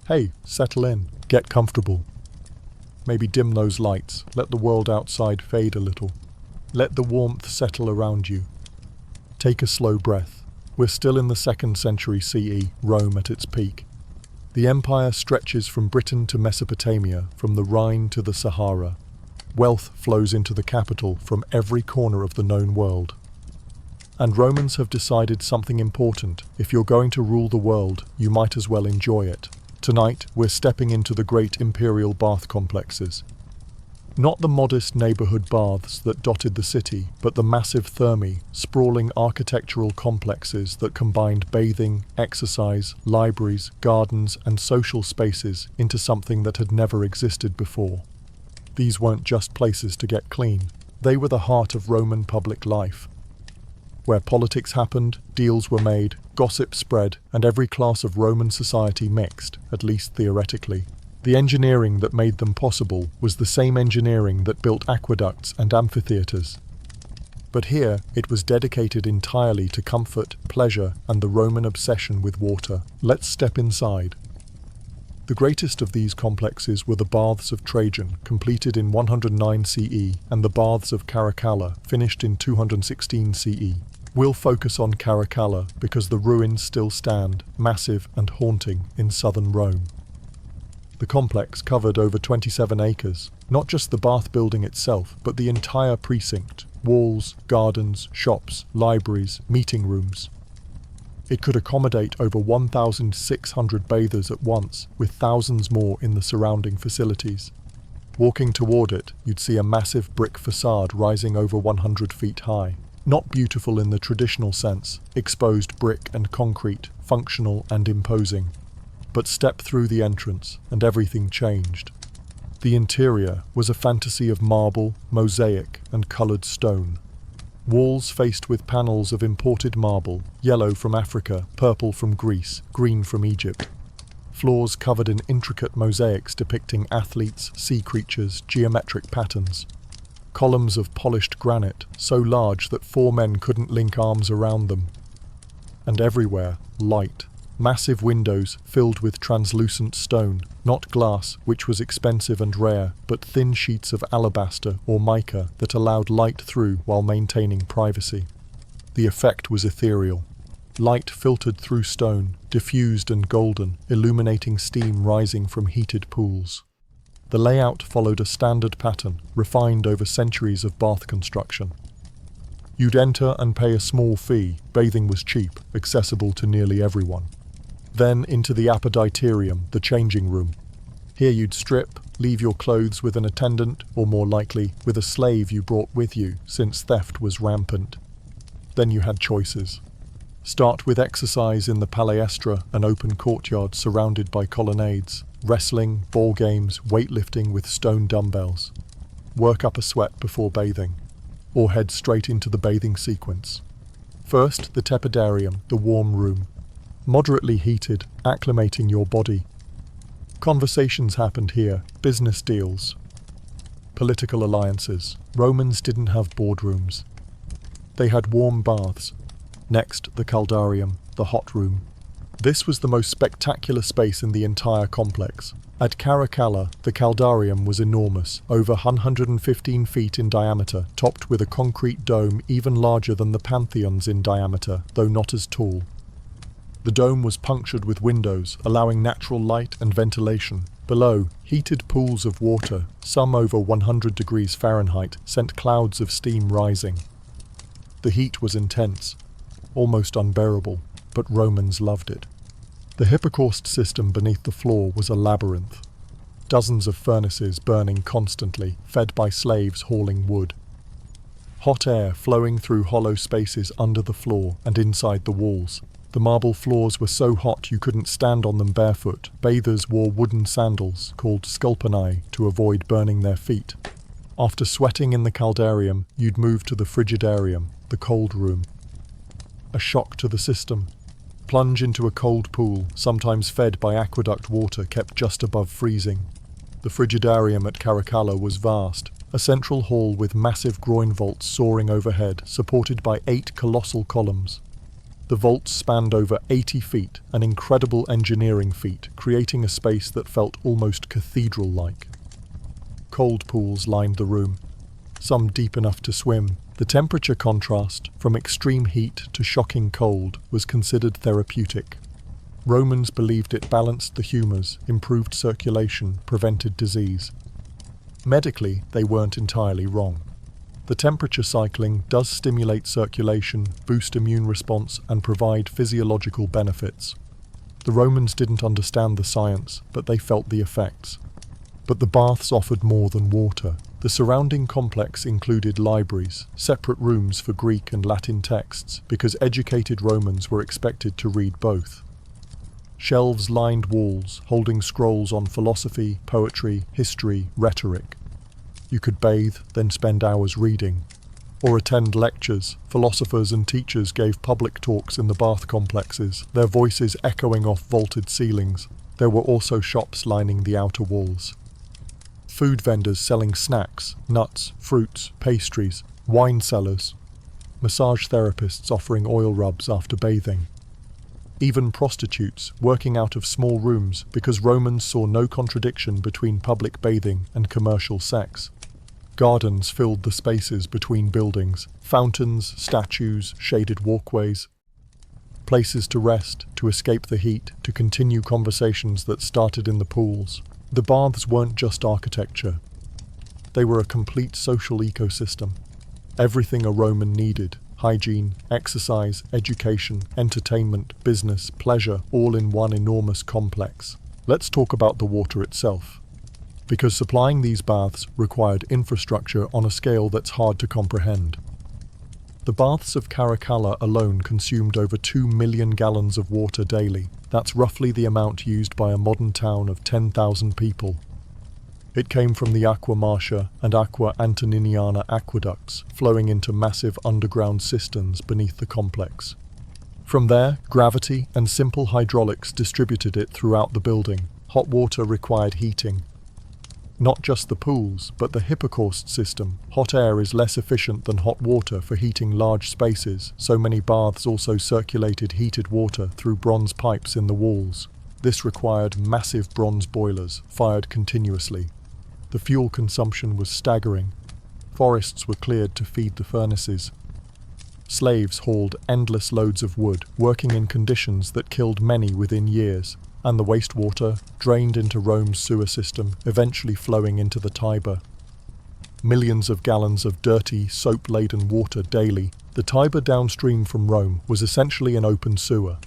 Hey, settle in, get comfortable. Maybe dim those lights, let the world outside fade a little. Let the warmth settle around you. Take a slow breath. We're still in the 2nd century CE, Rome at its peak. The empire stretches from Britain to Mesopotamia, from the Rhine to the Sahara. Wealth flows into the capital from every corner of the known world. And Romans have decided something important. If you're going to rule the world, you might as well enjoy it. Tonight, we're stepping into the great imperial bath complexes. Not the modest neighborhood baths that dotted the city, but the massive thermae, sprawling architectural complexes that combined bathing, exercise, libraries, gardens, and social spaces into something that had never existed before. These weren't just places to get clean. They were the heart of Roman public life. Where politics happened, deals were made, gossip spread, and every class of Roman society mixed, at least theoretically. The engineering that made them possible was the same engineering that built aqueducts and amphitheatres. But here, it was dedicated entirely to comfort, pleasure, and the Roman obsession with water. Let's step inside. The greatest of these complexes were the Baths of Trajan, completed in 109 CE, and the Baths of Caracalla, finished in 216 CE. We'll focus on Caracalla because the ruins still stand, massive and haunting, in southern Rome. The complex covered over 27 acres, not just the bath building itself, but the entire precinct, walls, gardens, shops, libraries, meeting rooms. It could accommodate over 1,600 bathers at once, with thousands more in the surrounding facilities. Walking toward it, you'd see a massive brick facade rising over 100 feet high. Not beautiful in the traditional sense, exposed brick and concrete, functional and imposing. But step through the entrance, and everything changed. The interior was a fantasy of marble, mosaic, and coloured stone. Walls faced with panels of imported marble, yellow from Africa, purple from Greece, green from Egypt. Floors covered in intricate mosaics depicting athletes, sea creatures, geometric patterns. Columns of polished granite, so large that 4 men couldn't link arms around them. And everywhere, light. Massive windows filled with translucent stone, not glass, which was expensive and rare, but thin sheets of alabaster or mica that allowed light through while maintaining privacy. The effect was ethereal. Light filtered through stone, diffused and golden, illuminating steam rising from heated pools. The layout followed a standard pattern, refined over centuries of bath construction. You'd enter and pay a small fee. Bathing was cheap, accessible to nearly everyone. Then into the apoditerium, the changing room. Here you'd strip, leave your clothes with an attendant, or more likely, with a slave you brought with you, since theft was rampant. Then you had choices. Start with exercise in the palaestra, an open courtyard surrounded by colonnades, wrestling, ball games, weightlifting with stone dumbbells. Work up a sweat before bathing, or head straight into the bathing sequence. First, the tepidarium, the warm room. Moderately heated, acclimating your body. Conversations happened here, business deals, political alliances. Romans didn't have boardrooms. They had warm baths. Next, the caldarium, the hot room. This was the most spectacular space in the entire complex. At Caracalla, the caldarium was enormous, over 115 feet in diameter, topped with a concrete dome even larger than the Pantheons in diameter, though not as tall. The dome was punctured with windows, allowing natural light and ventilation. Below, heated pools of water, some over 100 degrees Fahrenheit, sent clouds of steam rising. The heat was intense, almost unbearable, but Romans loved it. The hypocaust system beneath the floor was a labyrinth. Dozens of furnaces burning constantly, fed by slaves hauling wood. Hot air flowing through hollow spaces under the floor and inside the walls. The marble floors were so hot you couldn't stand on them barefoot. Bathers wore wooden sandals, called sculpinae, to avoid burning their feet. After sweating in the caldarium, you'd move to the frigidarium, the cold room. A shock to the system. Plunge into a cold pool, sometimes fed by aqueduct water kept just above freezing. The frigidarium at Caracalla was vast, a central hall with massive groin vaults soaring overhead, supported by 8 colossal columns. The vaults spanned over 80 feet, an incredible engineering feat, creating a space that felt almost cathedral-like. Cold pools lined the room, some deep enough to swim. The temperature contrast, from extreme heat to shocking cold, was considered therapeutic. Romans believed it balanced the humours, improved circulation, prevented disease. Medically, they weren't entirely wrong. The temperature cycling does stimulate circulation, boost immune response, and provide physiological benefits. The Romans didn't understand the science, but they felt the effects. But the baths offered more than water. The surrounding complex included libraries, separate rooms for Greek and Latin texts, because educated Romans were expected to read both. Shelves lined walls, holding scrolls on philosophy, poetry, history, rhetoric. You could bathe, then spend hours reading, or attend lectures. Philosophers and teachers gave public talks in the bath complexes, their voices echoing off vaulted ceilings. There were also shops lining the outer walls. Food vendors selling snacks, nuts, fruits, pastries, wine cellars, massage therapists offering oil rubs after bathing. Even prostitutes working out of small rooms because Romans saw no contradiction between public bathing and commercial sex. Gardens filled the spaces between buildings, fountains, statues, shaded walkways. Places to rest, to escape the heat, to continue conversations that started in the pools. The baths weren't just architecture. They were a complete social ecosystem. Everything a Roman needed: hygiene, exercise, education, entertainment, business, pleasure, all in one enormous complex. Let's talk about the water itself, because supplying these baths required infrastructure on a scale that's hard to comprehend. The baths of Caracalla alone consumed over 2 million gallons of water daily. That's roughly the amount used by a modern town of 10,000 people. It came from the Aqua Marcia and Aqua Antoniniana aqueducts, flowing into massive underground cisterns beneath the complex. From there, gravity and simple hydraulics distributed it throughout the building. Hot water required heating. Not just the pools, but the hypocaust system. Hot air is less efficient than hot water for heating large spaces, so many baths also circulated heated water through bronze pipes in the walls. This required massive bronze boilers, fired continuously. The fuel consumption was staggering. Forests were cleared to feed the furnaces. Slaves hauled endless loads of wood, working in conditions that killed many within years. And the wastewater drained into Rome's sewer system, eventually flowing into the Tiber. Millions of gallons of dirty, soap-laden water daily. The Tiber downstream from Rome was essentially an open sewer.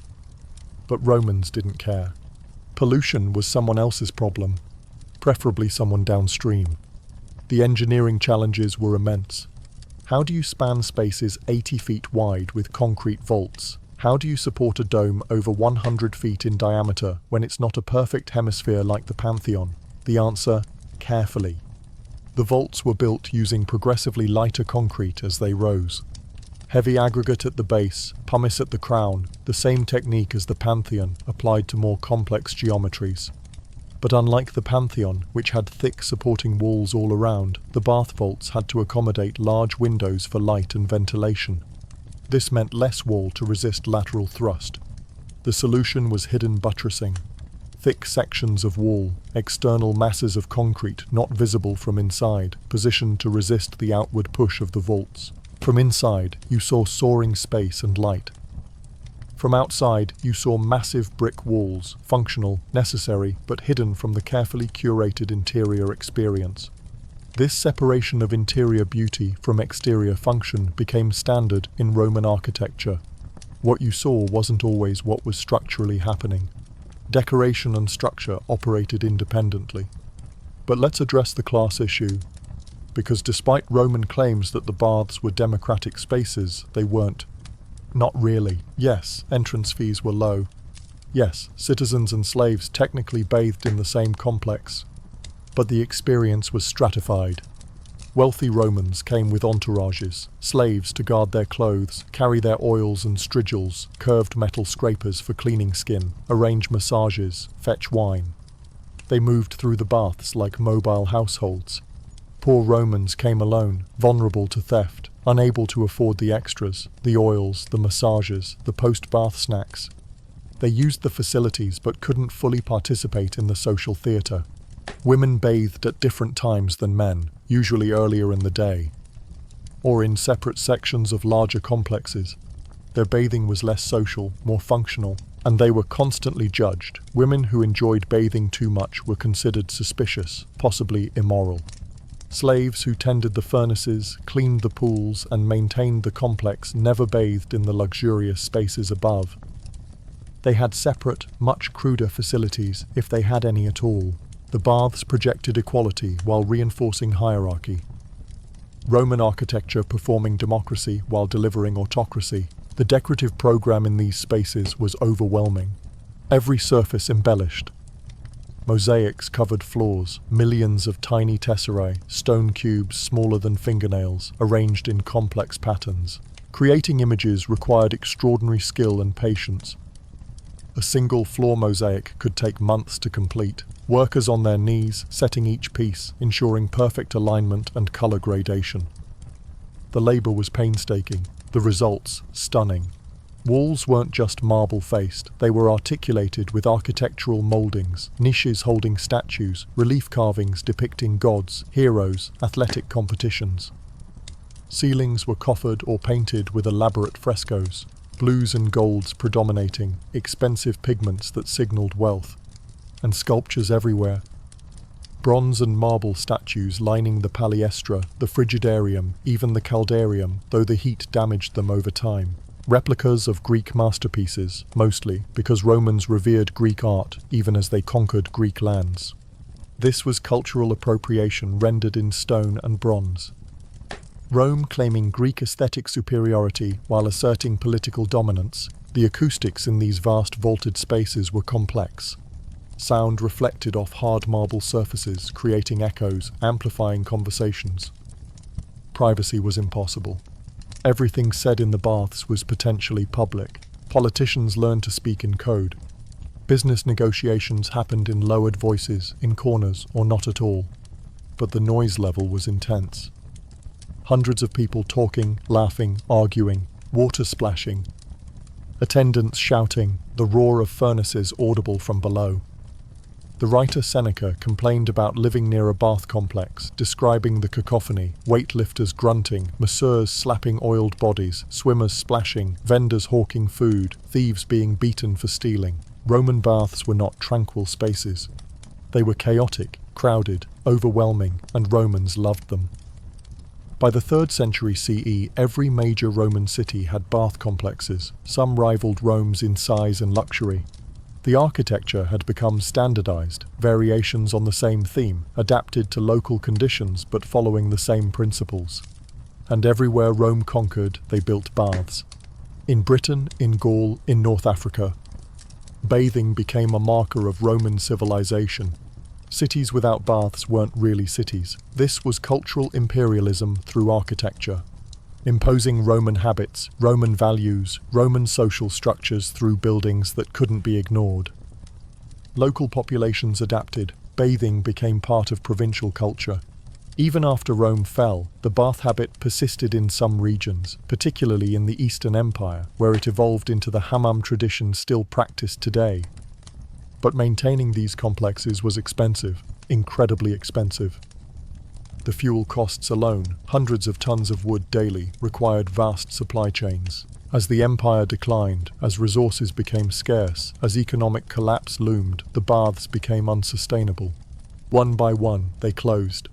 But Romans didn't care. Pollution was someone else's problem, preferably someone downstream. The engineering challenges were immense. How do you span spaces 80 feet wide with concrete vaults? How do you support a dome over 100 feet in diameter when it's not a perfect hemisphere like the Pantheon? The answer: carefully. The vaults were built using progressively lighter concrete as they rose. Heavy aggregate at the base, pumice at the crown, the same technique as the Pantheon applied to more complex geometries. But unlike the Pantheon, which had thick supporting walls all around, the bath vaults had to accommodate large windows for light and ventilation. This meant less wall to resist lateral thrust. The solution was hidden buttressing. Thick sections of wall, external masses of concrete not visible from inside, positioned to resist the outward push of the vaults. From inside, you saw soaring space and light. From outside, you saw massive brick walls, functional, necessary, but hidden from the carefully curated interior experience. This separation of interior beauty from exterior function became standard in Roman architecture. What you saw wasn't always what was structurally happening. Decoration and structure operated independently. But let's address the class issue, because despite Roman claims that the baths were democratic spaces, they weren't. Not really. Yes, entrance fees were low. Yes, citizens and slaves technically bathed in the same complex. But the experience was stratified. Wealthy Romans came with entourages, slaves to guard their clothes, carry their oils and strigils, curved metal scrapers for cleaning skin, arrange massages, fetch wine. They moved through the baths like mobile households. Poor Romans came alone, vulnerable to theft, unable to afford the extras, the oils, the massages, the post-bath snacks. They used the facilities but couldn't fully participate in the social theatre. Women bathed at different times than men, usually earlier in the day, or in separate sections of larger complexes. Their bathing was less social, more functional, and they were constantly judged. Women who enjoyed bathing too much were considered suspicious, possibly immoral. Slaves who tended the furnaces, cleaned the pools, and maintained the complex never bathed in the luxurious spaces above. They had separate, much cruder facilities, if they had any at all. The baths projected equality while reinforcing hierarchy. Roman architecture performing democracy while delivering autocracy. The decorative program in these spaces was overwhelming. Every surface embellished. Mosaics covered floors, millions of tiny tesserae, stone cubes smaller than fingernails, arranged in complex patterns. Creating images required extraordinary skill and patience. A single floor mosaic could take months to complete. Workers on their knees, setting each piece, ensuring perfect alignment and color gradation. The labor was painstaking, the results stunning. Walls weren't just marble-faced, they were articulated with architectural moldings, niches holding statues, relief carvings depicting gods, heroes, athletic competitions. Ceilings were coffered or painted with elaborate frescoes, blues and golds predominating, expensive pigments that signaled wealth, and sculptures everywhere. Bronze and marble statues lining the palaestra, the frigidarium, even the caldarium, though the heat damaged them over time. Replicas of Greek masterpieces, mostly, because Romans revered Greek art even as they conquered Greek lands. This was cultural appropriation rendered in stone and bronze. Rome claiming Greek aesthetic superiority while asserting political dominance, the acoustics in these vast vaulted spaces were complex. Sound reflected off hard marble surfaces, creating echoes, amplifying conversations. Privacy was impossible. Everything said in the baths was potentially public. Politicians learned to speak in code. Business negotiations happened in lowered voices, in corners, or not at all. But the noise level was intense. Hundreds of people talking, laughing, arguing, water splashing. Attendants shouting, the roar of furnaces audible from below. The writer Seneca complained about living near a bath complex, describing the cacophony, weightlifters grunting, masseurs slapping oiled bodies, swimmers splashing, vendors hawking food, thieves being beaten for stealing. Roman baths were not tranquil spaces. They were chaotic, crowded, overwhelming, and Romans loved them. By the 3rd century CE, every major Roman city had bath complexes. Some rivaled Rome's in size and luxury. The architecture had become standardized, variations on the same theme, adapted to local conditions but following the same principles. And everywhere Rome conquered, they built baths. In Britain, in Gaul, in North Africa, bathing became a marker of Roman civilization. Cities without baths weren't really cities. This was cultural imperialism through architecture. Imposing Roman habits, Roman values, Roman social structures through buildings that couldn't be ignored. Local populations adapted. Bathing became part of provincial culture. Even after Rome fell, the bath habit persisted in some regions, particularly in the Eastern Empire, where it evolved into the hammam tradition still practiced today. But maintaining these complexes was expensive, incredibly expensive. The fuel costs alone, hundreds of tons of wood daily, required vast supply chains. As the empire declined, as resources became scarce, as economic collapse loomed, the baths became unsustainable. One by one, they closed.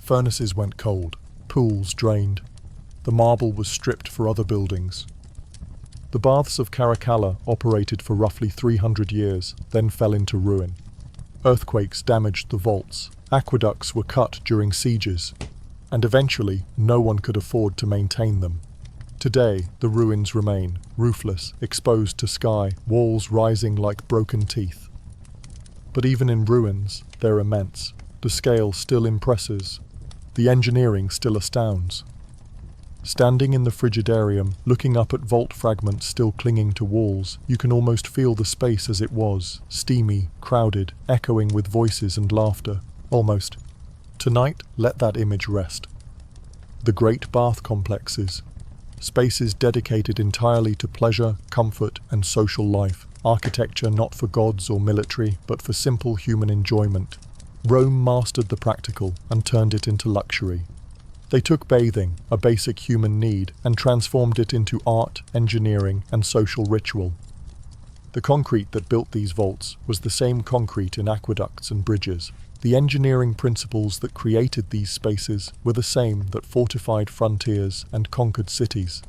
Furnaces went cold, pools drained. The marble was stripped for other buildings. The baths of Caracalla operated for roughly 300 years, then fell into ruin. Earthquakes damaged the vaults. Aqueducts were cut during sieges, and eventually no one could afford to maintain them. Today, the ruins remain, roofless, exposed to sky, walls rising like broken teeth. But even in ruins, they're immense. The scale still impresses. The engineering still astounds. Standing in the frigidarium, looking up at vault fragments still clinging to walls, you can almost feel the space as it was, steamy, crowded, echoing with voices and laughter. Almost. Tonight, let that image rest. the great bath complexes, spaces dedicated entirely to pleasure, comfort, and social life, architecture not for gods or military, but for simple human enjoyment. Rome mastered the practical and turned it into luxury. They took bathing, a basic human need, and transformed it into art, engineering, and social ritual. The concrete that built these vaults was the same concrete in aqueducts and bridges. The engineering principles that created these spaces were the same that fortified frontiers and conquered cities.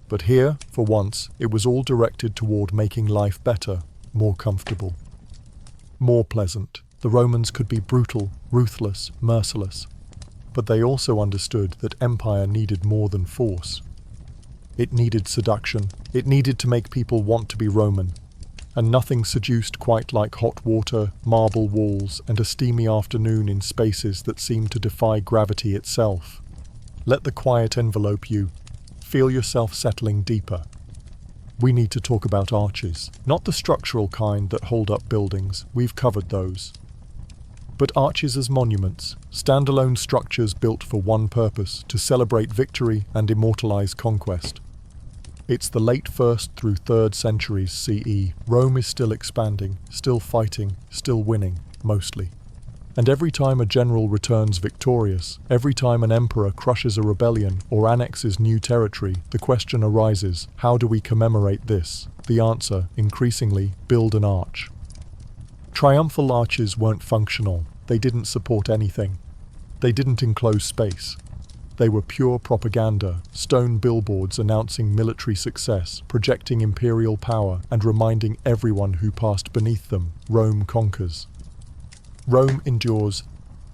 But here, for once, it was all directed toward making life better, more comfortable, more pleasant. The Romans could be brutal, ruthless, merciless, but they also understood that empire needed more than force. It needed seduction. It needed to make people want to be Roman. And nothing seduced quite like hot water, marble walls, and a steamy afternoon in spaces that seemed to defy gravity itself. Let the quiet envelope you. Feel yourself settling deeper. We need to talk about arches. Not the structural kind that hold up buildings. We've covered those. But arches as monuments, standalone structures built for one purpose, to celebrate victory and immortalize conquest. It's the late 1st through 3rd centuries CE. Rome is still expanding, still fighting, still winning, mostly. And every time a general returns victorious, every time an emperor crushes a rebellion or annexes new territory, the question arises, how do we commemorate this? The answer, increasingly, build an arch. Triumphal arches weren't functional. They didn't support anything. They didn't enclose space. They were pure propaganda, stone billboards announcing military success, projecting imperial power, and reminding everyone who passed beneath them, Rome conquers. Rome endures.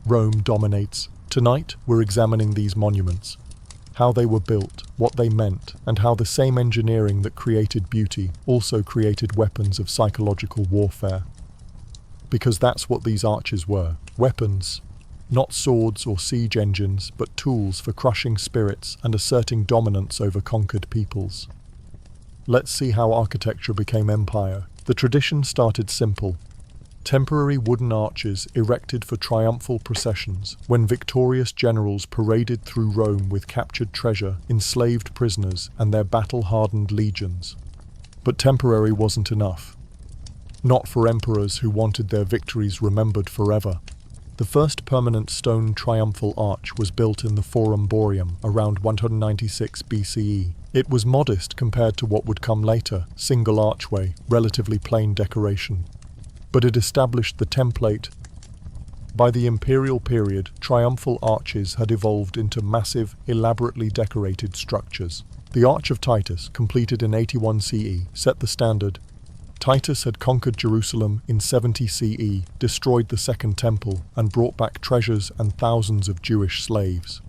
Rome dominates. Tonight, we're examining these monuments. How they were built, what they meant, and how the same engineering that created beauty also created weapons of psychological warfare. Because that's what these arches were, weapons. Not swords or siege engines, but tools for crushing spirits and asserting dominance over conquered peoples. Let's see how architecture became empire. The tradition started simple. Temporary wooden arches erected for triumphal processions, when victorious generals paraded through Rome with captured treasure, enslaved prisoners, and their battle-hardened legions. But temporary wasn't enough. Not for emperors who wanted their victories remembered forever. The first permanent stone triumphal arch was built in the Forum Boarium around 196 BCE. It was modest compared to what would come later, single archway, relatively plain decoration. But it established the template. By the imperial period, triumphal arches had evolved into massive, elaborately decorated structures. The Arch of Titus, completed in 81 CE, set the standard. Titus had conquered Jerusalem in 70 CE, destroyed the Second Temple, and brought back treasures and thousands of Jewish slaves.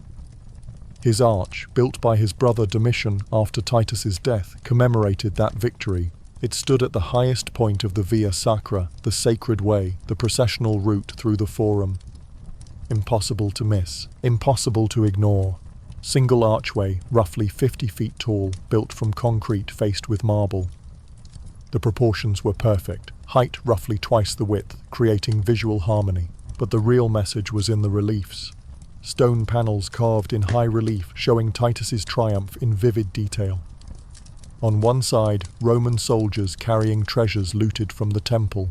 His arch, built by his brother Domitian after Titus's death, commemorated that victory. It stood at the highest point of the Via Sacra, the sacred way, the processional route through the Forum. Impossible to miss, impossible to ignore. Single archway, roughly 50 feet tall, built from concrete faced with marble. The proportions were perfect, height roughly twice the width, creating visual harmony. But the real message was in the reliefs. Stone panels carved in high relief, showing Titus's triumph in vivid detail. On one side, Roman soldiers carrying treasures looted from the temple.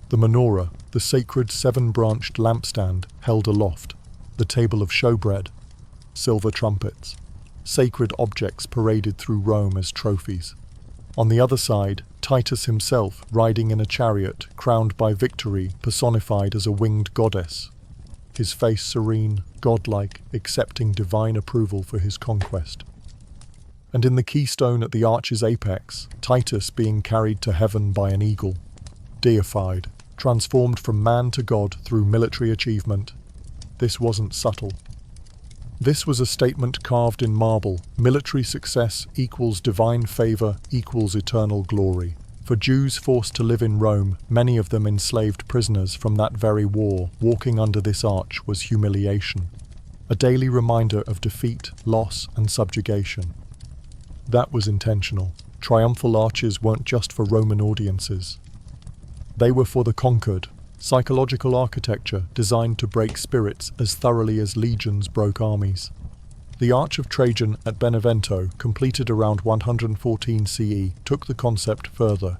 The menorah, the sacred seven-branched lampstand, held aloft. The table of showbread. Silver trumpets. Sacred objects paraded through Rome as trophies. On the other side, Titus himself, riding in a chariot, crowned by victory, personified as a winged goddess. His face serene, godlike, accepting divine approval for his conquest. And in the keystone at the arch's apex, Titus being carried to heaven by an eagle. Deified, transformed from man to god through military achievement. This wasn't subtle. This was a statement carved in marble. Military success equals divine favor equals eternal glory. For Jews forced to live in Rome, many of them enslaved prisoners from that very war, walking under this arch was humiliation. A daily reminder of defeat, loss, and subjugation. That was intentional. Triumphal arches weren't just for Roman audiences. They were for the conquered. Psychological architecture designed to break spirits as thoroughly as legions broke armies. The Arch of Trajan at Benevento, completed around 114 CE, took the concept further.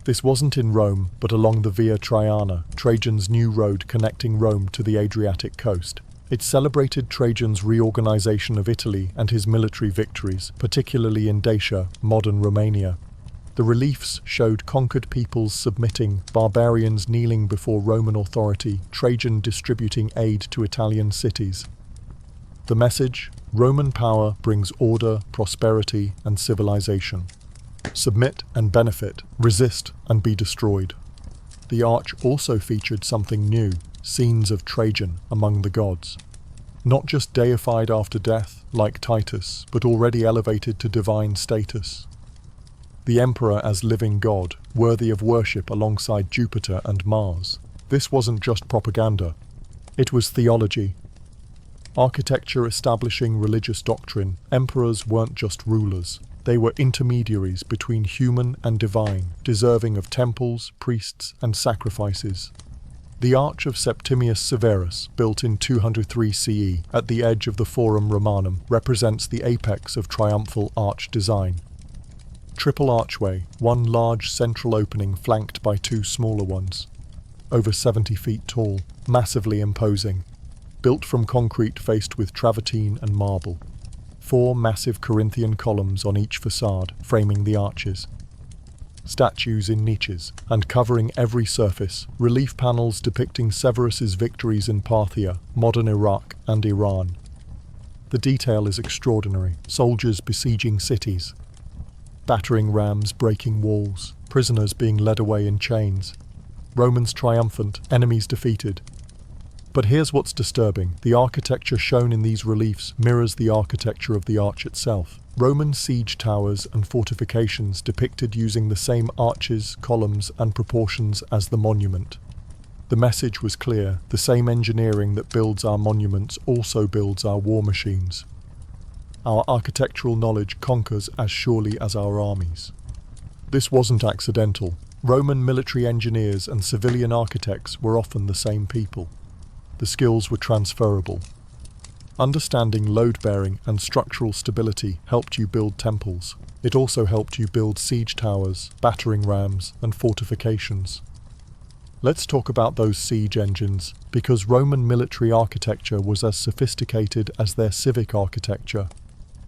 This wasn't in Rome, but along the Via Traiana, Trajan's new road connecting Rome to the Adriatic coast. It celebrated Trajan's reorganization of Italy and his military victories, particularly in Dacia, modern Romania. The reliefs showed conquered peoples submitting, barbarians kneeling before Roman authority, Trajan distributing aid to Italian cities. The message: Roman power brings order, prosperity, and civilization. Submit and benefit, resist and be destroyed. The arch also featured something new: scenes of Trajan among the gods. Not just deified after death, like Titus, but already elevated to divine status. The emperor as living god, worthy of worship alongside Jupiter and Mars. This wasn't just propaganda. It was theology. Architecture establishing religious doctrine. Emperors weren't just rulers. They were intermediaries between human and divine, deserving of temples, priests, and sacrifices. The Arch of Septimius Severus, built in 203 CE at the edge of the Forum Romanum, represents the apex of triumphal arch design. Triple archway, one large central opening flanked by two smaller ones. Over 70 feet tall, massively imposing. Built from concrete faced with travertine and marble. 4 massive Corinthian columns on each facade, framing the arches. Statues in niches, and covering every surface, relief panels depicting Severus's victories in Parthia, modern Iraq, and Iran. The detail is extraordinary. Soldiers besieging cities, battering rams breaking walls, prisoners being led away in chains. Romans triumphant, enemies defeated. But here's what's disturbing. The architecture shown in these reliefs mirrors the architecture of the arch itself. Roman siege towers and fortifications depicted using the same arches, columns, and proportions as the monument. The message was clear: the same engineering that builds our monuments also builds our war machines. Our architectural knowledge conquers as surely as our armies. This wasn't accidental. Roman military engineers and civilian architects were often the same people. The skills were transferable. Understanding load-bearing and structural stability helped you build temples. It also helped you build siege towers, battering rams, and fortifications. Let's talk about those siege engines, because Roman military architecture was as sophisticated as their civic architecture.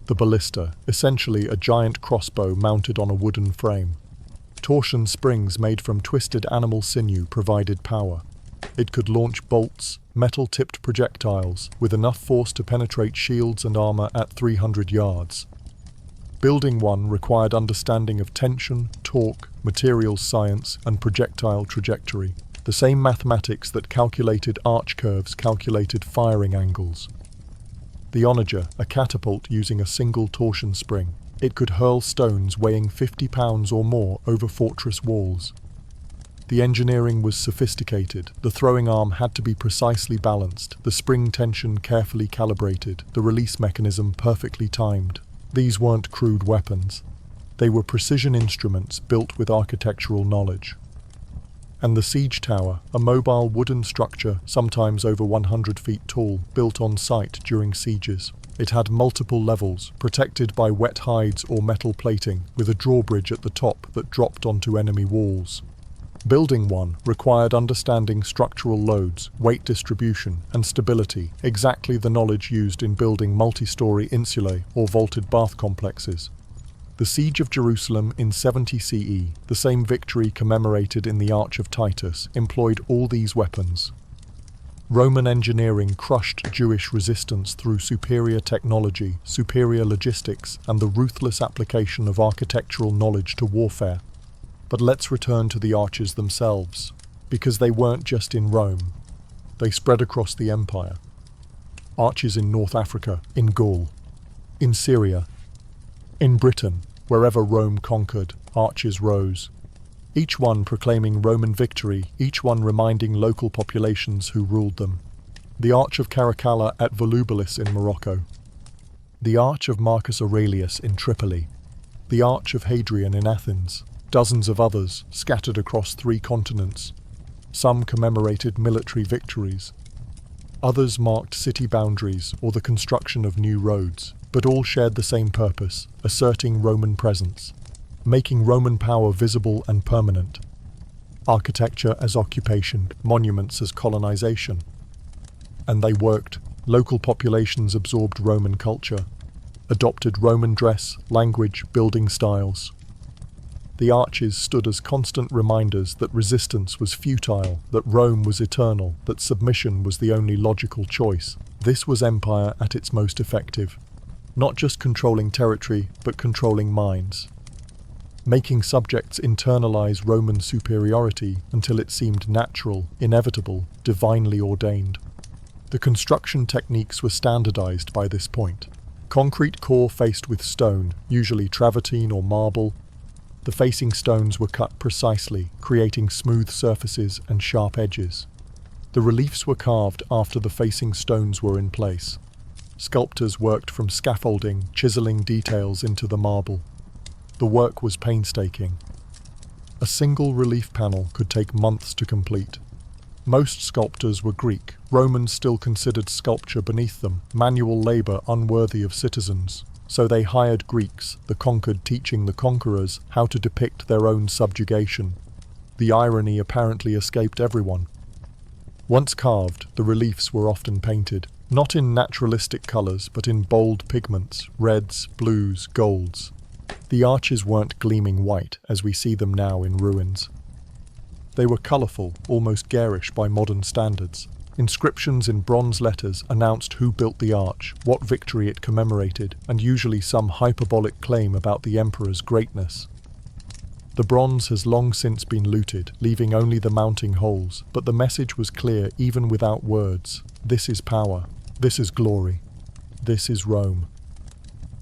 The ballista, essentially a giant crossbow mounted on a wooden frame. Torsion springs made from twisted animal sinew provided power. It could launch bolts, metal-tipped projectiles, with enough force to penetrate shields and armor at 300 yards. Building one required understanding of tension, torque, materials science, and projectile trajectory. The same mathematics that calculated arch curves calculated firing angles. The onager, a catapult using a single torsion spring. It could hurl stones weighing 50 pounds or more over fortress walls. The engineering was sophisticated. The throwing arm had to be precisely balanced, the spring tension carefully calibrated, the release mechanism perfectly timed. These weren't crude weapons. They were precision instruments built with architectural knowledge. And the siege tower, a mobile wooden structure, sometimes over 100 feet tall, built on site during sieges. It had multiple levels, protected by wet hides or metal plating, with a drawbridge at the top that dropped onto enemy walls. Building one required understanding structural loads, weight distribution, and stability, exactly the knowledge used in building multi-story insulae or vaulted bath complexes. The Siege of Jerusalem in 70 CE, the same victory commemorated in the Arch of Titus, employed all these weapons. Roman engineering crushed Jewish resistance through superior technology, superior logistics, and the ruthless application of architectural knowledge to warfare. But let's return to the arches themselves, because they weren't just in Rome. They spread across the empire. Arches in North Africa, in Gaul, in Syria, in Britain, wherever Rome conquered, arches rose. Each one proclaiming Roman victory, each one reminding local populations who ruled them. The Arch of Caracalla at Volubilis in Morocco. The Arch of Marcus Aurelius in Tripoli. The Arch of Hadrian in Athens. Dozens of others scattered across 3 continents. Some commemorated military victories. Others marked city boundaries or the construction of new roads, but all shared the same purpose, asserting Roman presence, making Roman power visible and permanent. Architecture as occupation, monuments as colonization. And they worked. Local populations absorbed Roman culture, adopted Roman dress, language, building styles. The arches stood as constant reminders that resistance was futile, that Rome was eternal, that submission was the only logical choice. This was empire at its most effective. Not just controlling territory, but controlling minds. Making subjects internalize Roman superiority until it seemed natural, inevitable, divinely ordained. The construction techniques were standardized by this point. Concrete core faced with stone, usually travertine or marble. The facing stones were cut precisely, creating smooth surfaces and sharp edges. The reliefs were carved after the facing stones were in place. Sculptors worked from scaffolding, chiseling details into the marble. The work was painstaking. A single relief panel could take months to complete. Most sculptors were Greek. Romans still considered sculpture beneath them, manual labor unworthy of citizens. So they hired Greeks, the conquered teaching the conquerors how to depict their own subjugation. The irony apparently escaped everyone. Once carved, the reliefs were often painted, not in naturalistic colors but in bold pigments, reds, blues, golds. The arches weren't gleaming white as we see them now in ruins. They were colorful, almost garish by modern standards. Inscriptions in bronze letters announced who built the arch, what victory it commemorated, and usually some hyperbolic claim about the emperor's greatness. The bronze has long since been looted, leaving only the mounting holes, but the message was clear even without words. This is power. This is glory. This is Rome.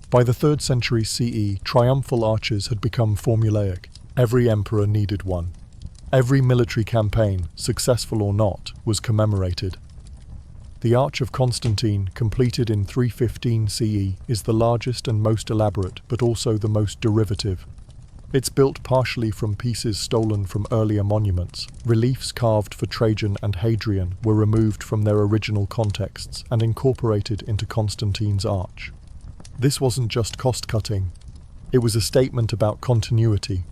By the 3rd century CE, triumphal arches had become formulaic. Every emperor needed one. Every military campaign, successful or not, was commemorated. The Arch of Constantine, completed in 315 CE, is the largest and most elaborate, but also the most derivative. It's built partially from pieces stolen from earlier monuments. Reliefs carved for Trajan and Hadrian were removed from their original contexts and incorporated into Constantine's arch. This wasn't just cost-cutting. It was a statement about continuity.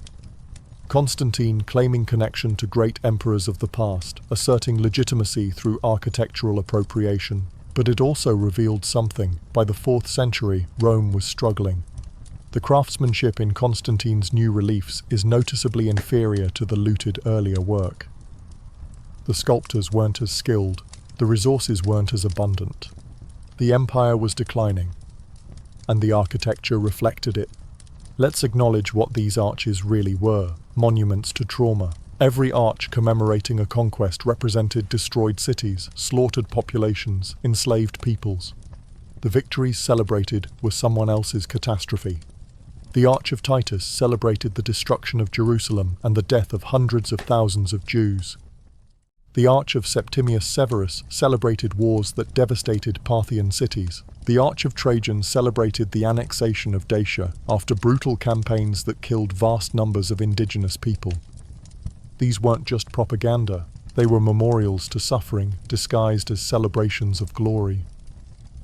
Constantine claiming connection to great emperors of the past, asserting legitimacy through architectural appropriation. But it also revealed something. By the 4th century, Rome was struggling. The craftsmanship in Constantine's new reliefs is noticeably inferior to the looted earlier work. The sculptors weren't as skilled, the resources weren't as abundant. The empire was declining, and the architecture reflected it. Let's acknowledge what these arches really were: monuments to trauma. Every arch commemorating a conquest represented destroyed cities, slaughtered populations, enslaved peoples. The victories celebrated were someone else's catastrophe. The Arch of Titus celebrated the destruction of Jerusalem and the death of hundreds of thousands of Jews. The Arch of Septimius Severus celebrated wars that devastated Parthian cities. The Arch of Trajan celebrated the annexation of Dacia after brutal campaigns that killed vast numbers of indigenous people. These weren't just propaganda, they were memorials to suffering disguised as celebrations of glory.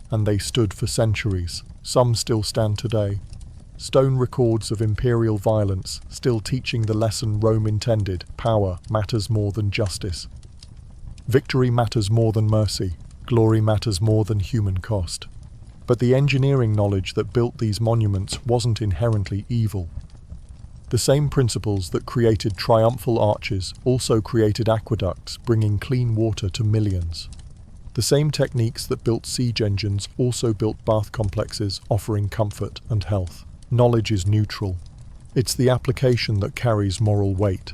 And they stood for centuries. Some still stand today. Stone records of imperial violence, still teaching the lesson Rome intended: power matters more than justice. Victory matters more than mercy. Glory matters more than human cost. But the engineering knowledge that built these monuments wasn't inherently evil. The same principles that created triumphal arches also created aqueducts, bringing clean water to millions. The same techniques that built siege engines also built bath complexes, offering comfort and health. Knowledge is neutral. It's the application that carries moral weight.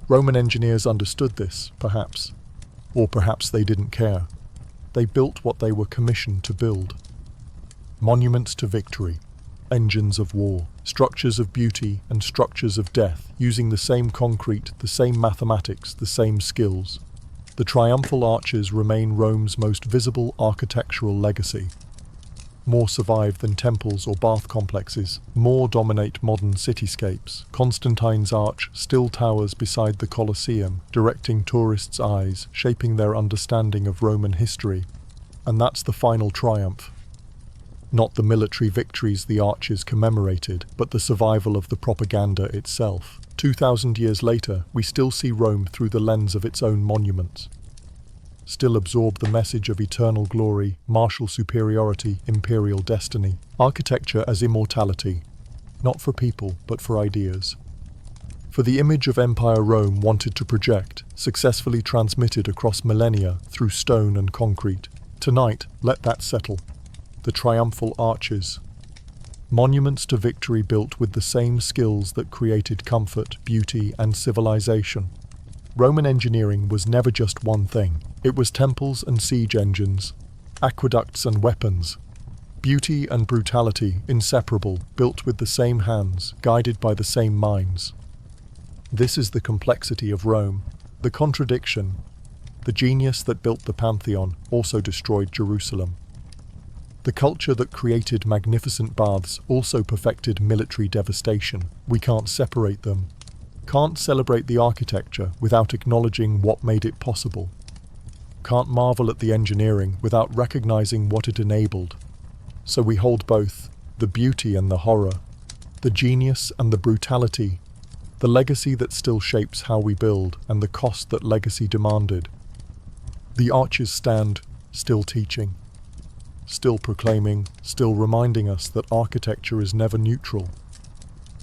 Roman engineers understood this, perhaps. Or perhaps they didn't care. They built what they were commissioned to build. Monuments to victory, engines of war, structures of beauty and structures of death, using the same concrete, the same mathematics, the same skills. The triumphal arches remain Rome's most visible architectural legacy. More survive than temples or bath complexes. More dominate modern cityscapes. Constantine's arch still towers beside the Colosseum, directing tourists' eyes, shaping their understanding of Roman history. and that's the final triumph. Not the military victories the archers commemorated, but the survival of the propaganda itself. 2,000 years later, we still see Rome through the lens of its own monuments. Still absorb the message of eternal glory, martial superiority, imperial destiny. Architecture as immortality, not for people, but for ideas. For the image of Empire Rome wanted to project, successfully transmitted across millennia through stone and concrete. Tonight, let that settle. The triumphal arches. Monuments to victory built with the same skills that created comfort, beauty, and civilization. Roman engineering was never just one thing. It was temples and siege engines, aqueducts and weapons. Beauty and brutality, inseparable, built with the same hands, guided by the same minds. This is the complexity of Rome, the contradiction. The genius that built the Pantheon also destroyed Jerusalem. The culture that created magnificent baths also perfected military devastation. We can't separate them. Can't celebrate the architecture without acknowledging what made it possible. Can't marvel at the engineering without recognizing what it enabled. So we hold both, the beauty and the horror, the genius and the brutality, the legacy that still shapes how we build and the cost that legacy demanded. The arches stand, still teaching, still proclaiming, still reminding us that architecture is never neutral.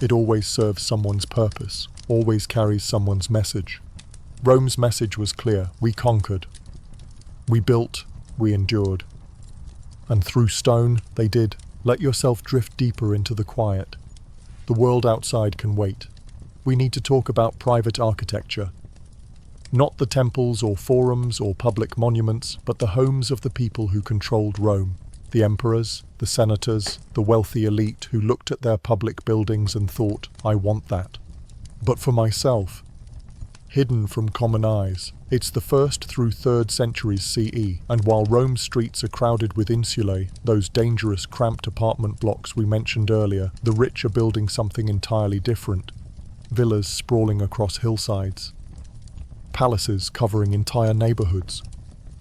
It always serves someone's purpose, always carries someone's message. Rome's message was clear: we conquered. We built, we endured. And through stone, they did. Let yourself drift deeper into the quiet. The world outside can wait. We need to talk about private architecture. Not the temples or forums or public monuments, but the homes of the people who controlled Rome. The emperors, the senators, the wealthy elite who looked at their public buildings and thought, I want that. But for myself, hidden from common eyes, it's the 1st through 3rd centuries CE, and while Rome's streets are crowded with insulae, those dangerous cramped apartment blocks we mentioned earlier, the rich are building something entirely different. Villas sprawling across hillsides. Palaces covering entire neighborhoods.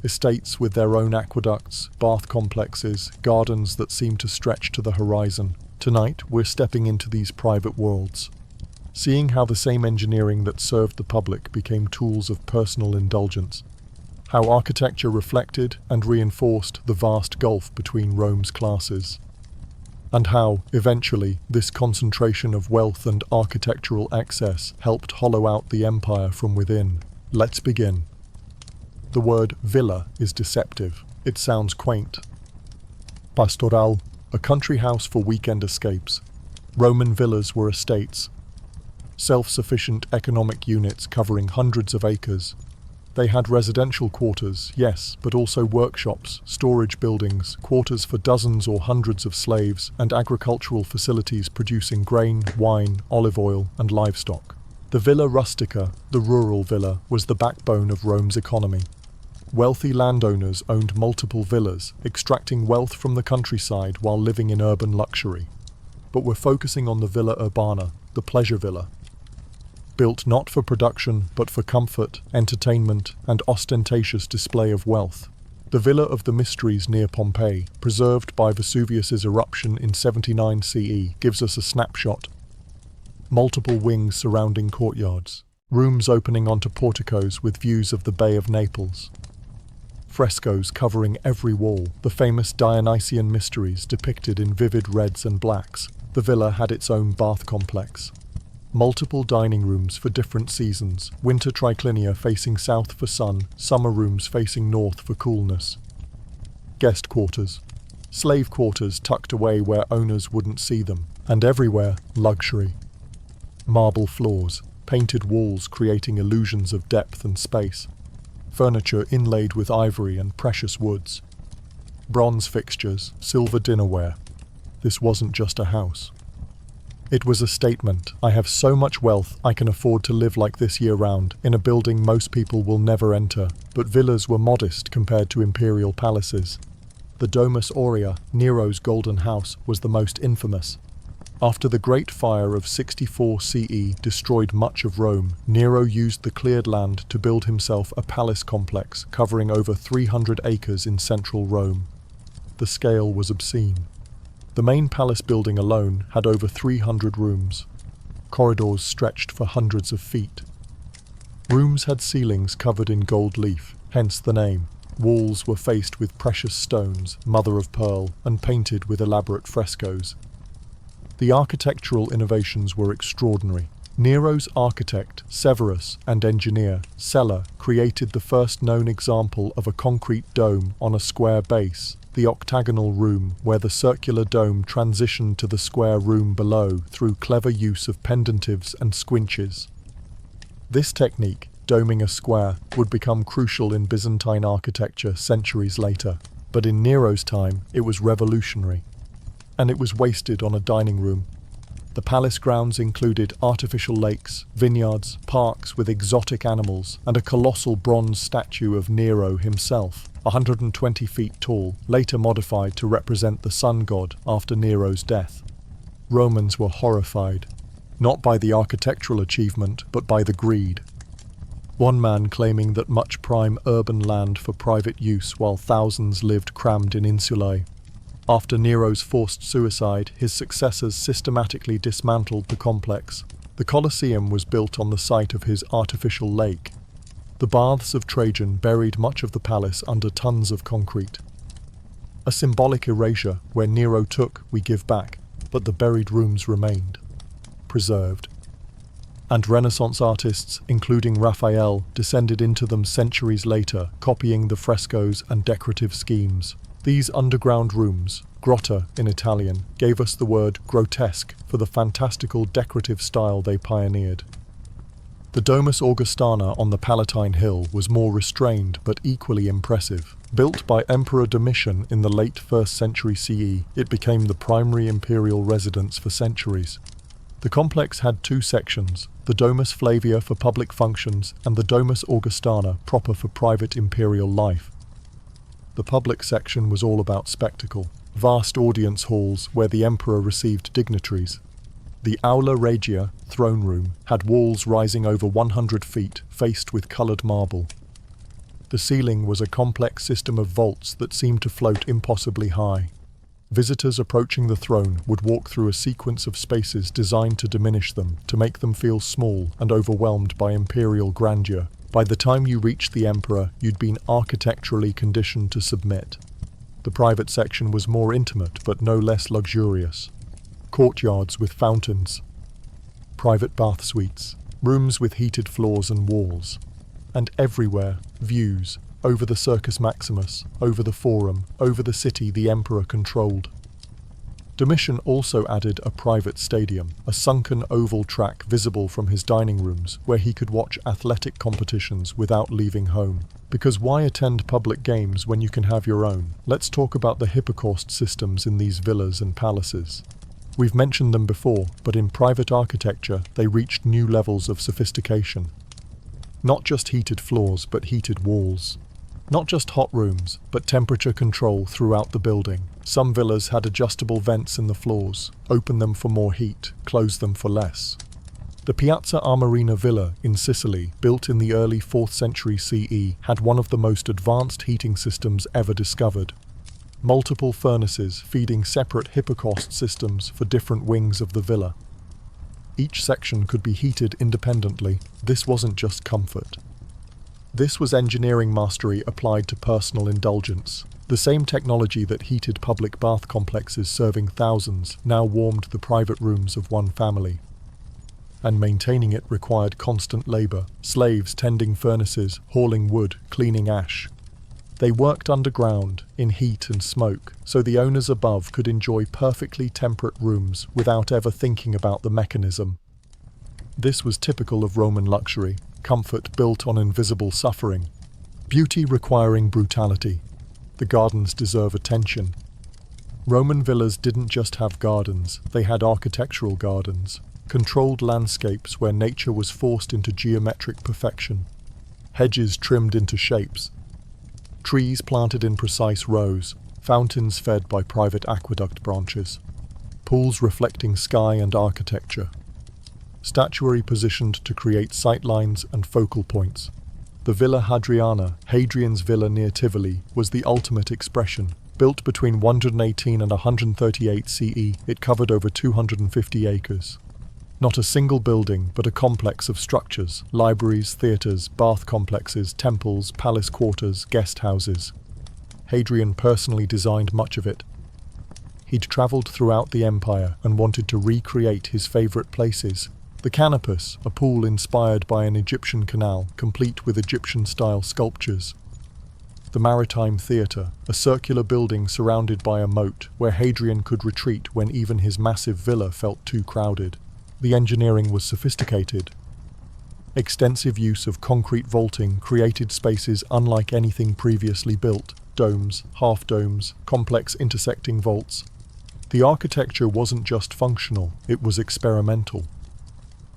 Estates with their own aqueducts, bath complexes, gardens that seem to stretch to the horizon. Tonight, we're stepping into these private worlds, seeing how the same engineering that served the public became tools of personal indulgence, how architecture reflected and reinforced the vast gulf between Rome's classes, and how, eventually, this concentration of wealth and architectural excess helped hollow out the empire from within. Let's begin. The word villa is deceptive. It sounds quaint. Pastoral, a country house for weekend escapes. Roman villas were estates, self-sufficient economic units covering hundreds of acres. They had residential quarters, yes, but also workshops, storage buildings, quarters for dozens or hundreds of slaves, and agricultural facilities producing grain, wine, olive oil, and livestock. The villa rustica, the rural villa, was the backbone of Rome's economy. Wealthy landowners owned multiple villas, extracting wealth from the countryside while living in urban luxury. But we're focusing on the villa urbana, the pleasure villa. Built not for production, but for comfort, entertainment, and ostentatious display of wealth. The Villa of the Mysteries near Pompeii, preserved by Vesuvius's eruption in 79 CE, gives us a snapshot. Multiple wings surrounding courtyards, rooms opening onto porticos with views of the Bay of Naples. Frescoes covering every wall, the famous Dionysian mysteries depicted in vivid reds and blacks. The villa had its own bath complex. Multiple dining rooms for different seasons, winter triclinia facing south for sun, summer rooms facing north for coolness. Guest quarters. Slave quarters tucked away where owners wouldn't see them. And everywhere, luxury. Marble floors, painted walls creating illusions of depth and space. Furniture inlaid with ivory and precious woods. Bronze fixtures, silver dinnerware. This wasn't just a house. It was a statement. I have so much wealth I can afford to live like this year-round, in a building most people will never enter. But villas were modest compared to imperial palaces. The Domus Aurea, Nero's golden house, was the most infamous. After the Great Fire of 64 CE destroyed much of Rome, Nero used the cleared land to build himself a palace complex covering over 300 acres in central Rome. The scale was obscene. The main palace building alone had over 300 rooms. Corridors stretched for hundreds of feet. Rooms had ceilings covered in gold leaf, hence the name. Walls were faced with precious stones, mother of pearl, and painted with elaborate frescoes. The architectural innovations were extraordinary. Nero's architect, Severus, and engineer, Sella, created the first known example of a concrete dome on a square base, the octagonal room, where the circular dome transitioned to the square room below through clever use of pendentives and squinches. This technique, doming a square, would become crucial in Byzantine architecture centuries later, but in Nero's time it was revolutionary. And it was wasted on a dining room. The palace grounds included artificial lakes, vineyards, parks with exotic animals, and a colossal bronze statue of Nero himself, 120 feet tall, later modified to represent the sun god after Nero's death. Romans were horrified, not by the architectural achievement, but by the greed. One man claiming that much prime urban land for private use while thousands lived crammed in insulae. After Nero's forced suicide, his successors systematically dismantled the complex. The Colosseum was built on the site of his artificial lake. The baths of Trajan buried much of the palace under tons of concrete. A symbolic erasure where Nero took, we give back, but the buried rooms remained, preserved. And Renaissance artists, including Raphael, descended into them centuries later, copying the frescoes and decorative schemes. These underground rooms, grotta in Italian, gave us the word grotesque for the fantastical decorative style they pioneered. The Domus Augustana on the Palatine Hill was more restrained but equally impressive. Built by Emperor Domitian in the late 1st century CE, it became the primary imperial residence for centuries. The complex had two sections, the Domus Flavia for public functions and the Domus Augustana proper for private imperial life. The public section was all about spectacle, vast audience halls where the emperor received dignitaries. The Aula Regia, throne room, had walls rising over 100 feet, faced with coloured marble. The ceiling was a complex system of vaults that seemed to float impossibly high. Visitors approaching the throne would walk through a sequence of spaces designed to diminish them, to make them feel small and overwhelmed by imperial grandeur. By the time you reached the emperor, you'd been architecturally conditioned to submit. The private section was more intimate, but no less luxurious. Courtyards with fountains, private bath suites, rooms with heated floors and walls, and everywhere, views, over the Circus Maximus, over the Forum, over the city the emperor controlled. Domitian also added a private stadium, a sunken oval track visible from his dining rooms, where he could watch athletic competitions without leaving home. Because why attend public games when you can have your own? Let's talk about the hypocaust systems in these villas and palaces. We've mentioned them before, but in private architecture, they reached new levels of sophistication. Not just heated floors, but heated walls. Not just hot rooms, but temperature control throughout the building. Some villas had adjustable vents in the floors. Open them for more heat, close them for less. The Piazza Armerina Villa in Sicily, built in the early 4th century CE, had one of the most advanced heating systems ever discovered. Multiple furnaces feeding separate hypocaust systems for different wings of the villa. Each section could be heated independently. This wasn't just comfort. This was engineering mastery applied to personal indulgence. The same technology that heated public bath complexes serving thousands now warmed the private rooms of one family. And maintaining it required constant labor, slaves tending furnaces, hauling wood, cleaning ash. They worked underground, in heat and smoke, so the owners above could enjoy perfectly temperate rooms without ever thinking about the mechanism. This was typical of Roman luxury, comfort built on invisible suffering, beauty requiring brutality. The gardens deserve attention. Roman villas didn't just have gardens, they had architectural gardens, controlled landscapes where nature was forced into geometric perfection, hedges trimmed into shapes, trees planted in precise rows, fountains fed by private aqueduct branches. pools reflecting sky and architecture. Statuary positioned to create sightlines and focal points. The Villa Hadrian's villa near Tivoli, was the ultimate expression. Built between 118 and 138 CE, it covered over 250 acres. Not a single building, but a complex of structures: libraries, theatres, bath complexes, temples, palace quarters, guest houses. Hadrian personally designed much of it. He'd travelled throughout the empire and wanted to recreate his favourite places. The Canopus, a pool inspired by an Egyptian canal, complete with Egyptian-style sculptures. The Maritime Theatre, a circular building surrounded by a moat where Hadrian could retreat when even his massive villa felt too crowded. The engineering was sophisticated. Extensive use of concrete vaulting created spaces unlike anything previously built: domes, half-domes, complex intersecting vaults. The architecture wasn't just functional, it was experimental.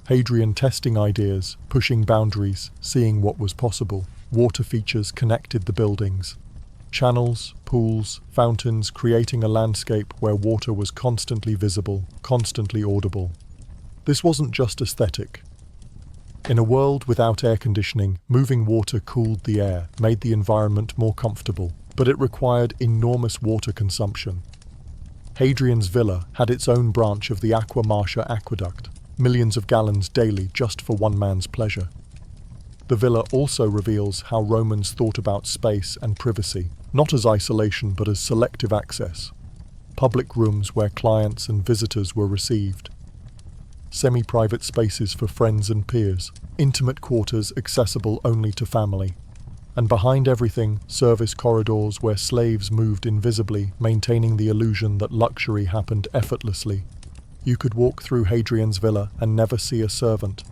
Hadrian testing ideas, pushing boundaries, seeing what was possible. Water features connected the buildings. Channels, pools, fountains, creating a landscape where water was constantly visible, constantly audible. This wasn't just aesthetic. In a world without air conditioning, moving water cooled the air, made the environment more comfortable, but it required enormous water consumption. Hadrian's villa had its own branch of the Aqua Marcia aqueduct, millions of gallons daily just for one man's pleasure. The villa also reveals how Romans thought about space and privacy, not as isolation but as selective access. Public rooms where clients and visitors were received. Semi-private spaces for friends and peers. Intimate quarters accessible only to family. And behind everything, service corridors where slaves moved invisibly, maintaining the illusion that luxury happened effortlessly. You could walk through Hadrian's villa and never see a servant.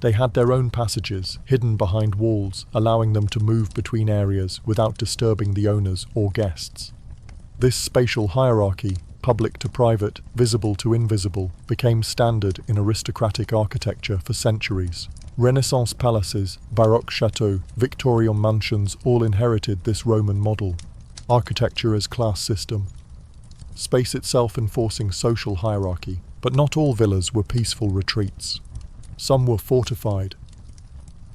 They had their own passages, hidden behind walls, allowing them to move between areas without disturbing the owners or guests. This spatial hierarchy, public to private, visible to invisible, became standard in aristocratic architecture for centuries. Renaissance palaces, Baroque chateaux, Victorian mansions all inherited this Roman model. Architecture as class system. Space itself enforcing social hierarchy, but not all villas were peaceful retreats. Some were fortified.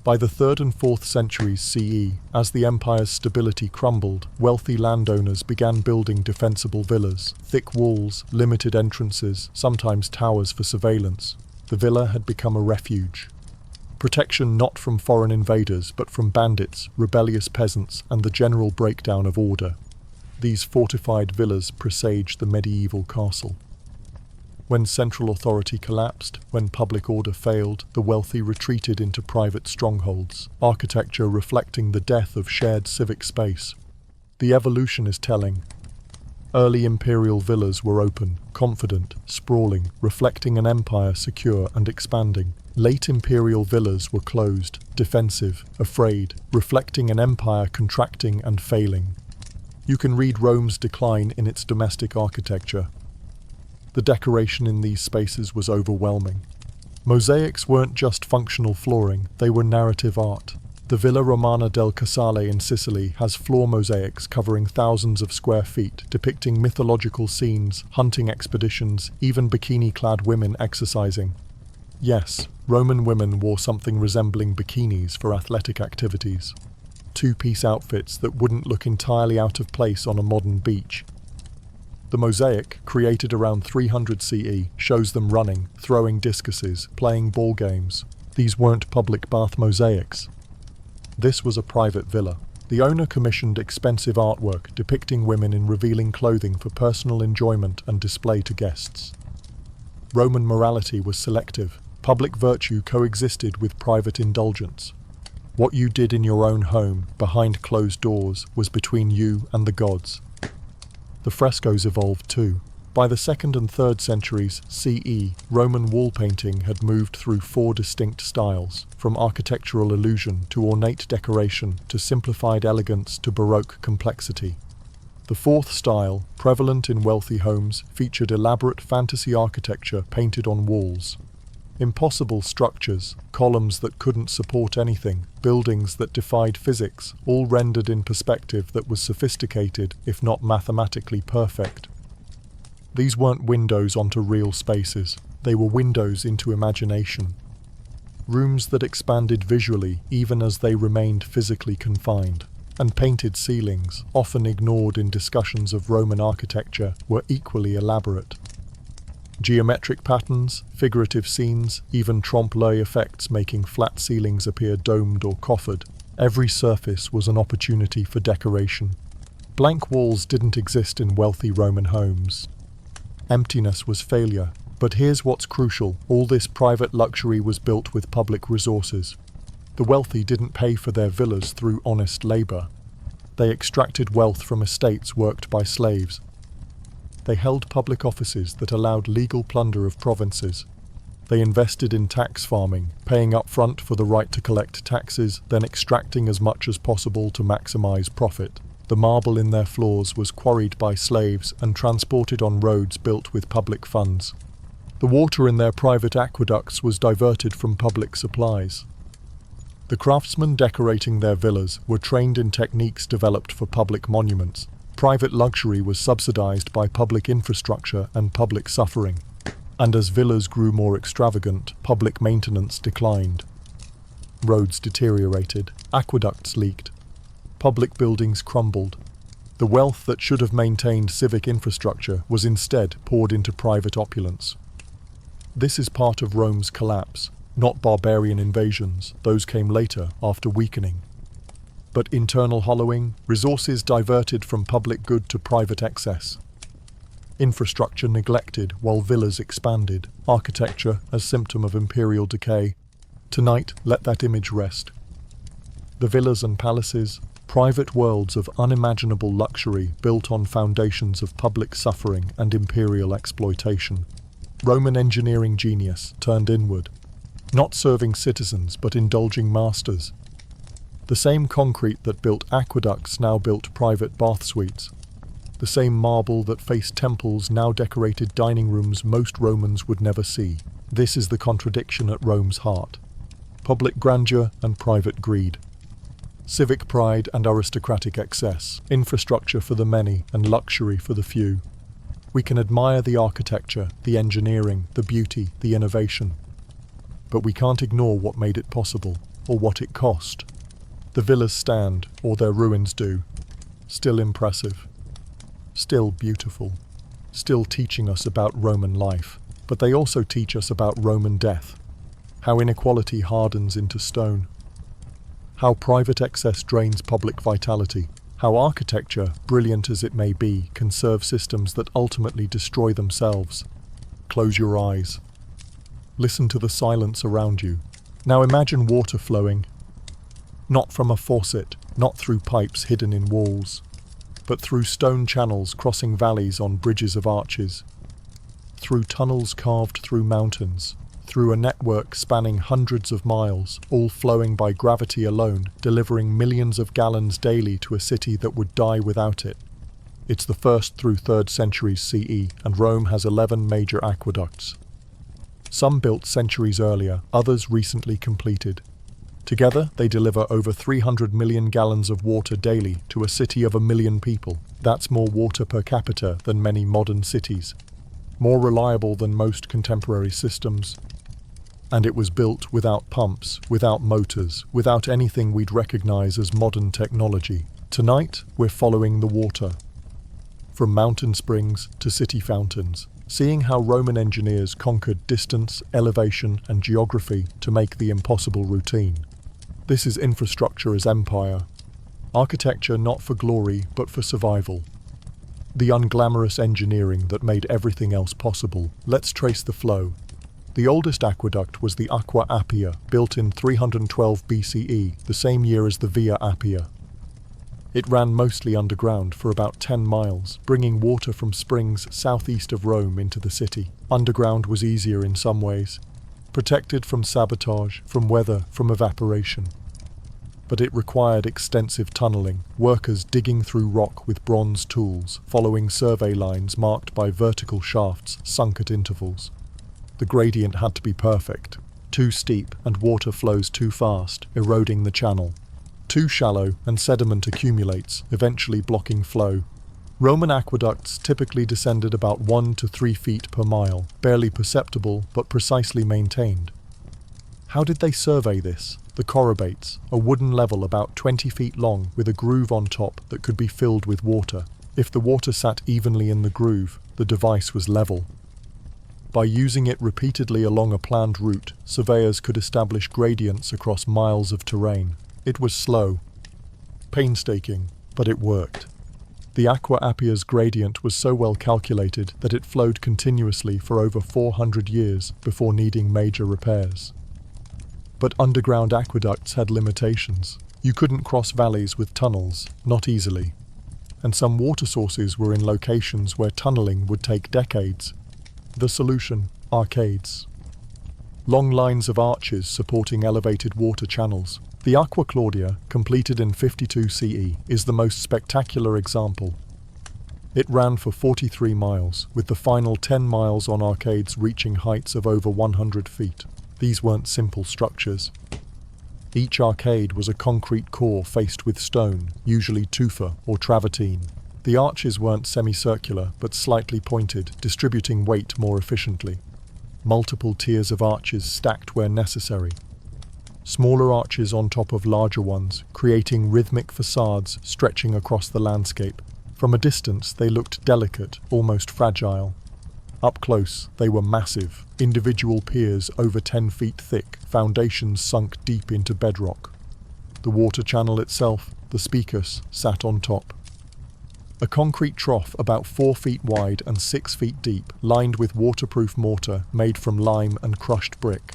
By the 3rd and 4th centuries CE, as the empire's stability crumbled, wealthy landowners began building defensible villas, thick walls, limited entrances, sometimes towers for surveillance. The villa had become a refuge. Protection not from foreign invaders, but from bandits, rebellious peasants, and the general breakdown of order. These fortified villas presaged the medieval castle. When central authority collapsed, when public order failed, the wealthy retreated into private strongholds, architecture reflecting the death of shared civic space. The evolution is telling. Early imperial villas were open, confident, sprawling, reflecting an empire secure and expanding. Late imperial villas were closed, defensive, afraid, reflecting an empire contracting and failing. You can read Rome's decline in its domestic architecture. The decoration in these spaces was overwhelming. Mosaics weren't just functional flooring, they were narrative art. The Villa Romana del Casale in Sicily has floor mosaics covering thousands of square feet, depicting mythological scenes, hunting expeditions, even bikini-clad women exercising. Yes, Roman women wore something resembling bikinis for athletic activities. Two-piece outfits that wouldn't look entirely out of place on a modern beach. The mosaic, created around 300 CE, shows them running, throwing discuses, playing ball games. These weren't public bath mosaics. This was a private villa. The owner commissioned expensive artwork depicting women in revealing clothing for personal enjoyment and display to guests. Roman morality was selective. Public virtue coexisted with private indulgence. What you did in your own home, behind closed doors, was between you and the gods. The frescoes evolved too. By the 2nd and 3rd centuries CE, Roman wall painting had moved through 4 distinct styles, from architectural illusion to ornate decoration to simplified elegance to Baroque complexity. The 4th style, prevalent in wealthy homes, featured elaborate fantasy architecture painted on walls. Impossible structures, columns that couldn't support anything, buildings that defied physics, all rendered in perspective that was sophisticated, if not mathematically perfect. These weren't windows onto real spaces, they were windows into imagination. Rooms that expanded visually even as they remained physically confined. And painted ceilings, often ignored in discussions of Roman architecture, were equally elaborate. Geometric patterns, figurative scenes, even trompe-l'œil effects making flat ceilings appear domed or coffered. Every surface was an opportunity for decoration. Blank walls didn't exist in wealthy Roman homes. Emptiness was failure. But here's what's crucial: all this private luxury was built with public resources. The wealthy didn't pay for their villas through honest labor. They extracted wealth from estates worked by slaves. They held public offices that allowed legal plunder of provinces. They invested in tax farming, paying up front for the right to collect taxes, then extracting as much as possible to maximize profit. The marble in their floors was quarried by slaves and transported on roads built with public funds. The water in their private aqueducts was diverted from public supplies. The craftsmen decorating their villas were trained in techniques developed for public monuments. Private luxury was subsidized by public infrastructure and public suffering. And as villas grew more extravagant, public maintenance declined. Roads deteriorated, aqueducts leaked, public buildings crumbled. The wealth that should have maintained civic infrastructure was instead poured into private opulence. This is part of Rome's collapse. Not barbarian invasions, those came later, after weakening. But internal hollowing, resources diverted from public good to private excess. Infrastructure neglected while villas expanded, architecture a symptom of imperial decay. Tonight, let that image rest. The villas and palaces, private worlds of unimaginable luxury built on foundations of public suffering and imperial exploitation. Roman engineering genius turned inward. Not serving citizens, but indulging masters. The same concrete that built aqueducts now built private bath suites. The same marble that faced temples now decorated dining rooms most Romans would never see. This is the contradiction at Rome's heart. Public grandeur and private greed. Civic pride and aristocratic excess. Infrastructure for the many and luxury for the few. We can admire the architecture, the engineering, the beauty, the innovation. But we can't ignore what made it possible, or what it cost. The villas stand, or their ruins do, still impressive, still beautiful, still teaching us about Roman life. But they also teach us about Roman death, how inequality hardens into stone, how private excess drains public vitality, how architecture, brilliant as it may be, can serve systems that ultimately destroy themselves. Close your eyes. Listen to the silence around you. Now imagine water flowing, not from a faucet, not through pipes hidden in walls, but through stone channels crossing valleys on bridges of arches, through tunnels carved through mountains, through a network spanning hundreds of miles, all flowing by gravity alone, delivering millions of gallons daily to a city that would die without it. It's the 1st through 3rd centuries CE, and Rome has 11 major aqueducts. Some built centuries earlier, others recently completed. Together, they deliver over 300 million gallons of water daily to a city of 1 million people. That's more water per capita than many modern cities. More reliable than most contemporary systems. And it was built without pumps, without motors, without anything we'd recognize as modern technology. Tonight, we're following the water. From mountain springs to city fountains. Seeing how Roman engineers conquered distance, elevation, and geography to make the impossible routine. This is infrastructure as empire. Architecture not for glory, but for survival. The unglamorous engineering that made everything else possible. Let's trace the flow. The oldest aqueduct was the Aqua Appia, built in 312 BCE, the same year as the Via Appia. It ran mostly underground for about 10 miles, bringing water from springs southeast of Rome into the city. Underground was easier in some ways, protected from sabotage, from weather, from evaporation. But it required extensive tunneling, workers digging through rock with bronze tools, following survey lines marked by vertical shafts sunk at intervals. The gradient had to be perfect, too steep and water flows too fast, eroding the channel. Too shallow and sediment accumulates, eventually blocking flow. Roman aqueducts typically descended about 1 to 3 feet per mile, barely perceptible but precisely maintained. How did they survey this? The chorobates, a wooden level about 20 feet long with a groove on top that could be filled with water. If the water sat evenly in the groove, the device was level. By using it repeatedly along a planned route, surveyors could establish gradients across miles of terrain. It was slow, painstaking, but it worked. The Aqua Appia's gradient was so well calculated that it flowed continuously for over 400 years before needing major repairs. But underground aqueducts had limitations. You couldn't cross valleys with tunnels, not easily. And some water sources were in locations where tunneling would take decades. The solution: arcades. Long lines of arches supporting elevated water channels. The Aqua Claudia, completed in 52 CE, is the most spectacular example. It ran for 43 miles, with the final 10 miles on arcades reaching heights of over 100 feet. These weren't simple structures. Each arcade was a concrete core faced with stone, usually tufa or travertine. The arches weren't semicircular, but slightly pointed, distributing weight more efficiently. Multiple tiers of arches stacked where necessary. Smaller arches on top of larger ones, creating rhythmic facades stretching across the landscape. From a distance, they looked delicate, almost fragile. Up close, they were massive, individual piers over 10 feet thick, foundations sunk deep into bedrock. The water channel itself, the spicus, sat on top. A concrete trough about 4 feet wide and 6 feet deep, lined with waterproof mortar made from lime and crushed brick.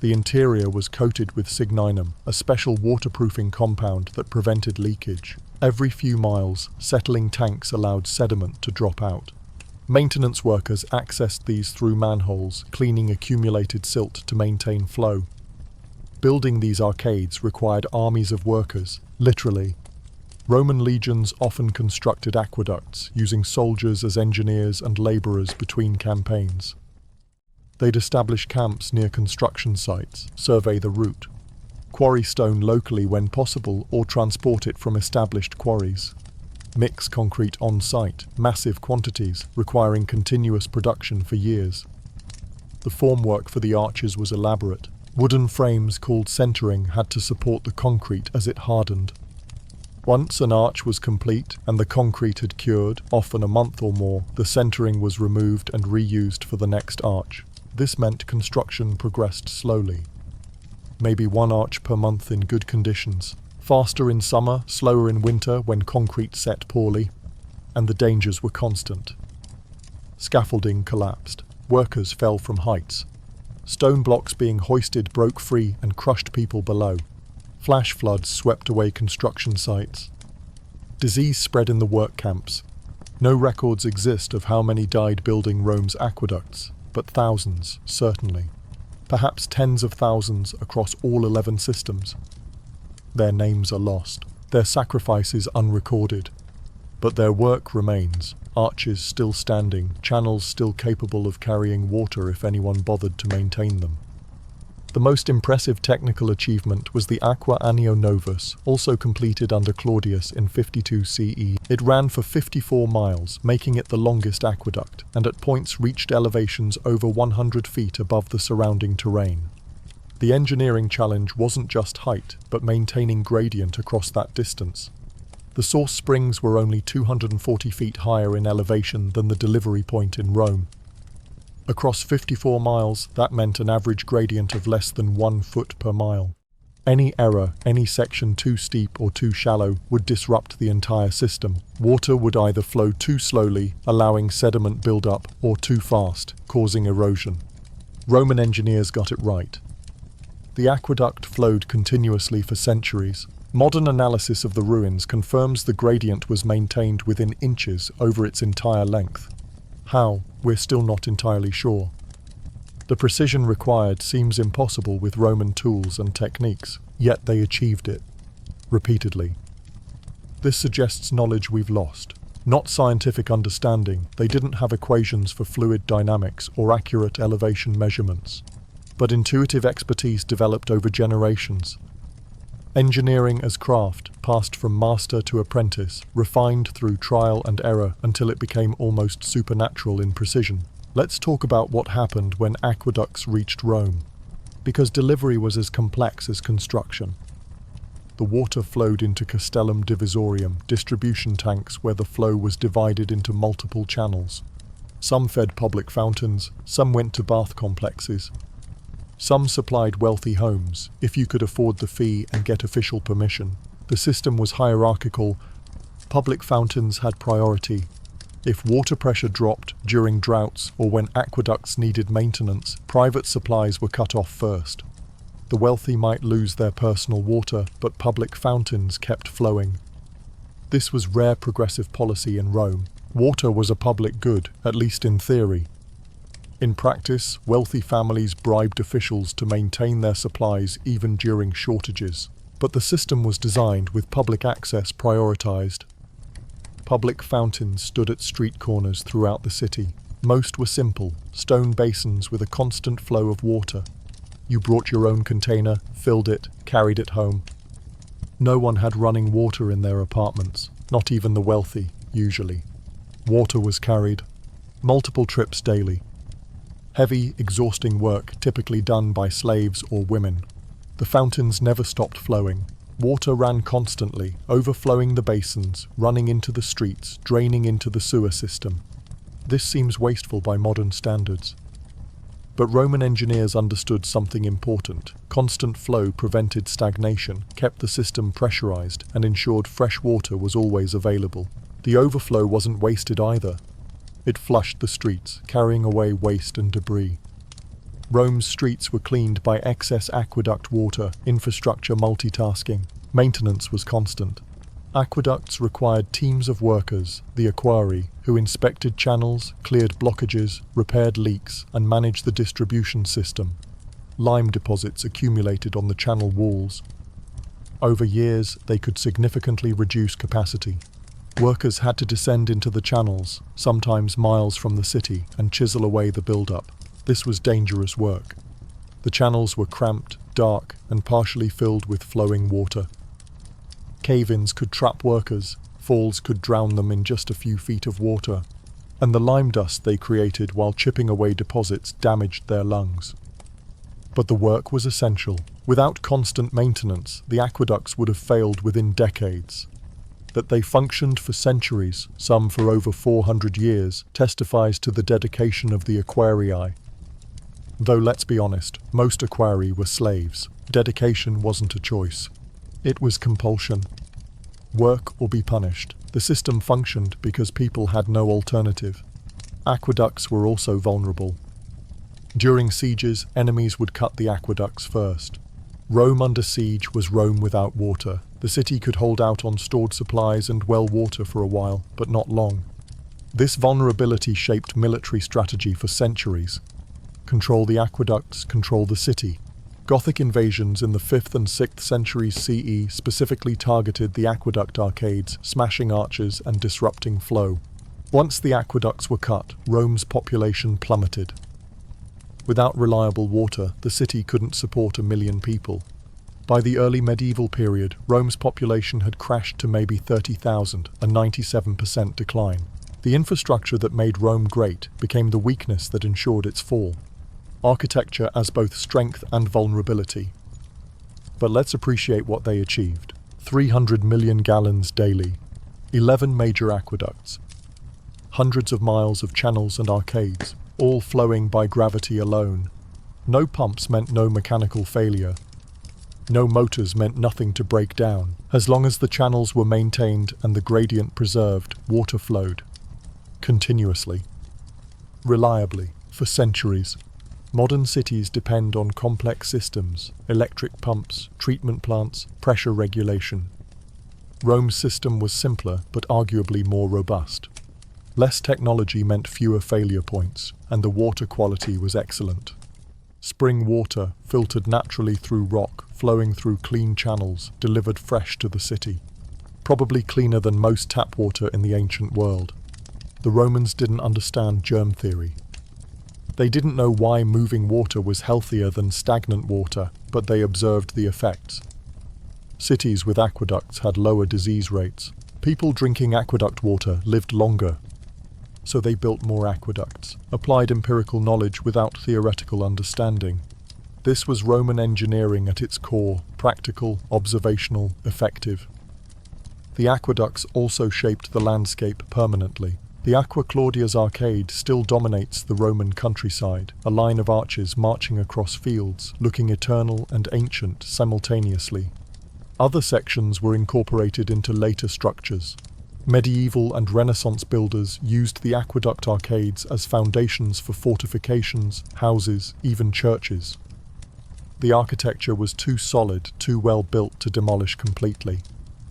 The interior was coated with signinum, a special waterproofing compound that prevented leakage. Every few miles, settling tanks allowed sediment to drop out. Maintenance workers accessed these through manholes, cleaning accumulated silt to maintain flow. Building these arcades required armies of workers, literally. Roman legions often constructed aqueducts, using soldiers as engineers and laborers between campaigns. They'd establish camps near construction sites, survey the route, quarry stone locally when possible or transport it from established quarries. Mix concrete on-site, massive quantities, requiring continuous production for years. The formwork for the arches was elaborate. Wooden frames called centering had to support the concrete as it hardened. Once an arch was complete and the concrete had cured, often a month or more, the centering was removed and reused for the next arch. This meant construction progressed slowly. Maybe one arch per month in good conditions. Faster in summer, slower in winter when concrete set poorly. And the dangers were constant. Scaffolding collapsed. Workers fell from heights. Stone blocks being hoisted broke free and crushed people below. Flash floods swept away construction sites. Disease spread in the work camps. No records exist of how many died building Rome's aqueducts, but thousands, certainly. Perhaps tens of thousands across all 11 systems. Their names are lost, their sacrifices unrecorded. But their work remains, arches still standing, channels still capable of carrying water if anyone bothered to maintain them. The most impressive technical achievement was the Aqua Annio Novus, also completed under Claudius in 52 CE. It ran for 54 miles, making it the longest aqueduct, and at points reached elevations over 100 feet above the surrounding terrain. The engineering challenge wasn't just height, but maintaining gradient across that distance. The source springs were only 240 feet higher in elevation than the delivery point in Rome. Across 54 miles, that meant an average gradient of less than 1 foot per mile. Any error, any section too steep or too shallow, would disrupt the entire system. Water would either flow too slowly, allowing sediment build-up, or too fast, causing erosion. Roman engineers got it right. The aqueduct flowed continuously for centuries. Modern analysis of the ruins confirms the gradient was maintained within inches over its entire length. How? We're still not entirely sure. The precision required seems impossible with Roman tools and techniques, yet they achieved it. Repeatedly. This suggests knowledge we've lost. Not scientific understanding, they didn't have equations for fluid dynamics or accurate elevation measurements. But intuitive expertise developed over generations. Engineering as craft passed from master to apprentice, refined through trial and error until it became almost supernatural in precision. Let's talk about what happened when aqueducts reached Rome, because delivery was as complex as construction. The water flowed into Castellum Divisorium, distribution tanks where the flow was divided into multiple channels. Some fed public fountains, some went to bath complexes. Some supplied wealthy homes, if you could afford the fee and get official permission. The system was hierarchical. Public fountains had priority. If water pressure dropped during droughts or when aqueducts needed maintenance, private supplies were cut off first. The wealthy might lose their personal water, but public fountains kept flowing. This was rare progressive policy in Rome. Water was a public good, at least in theory. In practice, wealthy families bribed officials to maintain their supplies even during shortages. But the system was designed with public access prioritized. Public fountains stood at street corners throughout the city. Most were simple, stone basins with a constant flow of water. You brought your own container, filled it, carried it home. No one had running water in their apartments, not even the wealthy, usually. Water was carried. Multiple trips daily. Heavy, exhausting work typically done by slaves or women. The fountains never stopped flowing. Water ran constantly, overflowing the basins, running into the streets, draining into the sewer system. This seems wasteful by modern standards. But Roman engineers understood something important. Constant flow prevented stagnation, kept the system pressurized, and ensured fresh water was always available. The overflow wasn't wasted either. It flushed the streets, carrying away waste and debris. Rome's streets were cleaned by excess aqueduct water, infrastructure multitasking. Maintenance was constant. Aqueducts required teams of workers, the aquari, who inspected channels, cleared blockages, repaired leaks, and managed the distribution system. Lime deposits accumulated on the channel walls. Over years, they could significantly reduce capacity. Workers had to descend into the channels, sometimes miles from the city, and chisel away the build-up. This was dangerous work. The channels were cramped, dark, and partially filled with flowing water. Cave-ins could trap workers, falls could drown them in just a few feet of water, and the lime dust they created while chipping away deposits damaged their lungs. But the work was essential. Without constant maintenance, the aqueducts would have failed within decades. That they functioned for centuries, some for over 400 years, testifies to the dedication of the aquarii. Though let's be honest, most aquarii were slaves. Dedication wasn't a choice. It was compulsion. Work or be punished. The system functioned because people had no alternative. Aqueducts were also vulnerable. During sieges, enemies would cut the aqueducts first. Rome under siege was Rome without water. The city could hold out on stored supplies and well water for a while, but not long. This vulnerability shaped military strategy for centuries. Control the aqueducts, control the city. Gothic invasions in the 5th and 6th centuries CE specifically targeted the aqueduct arcades, smashing arches and disrupting flow. Once the aqueducts were cut, Rome's population plummeted. Without reliable water, the city couldn't support 1 million people. By the early medieval period, Rome's population had crashed to maybe 30,000, a 97% decline. The infrastructure that made Rome great became the weakness that ensured its fall. Architecture as both strength and vulnerability. But let's appreciate what they achieved. 300 million gallons daily, 11 major aqueducts, hundreds of miles of channels and arcades, all flowing by gravity alone. No pumps meant no mechanical failure. No motors meant nothing to break down. As long as the channels were maintained and the gradient preserved, water flowed. Continuously. Reliably, for centuries. Modern cities depend on complex systems, electric pumps, treatment plants, pressure regulation. Rome's system was simpler, but arguably more robust. Less technology meant fewer failure points, and the water quality was excellent. Spring water, filtered naturally through rock, flowing through clean channels, delivered fresh to the city. Probably cleaner than most tap water in the ancient world. The Romans didn't understand germ theory. They didn't know why moving water was healthier than stagnant water, but they observed the effects. Cities with aqueducts had lower disease rates. People drinking aqueduct water lived longer. So they built more aqueducts, applied empirical knowledge without theoretical understanding. This was Roman engineering at its core, practical, observational, effective. The aqueducts also shaped the landscape permanently. The Aqua Claudia's arcade still dominates the Roman countryside, a line of arches marching across fields, looking eternal and ancient simultaneously. Other sections were incorporated into later structures. Medieval and Renaissance builders used the aqueduct arcades as foundations for fortifications, houses, even churches. The architecture was too solid, too well built to demolish completely.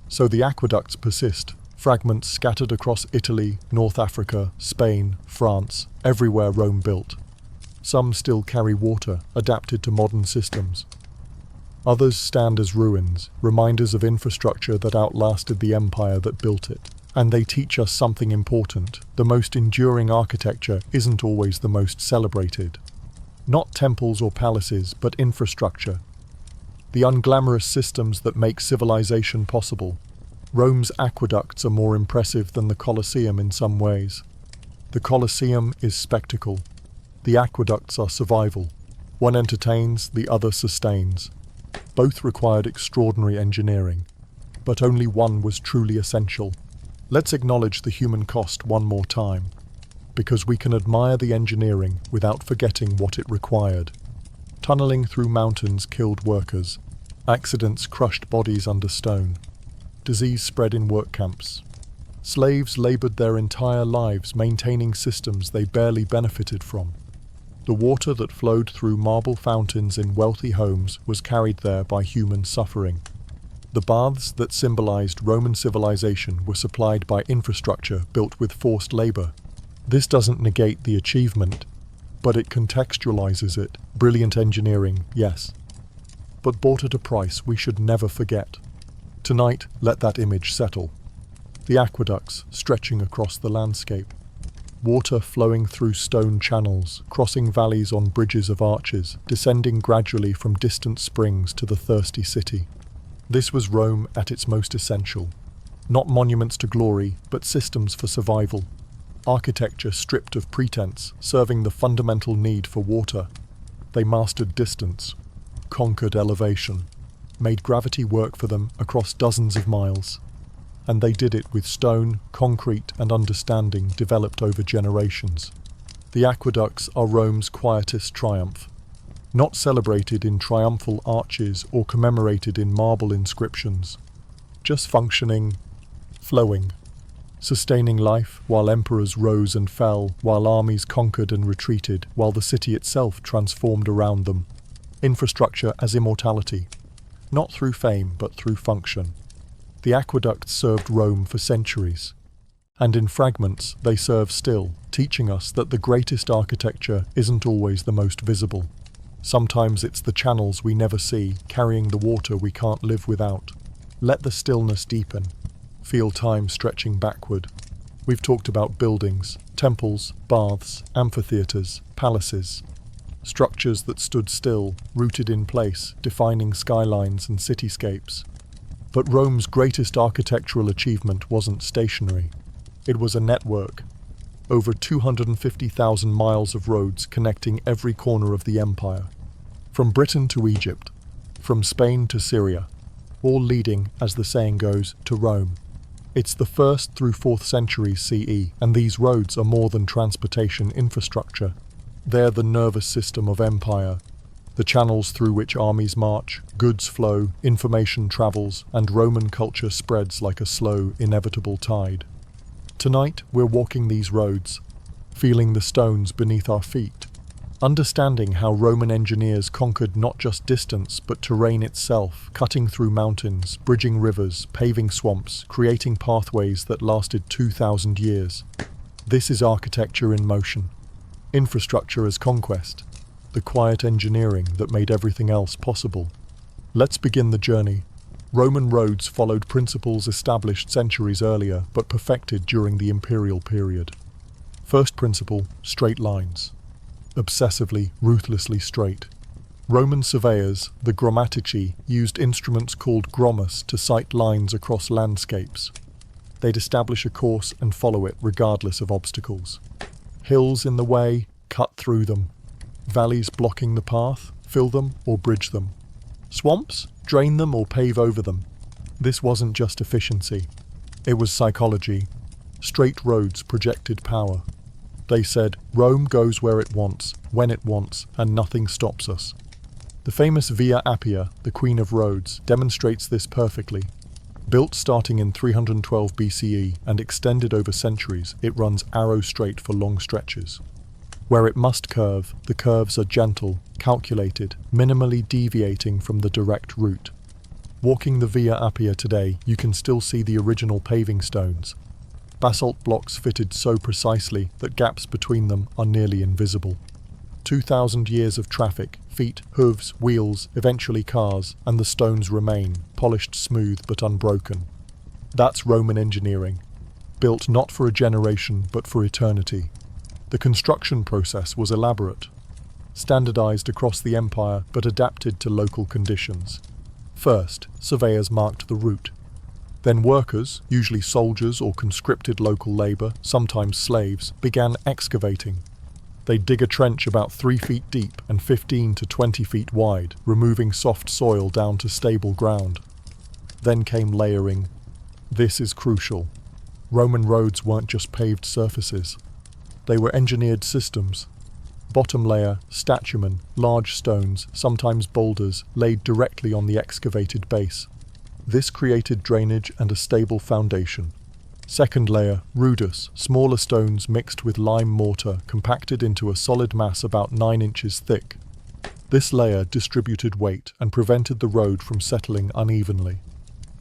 So the aqueducts persist, fragments scattered across Italy, North Africa, Spain, France, everywhere Rome built. Some still carry water, adapted to modern systems. Others stand as ruins, reminders of infrastructure that outlasted the empire that built it. And they teach us something important. The most enduring architecture isn't always the most celebrated. Not temples or palaces, but infrastructure. The unglamorous systems that make civilization possible. Rome's aqueducts are more impressive than the Colosseum in some ways. The Colosseum is spectacle. The aqueducts are survival. One entertains, the other sustains. Both required extraordinary engineering, but only one was truly essential. Let's acknowledge the human cost one more time, because we can admire the engineering without forgetting what it required. Tunneling through mountains killed workers. Accidents crushed bodies under stone. Disease spread in work camps. Slaves labored their entire lives maintaining systems they barely benefited from. The water that flowed through marble fountains in wealthy homes was carried there by human suffering. The baths that symbolized Roman civilization were supplied by infrastructure built with forced labor. This doesn't negate the achievement, but it contextualizes it. Brilliant engineering, yes, but bought at a price we should never forget. Tonight, let that image settle. The aqueducts stretching across the landscape. Water flowing through stone channels, crossing valleys on bridges of arches, descending gradually from distant springs to the thirsty city. This was Rome at its most essential. Not monuments to glory, but systems for survival. Architecture stripped of pretense, serving the fundamental need for water. They mastered distance, conquered elevation, made gravity work for them across dozens of miles. And they did it with stone, concrete, and understanding developed over generations. The aqueducts are Rome's quietest triumph, not celebrated in triumphal arches or commemorated in marble inscriptions, just functioning, flowing, sustaining life while emperors rose and fell, while armies conquered and retreated, while the city itself transformed around them. Infrastructure as immortality, not through fame but through function. The aqueducts served Rome for centuries, and in fragments they serve still, teaching us that the greatest architecture isn't always the most visible. Sometimes it's the channels we never see, carrying the water we can't live without. Let the stillness deepen. Feel time stretching backward. We've talked about buildings, temples, baths, amphitheaters, palaces. Structures that stood still, rooted in place, defining skylines and cityscapes. But Rome's greatest architectural achievement wasn't stationary. It was a network. Over 250,000 miles of roads connecting every corner of the empire. From Britain to Egypt, from Spain to Syria, all leading, as the saying goes, to Rome. It's the 1st through 4th centuries CE, and these roads are more than transportation infrastructure. They're the nervous system of empire, the channels through which armies march, goods flow, information travels, and Roman culture spreads like a slow, inevitable tide. Tonight, we're walking these roads, feeling the stones beneath our feet, understanding how Roman engineers conquered not just distance but terrain itself, cutting through mountains, bridging rivers, paving swamps, creating pathways that lasted 2,000 years. This is architecture in motion. Infrastructure as conquest, the quiet engineering that made everything else possible. Let's begin the journey. Roman roads followed principles established centuries earlier but perfected during the imperial period. First principle, straight lines. Obsessively, ruthlessly straight. Roman surveyors, the grammatici, used instruments called grommus to sight lines across landscapes. They'd establish a course and follow it regardless of obstacles. Hills in the way, cut through them. Valleys blocking the path, fill them or bridge them. Swamps, drain them or pave over them. This wasn't just efficiency. It was psychology. Straight roads projected power. They said, Rome goes where it wants, when it wants, and nothing stops us. The famous Via Appia, the Queen of Roads, demonstrates this perfectly. Built starting in 312 BCE and extended over centuries, it runs arrow straight for long stretches. Where it must curve, the curves are gentle, calculated, minimally deviating from the direct route. Walking the Via Appia today, you can still see the original paving stones. Basalt blocks fitted so precisely that gaps between them are nearly invisible. 2,000 years of traffic, feet, hooves, wheels, eventually cars, and the stones remain, polished smooth but unbroken. That's Roman engineering, built not for a generation but for eternity. The construction process was elaborate, standardized across the empire but adapted to local conditions. First, surveyors marked the route. Then workers, usually soldiers or conscripted local labor, sometimes slaves, began excavating. They'd dig a trench about 3 feet deep and 15 to 20 feet wide, removing soft soil down to stable ground. Then came layering. This is crucial. Roman roads weren't just paved surfaces. They were engineered systems. Bottom layer, statumen, large stones, sometimes boulders, laid directly on the excavated base. This created drainage and a stable foundation. Second layer, rudus, smaller stones mixed with lime mortar compacted into a solid mass about 9 inches thick. This layer distributed weight and prevented the road from settling unevenly.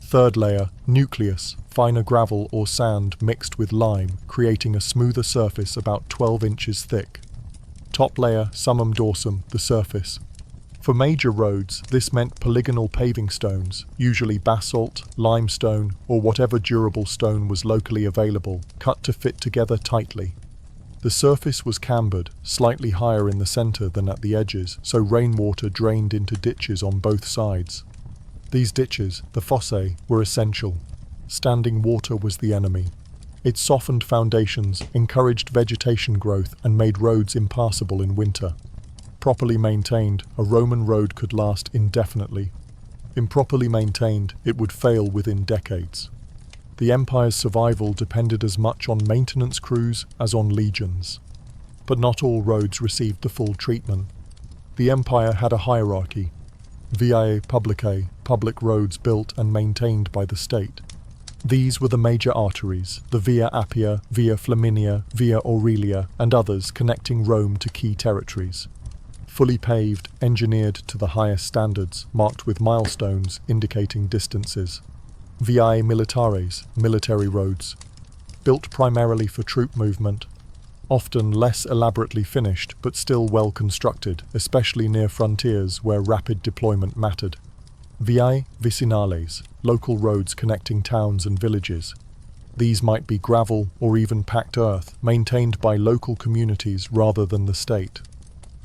Third layer, nucleus, finer gravel or sand mixed with lime, creating a smoother surface about 12 inches thick. Top layer, summum dorsum, the surface. For major roads, this meant polygonal paving stones, usually basalt, limestone, or whatever durable stone was locally available, cut to fit together tightly. The surface was cambered, slightly higher in the center than at the edges, so rainwater drained into ditches on both sides. These ditches, the fossae, were essential. Standing water was the enemy. It softened foundations, encouraged vegetation growth, and made roads impassable in winter. Properly maintained, a Roman road could last indefinitely. Improperly maintained, it would fail within decades. The empire's survival depended as much on maintenance crews as on legions. But not all roads received the full treatment. The empire had a hierarchy. Viae publicae, public roads built and maintained by the state. These were the major arteries, the Via Appia, Via Flaminia, Via Aurelia, and others connecting Rome to key territories. Fully paved, engineered to the highest standards, marked with milestones indicating distances. Viae militares, military roads. Built primarily for troop movement. Often less elaborately finished, but still well constructed, especially near frontiers where rapid deployment mattered. Viae vicinales, local roads connecting towns and villages. These might be gravel or even packed earth, maintained by local communities rather than the state.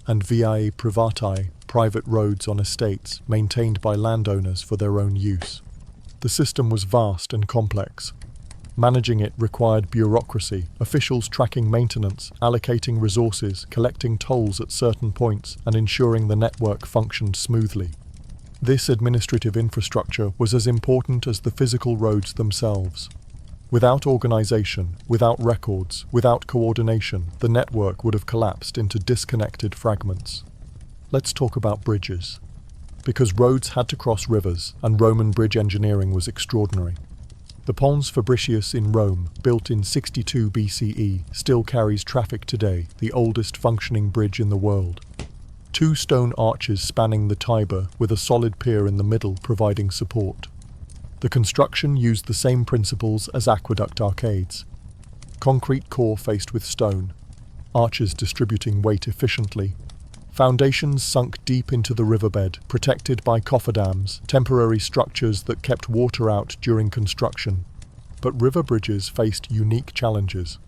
And viae privatae, private roads on estates, maintained by landowners for their own use. The system was vast and complex. Managing it required bureaucracy, officials tracking maintenance, allocating resources, collecting tolls at certain points, and ensuring the network functioned smoothly. This administrative infrastructure was as important as the physical roads themselves. Without organization, without records, without coordination, the network would have collapsed into disconnected fragments. Let's talk about bridges. Because roads had to cross rivers, and Roman bridge engineering was extraordinary. The Pons Fabricius in Rome, built in 62 BCE, still carries traffic today, the oldest functioning bridge in the world. 2 stone arches spanning the Tiber, with a solid pier in the middle providing support. The construction used the same principles as aqueduct arcades. Concrete core faced with stone, arches distributing weight efficiently, foundations sunk deep into the riverbed, protected by cofferdams, temporary structures that kept water out during construction. But river bridges faced unique challenges.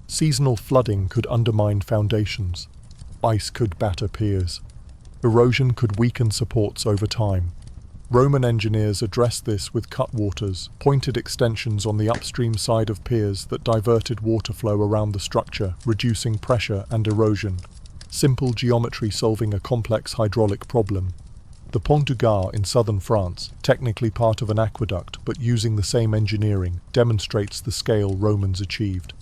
Seasonal flooding could undermine foundations. Ice could batter piers. Erosion could weaken supports over time. Roman engineers addressed this with cutwaters, pointed extensions on the upstream side of piers that diverted water flow around the structure, reducing pressure and erosion. Simple geometry solving a complex hydraulic problem. The Pont du Gard in southern France, technically part of an aqueduct but using the same engineering, demonstrates the scale Romans achieved.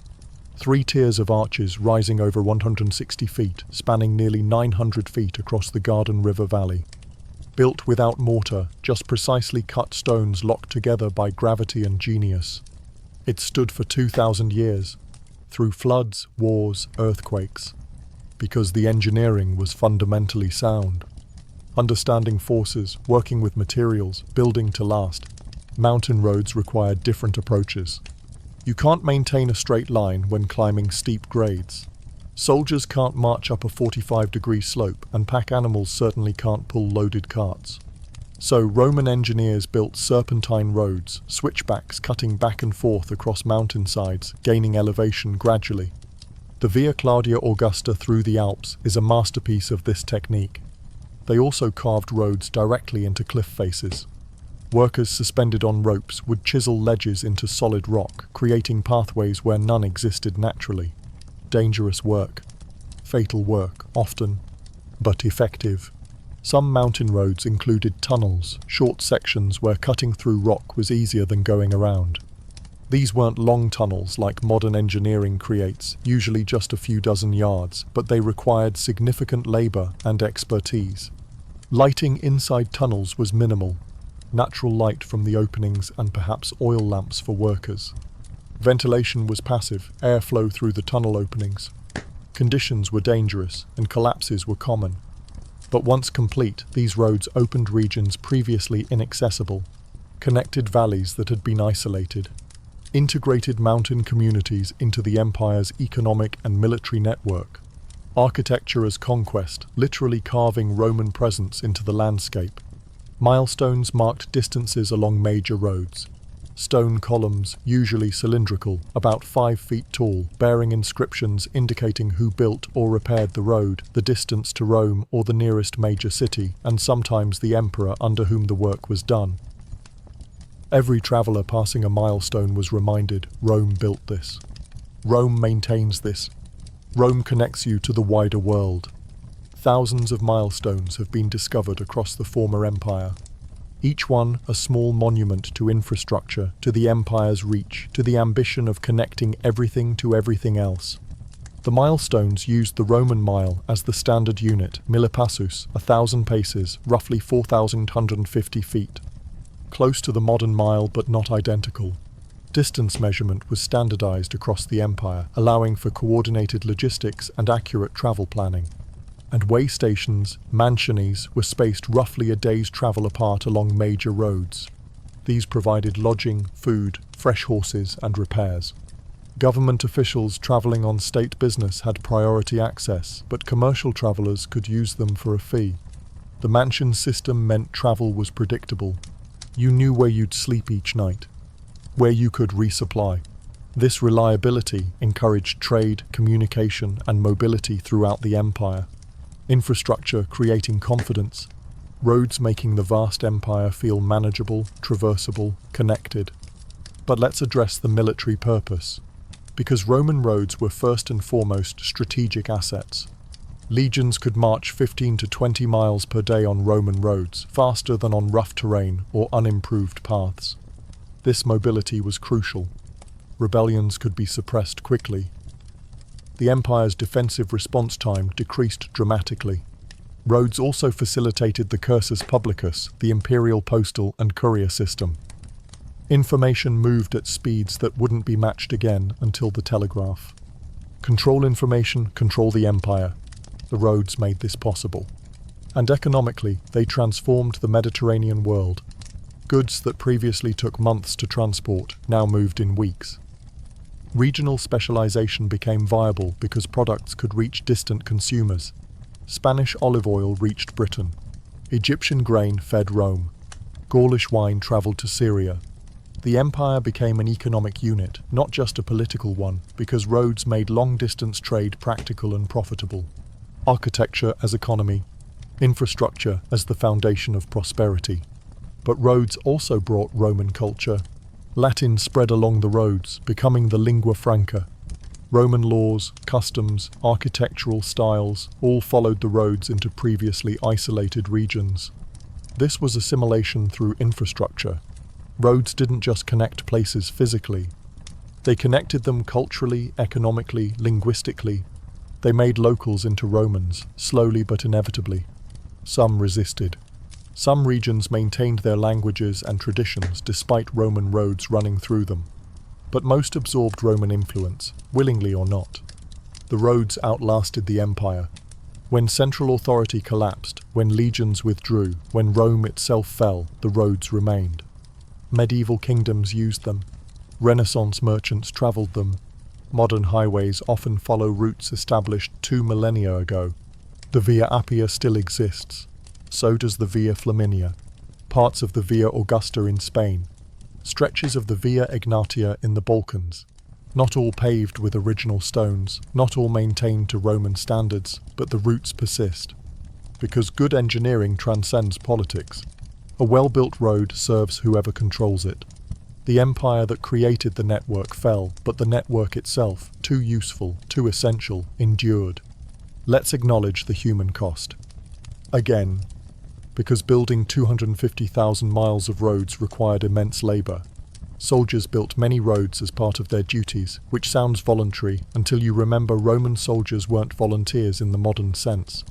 3 tiers of arches rising over 160 feet, spanning nearly 900 feet across the Garden River Valley. Built without mortar, just precisely cut stones locked together by gravity and genius. It stood for 2,000 years, through floods, wars, earthquakes, because the engineering was fundamentally sound. Understanding forces, working with materials, building to last. Mountain roads required different approaches. You can't maintain a straight line when climbing steep grades. Soldiers can't march up a 45-degree slope, and pack animals certainly can't pull loaded carts. So Roman engineers built serpentine roads, switchbacks cutting back and forth across mountainsides, gaining elevation gradually. The Via Claudia Augusta through the Alps is a masterpiece of this technique. They also carved roads directly into cliff faces. Workers suspended on ropes would chisel ledges into solid rock, creating pathways where none existed naturally. Dangerous work. Fatal work, often, but effective. Some mountain roads included tunnels, short sections where cutting through rock was easier than going around. These weren't long tunnels like modern engineering creates, usually just a few dozen yards, but they required significant labor and expertise. Lighting inside tunnels was minimal. Natural light from the openings and perhaps oil lamps for workers. Ventilation was passive, airflow through the tunnel openings. Conditions were dangerous, and collapses were common. But once complete, these roads opened regions previously inaccessible, connected valleys that had been isolated, integrated mountain communities into the empire's economic and military network. Architecture as conquest, literally carving Roman presence into the landscape. Milestones marked distances along major roads. Stone columns, usually cylindrical, about 5 feet tall, bearing inscriptions indicating who built or repaired the road, the distance to Rome or the nearest major city, and sometimes the emperor under whom the work was done. Every traveller passing a milestone was reminded, Rome built this. Rome maintains this. Rome connects you to the wider world. Thousands of milestones have been discovered across the former empire. Each one a small monument to infrastructure, to the empire's reach, to the ambition of connecting everything to everything else. The milestones used the Roman mile as the standard unit, millipassus, 1,000 paces, roughly 4,150 feet. Close to the modern mile but not identical. Distance measurement was standardized across the empire, allowing for coordinated logistics and accurate travel planning. And way stations, mansiones, were spaced roughly a day's travel apart along major roads. These provided lodging, food, fresh horses, and repairs. Government officials travelling on state business had priority access, but commercial travellers could use them for a fee. The mansion system meant travel was predictable. You knew where you'd sleep each night, where you could resupply. This reliability encouraged trade, communication, and mobility throughout the empire. Infrastructure creating confidence, roads making the vast empire feel manageable, traversable, connected. But let's address the military purpose, because Roman roads were first and foremost strategic assets. Legions could march 15 to 20 miles per day on Roman roads, faster than on rough terrain or unimproved paths. This mobility was crucial. Rebellions could be suppressed quickly. The empire's defensive response time decreased dramatically. Roads also facilitated the cursus publicus, the imperial postal and courier system. Information moved at speeds that wouldn't be matched again until the telegraph. Control information, control the empire. The roads made this possible. And economically, they transformed the Mediterranean world. Goods that previously took months to transport now moved in weeks. Regional specialization became viable because products could reach distant consumers. Spanish olive oil reached Britain. Egyptian grain fed Rome. Gaulish wine traveled to Syria. The empire became an economic unit, not just a political one, because roads made long-distance trade practical and profitable. Architecture as economy. infrastructure as the foundation of prosperity. But roads also brought Roman culture. Latin spread along the roads, becoming the lingua franca. Roman laws, customs, architectural styles all followed the roads into previously isolated regions. This was assimilation through infrastructure. Roads didn't just connect places physically. They connected them culturally, economically, linguistically. They made locals into Romans, slowly but inevitably. Some resisted. Some regions maintained their languages and traditions despite Roman roads running through them. But most absorbed Roman influence, willingly or not. The roads outlasted the empire. When central authority collapsed, when legions withdrew, when Rome itself fell, the roads remained. Medieval kingdoms used them. Renaissance merchants traveled them. Modern highways often follow routes established 2 millennia ago. The Via Appia still exists. So does the Via Flaminia. Parts of the Via Augusta in Spain. Stretches of the Via Egnatia in the Balkans. Not all paved with original stones, not all maintained to Roman standards, but the routes persist. Because good engineering transcends politics. A well-built road serves whoever controls it. The empire that created the network fell, but the network itself, too useful, too essential, endured. Let's acknowledge the human cost. Again, because building 250,000 miles of roads required immense labor. Soldiers built many roads as part of their duties, which sounds voluntary until you remember Roman soldiers weren't volunteers in the modern sense.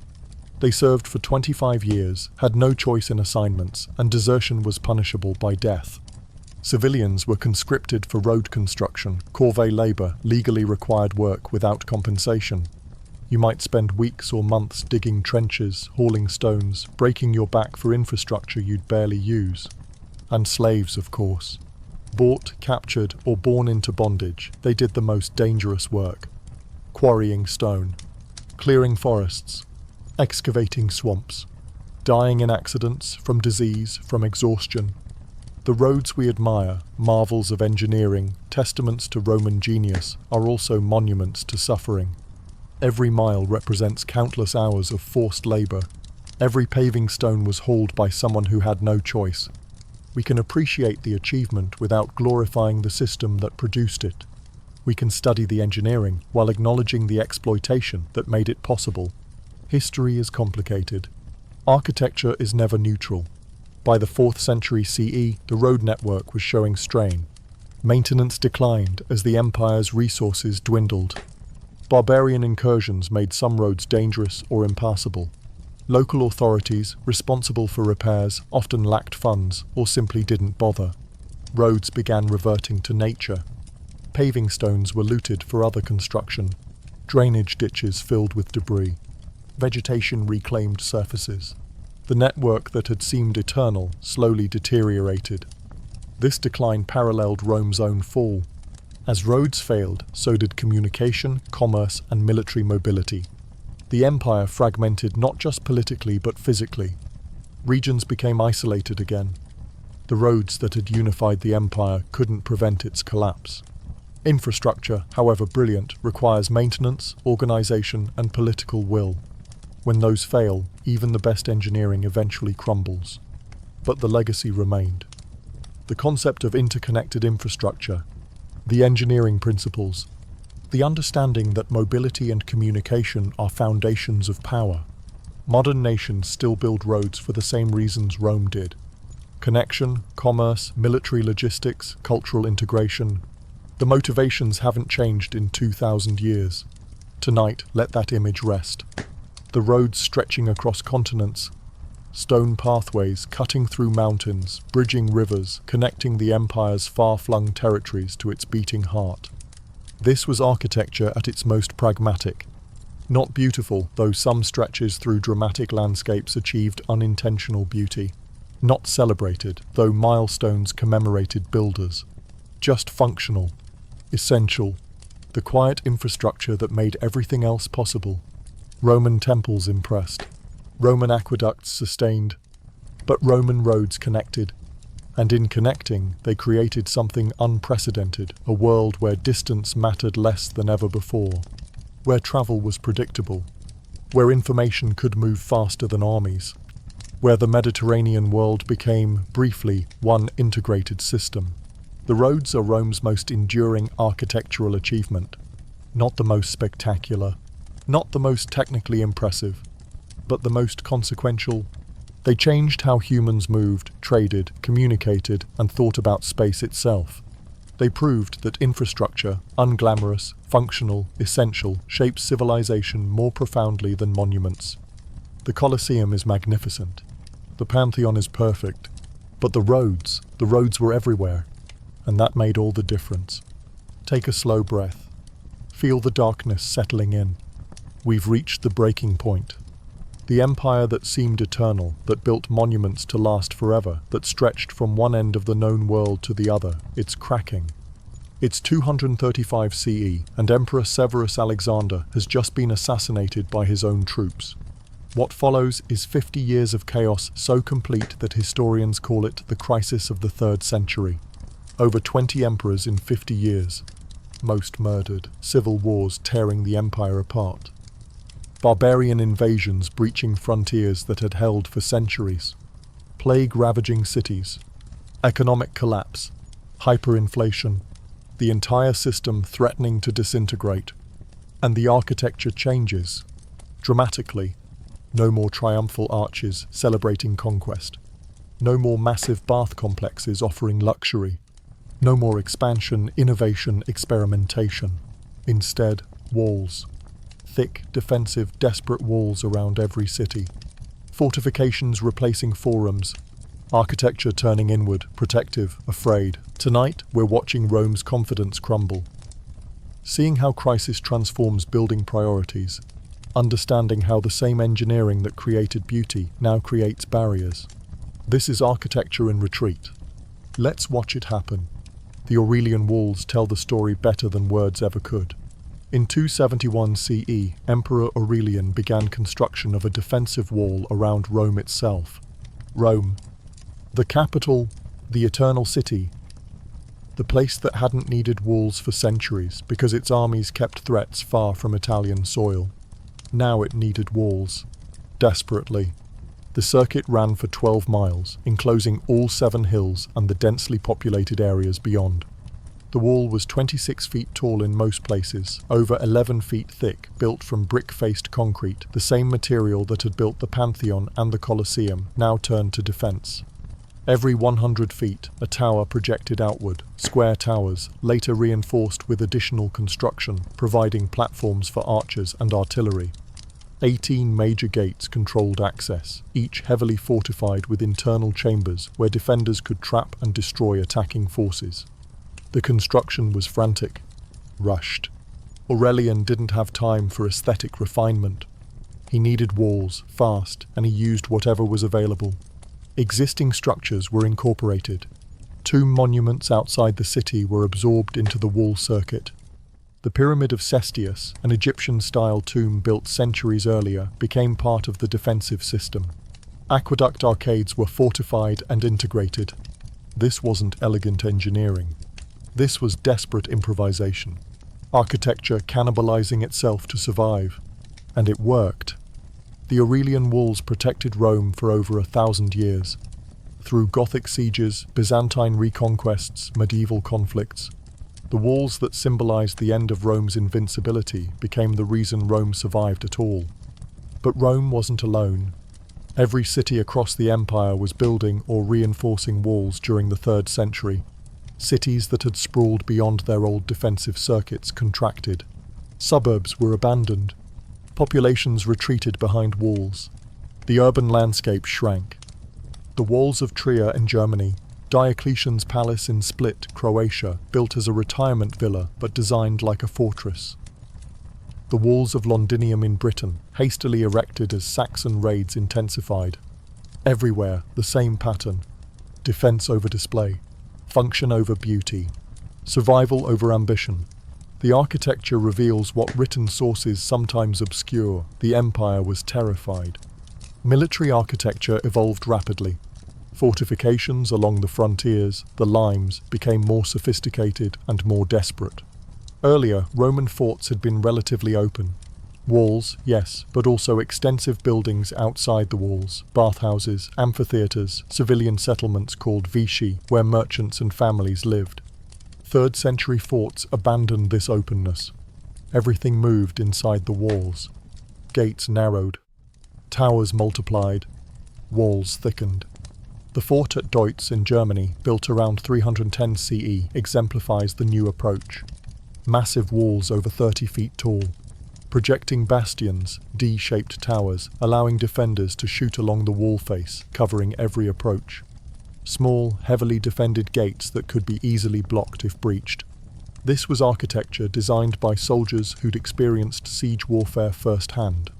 They served for 25 years, had no choice in assignments, and desertion was punishable by death. Civilians were conscripted for road construction, corvée labor, legally required work without compensation. You might spend weeks or months digging trenches, hauling stones, breaking your back for infrastructure you'd barely use. And slaves, of course. Bought, captured, or born into bondage, they did the most dangerous work. Quarrying stone, clearing forests, excavating swamps, dying in accidents, from disease, from exhaustion. The roads we admire, marvels of engineering, testaments to Roman genius, are also monuments to suffering. Every mile represents countless hours of forced labor. Every paving stone was hauled by someone who had no choice. We can appreciate the achievement without glorifying the system that produced it. We can study the engineering while acknowledging the exploitation that made it possible. History is complicated. Architecture is never neutral. By the 4th century CE, the road network was showing strain. Maintenance declined as the empire's resources dwindled. Barbarian incursions made some roads dangerous or impassable. Local authorities, responsible for repairs, often lacked funds or simply didn't bother. Roads began reverting to nature. Paving stones were looted for other construction. Drainage ditches filled with debris. Vegetation reclaimed surfaces. The network that had seemed eternal slowly deteriorated. This decline paralleled Rome's own fall. As roads failed, so did communication, commerce, and military mobility. The empire fragmented not just politically but physically. Regions became isolated again. The roads that had unified the empire couldn't prevent its collapse. Infrastructure, however brilliant, requires maintenance, organization, and political will. When those fail, even the best engineering eventually crumbles. But the legacy remained. The concept of interconnected infrastructure, the engineering principles, the understanding that mobility and communication are foundations of power. Modern nations still build roads for the same reasons Rome did. Connection, commerce, military logistics, cultural integration. The motivations haven't changed in 2,000 years. Tonight, let that image rest. The roads stretching across continents, stone pathways cutting through mountains, bridging rivers, connecting the empire's far-flung territories to its beating heart. This was architecture at its most pragmatic. Not beautiful, though some stretches through dramatic landscapes achieved unintentional beauty. Not celebrated, though milestones commemorated builders. Just functional, essential, the quiet infrastructure that made everything else possible. Roman temples impressed. Roman aqueducts sustained, but Roman roads connected. And in connecting, they created something unprecedented, a world where distance mattered less than ever before, where travel was predictable, where information could move faster than armies, where the Mediterranean world became, briefly, one integrated system. The roads are Rome's most enduring architectural achievement. Not the most spectacular, not the most technically impressive, but the most consequential. They changed how humans moved, traded, communicated, and thought about space itself. They proved that infrastructure, unglamorous, functional, essential, shapes civilization more profoundly than monuments. The Colosseum is magnificent. The Pantheon is perfect. But the roads were everywhere. And that made all the difference. Take a slow breath. Feel the darkness settling in. We've reached the breaking point. The empire that seemed eternal, that built monuments to last forever, that stretched from one end of the known world to the other, it's cracking. It's 235 CE, and Emperor Severus Alexander has just been assassinated by his own troops. What follows is 50 years of chaos so complete that historians call it the crisis of the 3rd century. Over 20 emperors in 50 years. Most murdered, civil wars tearing the empire apart. Barbarian invasions breaching frontiers that had held for centuries. Plague ravaging cities. Economic collapse. Hyperinflation. The entire system threatening to disintegrate. And the architecture changes. Dramatically. No more triumphal arches celebrating conquest. No more massive bath complexes offering luxury. No more expansion, innovation, experimentation. Instead, walls. Thick, defensive, desperate walls around every city. Fortifications replacing forums. Architecture turning inward, protective, afraid. Tonight, we're watching Rome's confidence crumble. Seeing how crisis transforms building priorities. Understanding how the same engineering that created beauty now creates barriers. This is architecture in retreat. Let's watch it happen. The Aurelian walls tell the story better than words ever could. In 271 CE, Emperor Aurelian began construction of a defensive wall around Rome itself. Rome, the capital, the eternal city, the place that hadn't needed walls for centuries because its armies kept threats far from Italian soil. Now it needed walls, desperately. The circuit ran for 12 miles, enclosing all 7 hills and the densely populated areas beyond. The wall was 26 feet tall in most places, over 11 feet thick, built from brick-faced concrete, the same material that had built the Pantheon and the Colosseum, now turned to defense. Every 100 feet, a tower projected outward, square towers, later reinforced with additional construction, providing platforms for archers and artillery. 18 major gates controlled access, each heavily fortified with internal chambers where defenders could trap and destroy attacking forces. The construction was frantic, rushed. Aurelian didn't have time for aesthetic refinement. He needed walls, fast, and he used whatever was available. Existing structures were incorporated. Tomb monuments outside the city were absorbed into the wall circuit. The Pyramid of Cestius, an Egyptian-style tomb built centuries earlier, became part of the defensive system. Aqueduct arcades were fortified and integrated. This wasn't elegant engineering. This was desperate improvisation. Architecture cannibalizing itself to survive. And it worked. The Aurelian walls protected Rome for over 1,000 years. Through Gothic sieges, Byzantine reconquests, medieval conflicts. The walls that symbolized the end of Rome's invincibility became the reason Rome survived at all. But Rome wasn't alone. Every city across the empire was building or reinforcing walls during the 3rd century. Cities that had sprawled beyond their old defensive circuits contracted. Suburbs were abandoned. Populations retreated behind walls. The urban landscape shrank. The walls of Trier in Germany, Diocletian's palace in Split, Croatia, built as a retirement villa but designed like a fortress. The walls of Londinium in Britain, hastily erected as Saxon raids intensified. Everywhere, the same pattern. Defense over display. Function over beauty. Survival over ambition. The architecture reveals what written sources sometimes obscure. The empire was terrified. Military architecture evolved rapidly. Fortifications along the frontiers, the limes, became more sophisticated and more desperate. Earlier, Roman forts had been relatively open. Walls, yes, but also extensive buildings outside the walls, bathhouses, amphitheatres, civilian settlements called vichy, where merchants and families lived. 3rd century forts abandoned this openness. Everything moved inside the walls. Gates narrowed. Towers multiplied. Walls thickened. The fort at Deutz in Germany, built around 310 CE, exemplifies the new approach. Massive walls over 30 feet tall. Projecting bastions, D-shaped towers, allowing defenders to shoot along the wall face, covering every approach. Small, heavily defended gates that could be easily blocked if breached. This was architecture designed by soldiers who'd experienced siege warfare firsthand,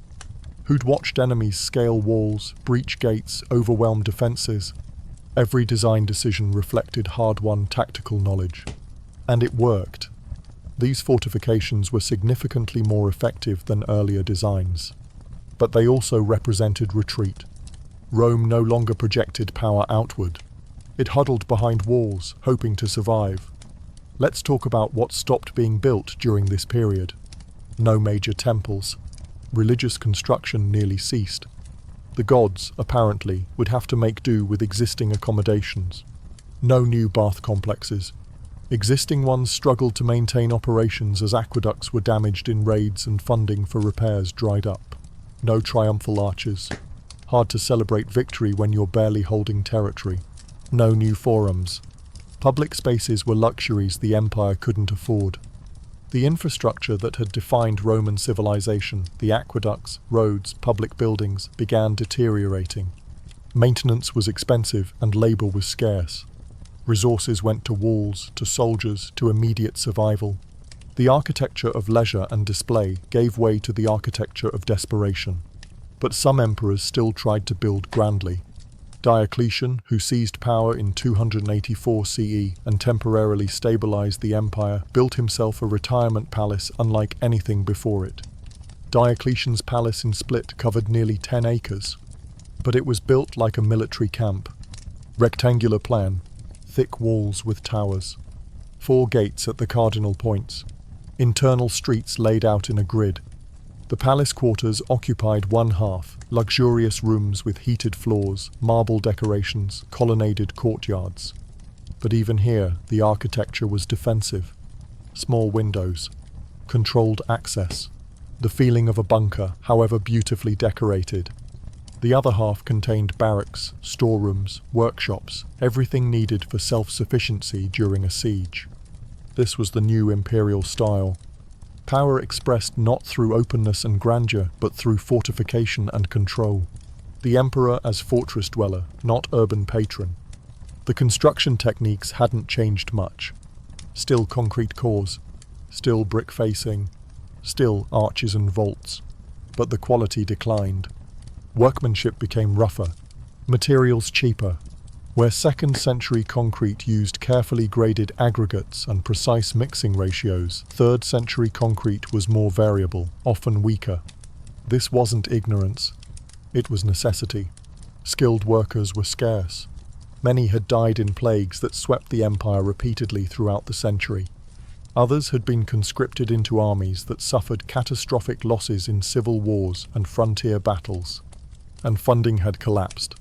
who'd watched enemies scale walls, breach gates, overwhelm defences. Every design decision reflected hard-won tactical knowledge. And it worked. These fortifications were significantly more effective than earlier designs. But they also represented retreat. Rome no longer projected power outward. It huddled behind walls, hoping to survive. Let's talk about what stopped being built during this period. No major temples. Religious construction nearly ceased. The gods, apparently, would have to make do with existing accommodations. No new bath complexes. Existing ones struggled to maintain operations as aqueducts were damaged in raids and funding for repairs dried up. No triumphal arches. Hard to celebrate victory when you're barely holding territory. No new forums. Public spaces were luxuries the empire couldn't afford. The infrastructure that had defined Roman civilization, the aqueducts, roads, public buildings, began deteriorating. Maintenance was expensive and labor was scarce. Resources went to walls, to soldiers, to immediate survival. The architecture of leisure and display gave way to the architecture of desperation. But some emperors still tried to build grandly. Diocletian, who seized power in 284 CE and temporarily stabilized the empire, built himself a retirement palace unlike anything before it. Diocletian's palace in Split covered nearly 10 acres. But it was built like a military camp. Rectangular plan. Thick walls with towers. 4 gates at the cardinal points. Internal streets laid out in a grid. The palace quarters occupied one half, luxurious rooms with heated floors, marble decorations, colonnaded courtyards. But even here, the architecture was defensive. Small windows. Controlled access. The feeling of a bunker, however beautifully decorated. The other half contained barracks, storerooms, workshops, everything needed for self-sufficiency during a siege. This was the new imperial style. Power expressed not through openness and grandeur, but through fortification and control. The emperor as fortress dweller, not urban patron. The construction techniques hadn't changed much. Still concrete cores, still brick facing, still arches and vaults. But the quality declined. Workmanship became rougher, materials cheaper. Where 2nd century concrete used carefully graded aggregates and precise mixing ratios, 3rd century concrete was more variable, often weaker. This wasn't ignorance. It was necessity. Skilled workers were scarce. Many had died in plagues that swept the empire repeatedly throughout the century. Others had been conscripted into armies that suffered catastrophic losses in civil wars and frontier battles. And funding had collapsed.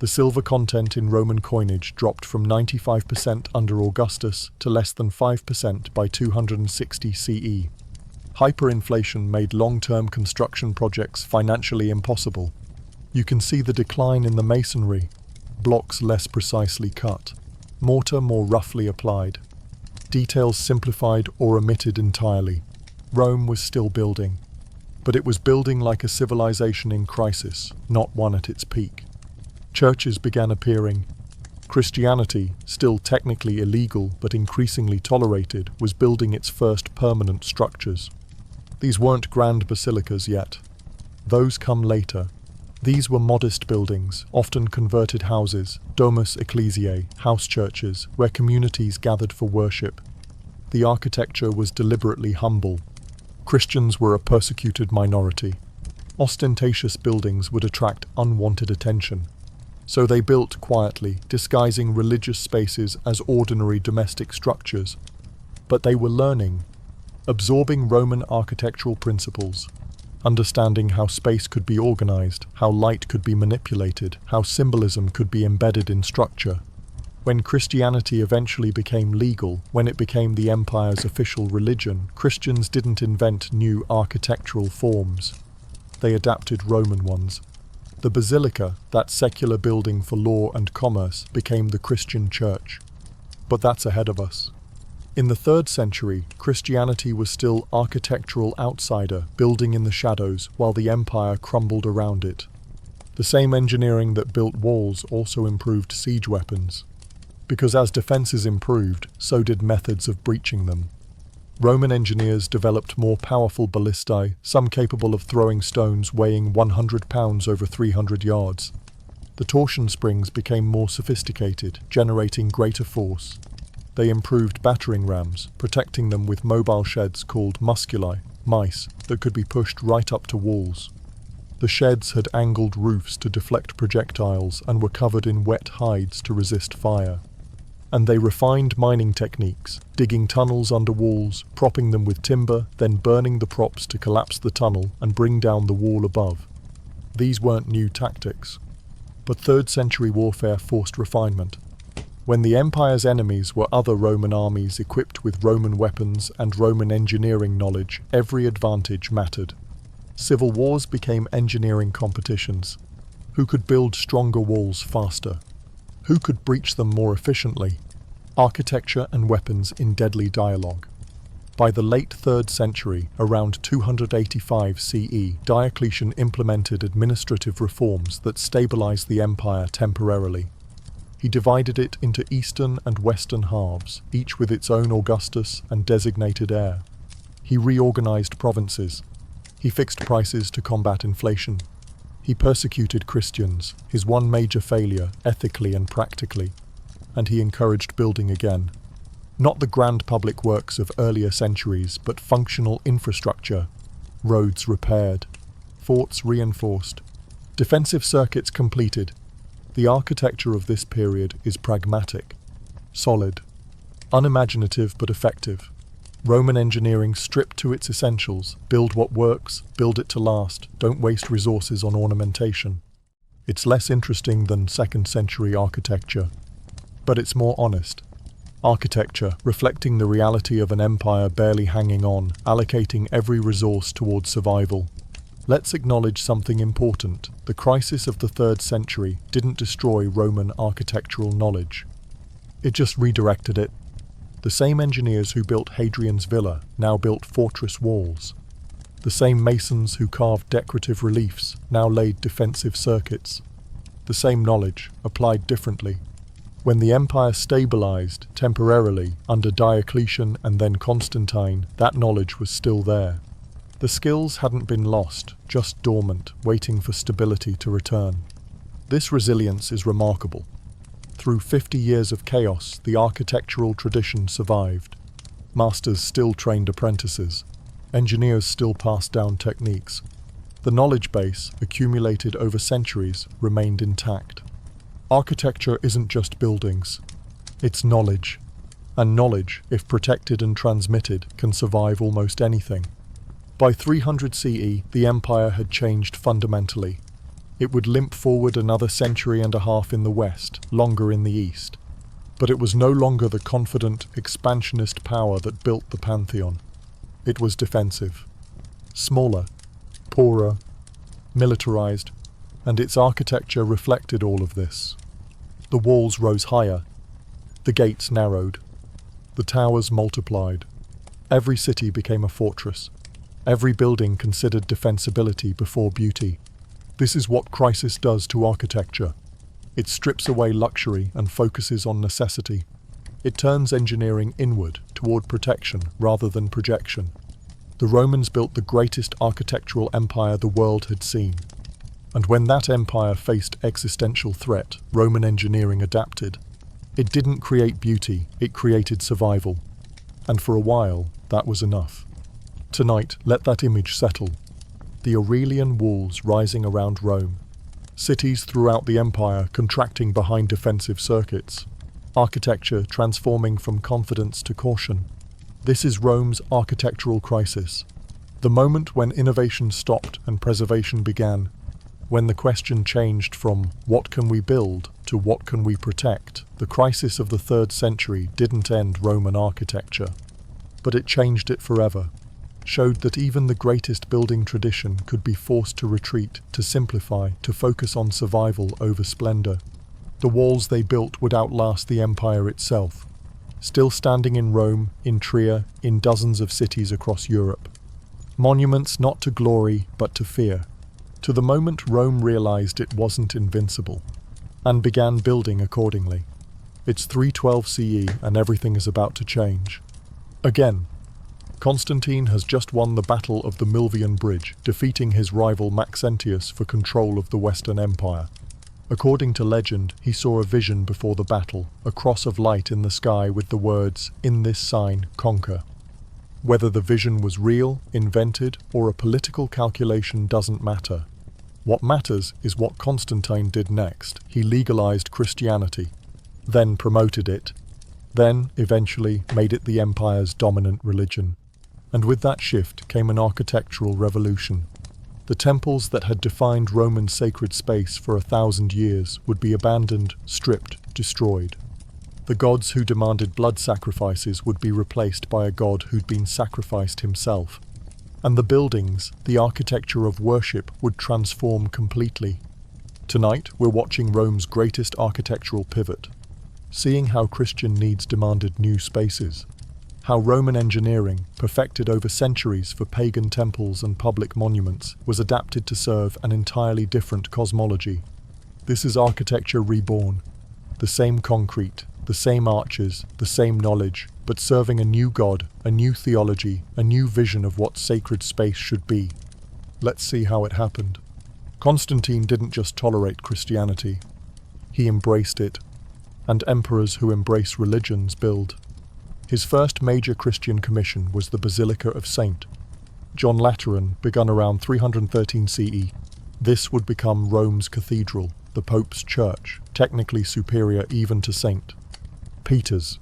The silver content in Roman coinage dropped from 95% under Augustus to less than 5% by 260 CE. Hyperinflation made long-term construction projects financially impossible. You can see the decline in the masonry, blocks less precisely cut, mortar more roughly applied, details simplified or omitted entirely. Rome was still building, but it was building like a civilization in crisis, not one at its peak. Churches began appearing. Christianity, still technically illegal but increasingly tolerated, was building its first permanent structures. These weren't grand basilicas yet. Those come later. These were modest buildings, often converted houses, domus ecclesiae, house churches, where communities gathered for worship. The architecture was deliberately humble. Christians were a persecuted minority. Ostentatious buildings would attract unwanted attention. So they built quietly, disguising religious spaces as ordinary domestic structures. But they were learning, absorbing Roman architectural principles. understanding how space could be organized, how light could be manipulated, how symbolism could be embedded in structure. When Christianity eventually became legal, when it became the empire's official religion, Christians didn't invent new architectural forms. They adapted Roman ones. The basilica, that secular building for law and commerce, became the Christian church. But that's ahead of us. In the 3rd century, Christianity was still architectural outsider, building in the shadows while the empire crumbled around it. The same engineering that built walls also improved siege weapons. Because as defenses improved, so did methods of breaching them. Roman engineers developed more powerful ballistae, some capable of throwing stones weighing 100 pounds over 300 yards. The torsion springs became more sophisticated, generating greater force. They improved battering rams, protecting them with mobile sheds called musculi, mice, that could be pushed right up to walls. The sheds had angled roofs to deflect projectiles and were covered in wet hides to resist fire. And they refined mining techniques, digging tunnels under walls, propping them with timber, then burning the props to collapse the tunnel and bring down the wall above. These weren't new tactics. But 3rd century warfare forced refinement. When the empire's enemies were other Roman armies equipped with Roman weapons and Roman engineering knowledge, every advantage mattered. Civil wars became engineering competitions. Who could build stronger walls faster? Who could breach them more efficiently? Architecture and weapons in deadly dialogue. By the late 3rd century, around 285 CE, Diocletian implemented administrative reforms that stabilized the empire temporarily. He divided it into eastern and western halves, each with its own Augustus and designated heir. He reorganized provinces. He fixed prices to combat inflation. He persecuted Christians, his one major failure, ethically and practically, and he encouraged building again. Not the grand public works of earlier centuries, but functional infrastructure. Roads repaired, forts reinforced, defensive circuits completed. The architecture of this period is pragmatic, solid, unimaginative but effective. Roman engineering stripped to its essentials: build what works, build it to last, don't waste resources on ornamentation. It's less interesting than 2nd century architecture, but it's more honest. Architecture reflecting the reality of an empire barely hanging on, allocating every resource towards survival. Let's acknowledge something important. The crisis of the 3rd century didn't destroy Roman architectural knowledge. It just redirected it. The same engineers who built Hadrian's villa now built fortress walls. The same masons who carved decorative reliefs now laid defensive circuits. The same knowledge, applied differently. When the empire stabilized, temporarily, under Diocletian and then Constantine, that knowledge was still there. The skills hadn't been lost, just dormant, waiting for stability to return. This resilience is remarkable. Through 50 years of chaos, the architectural tradition survived. Masters still trained apprentices. Engineers still passed down techniques. The knowledge base, accumulated over centuries, remained intact. Architecture isn't just buildings. It's knowledge. And knowledge, if protected and transmitted, can survive almost anything. By 300 CE, the empire had changed fundamentally. It would limp forward another century and a half in the west, longer in the east. But it was no longer the confident, expansionist power that built the pantheon. It was defensive. Smaller, poorer, militarized, and its architecture reflected all of this. The walls rose higher. The gates narrowed. The towers multiplied. Every city became a fortress. Every building considered defensibility before beauty. This is what crisis does to architecture. It strips away luxury and focuses on necessity. It turns engineering inward, toward protection rather than projection. The Romans built the greatest architectural empire the world had seen. And when that empire faced existential threat, Roman engineering adapted. It didn't create beauty, it created survival. And for a while, that was enough. Tonight, let that image settle. The Aurelian walls rising around Rome. Cities throughout the empire contracting behind defensive circuits. Architecture transforming from confidence to caution. This is Rome's architectural crisis. The moment when innovation stopped and preservation began, when the question changed from what can we build to what can we protect, the crisis of the 3rd century didn't end Roman architecture, but it changed it forever, showed that even the greatest building tradition could be forced to retreat, to simplify, to focus on survival over splendor. The walls they built would outlast the empire itself, still standing in Rome, in Trier, in dozens of cities across Europe. Monuments not to glory, but to fear. To the moment Rome realized it wasn't invincible, and began building accordingly. It's 312 CE and everything is about to change. Again, Constantine has just won the Battle of the Milvian Bridge, defeating his rival Maxentius for control of the Western Empire. According to legend, he saw a vision before the battle, a cross of light in the sky with the words, "In this sign, conquer." Whether the vision was real, invented, or a political calculation doesn't matter. What matters is what Constantine did next. He legalized Christianity, then promoted it, then, eventually, made it the empire's dominant religion. And with that shift came an architectural revolution. The temples that had defined Roman sacred space for 1,000 years would be abandoned, stripped, destroyed. The gods who demanded blood sacrifices would be replaced by a god who'd been sacrificed himself. And the buildings, the architecture of worship, would transform completely. Tonight, we're watching Rome's greatest architectural pivot, seeing how Christian needs demanded new spaces, how Roman engineering, perfected over centuries for pagan temples and public monuments, was adapted to serve an entirely different cosmology. This is architecture reborn. The same concrete, the same arches, the same knowledge, but serving a new god, a new theology, a new vision of what sacred space should be. Let's see how it happened. Constantine didn't just tolerate Christianity. He embraced it. And emperors who embrace religions build. His first major Christian commission was the Basilica of St. John Lateran, begun around 313 CE. This would become Rome's cathedral, the Pope's church, technically superior even to St. Peter's.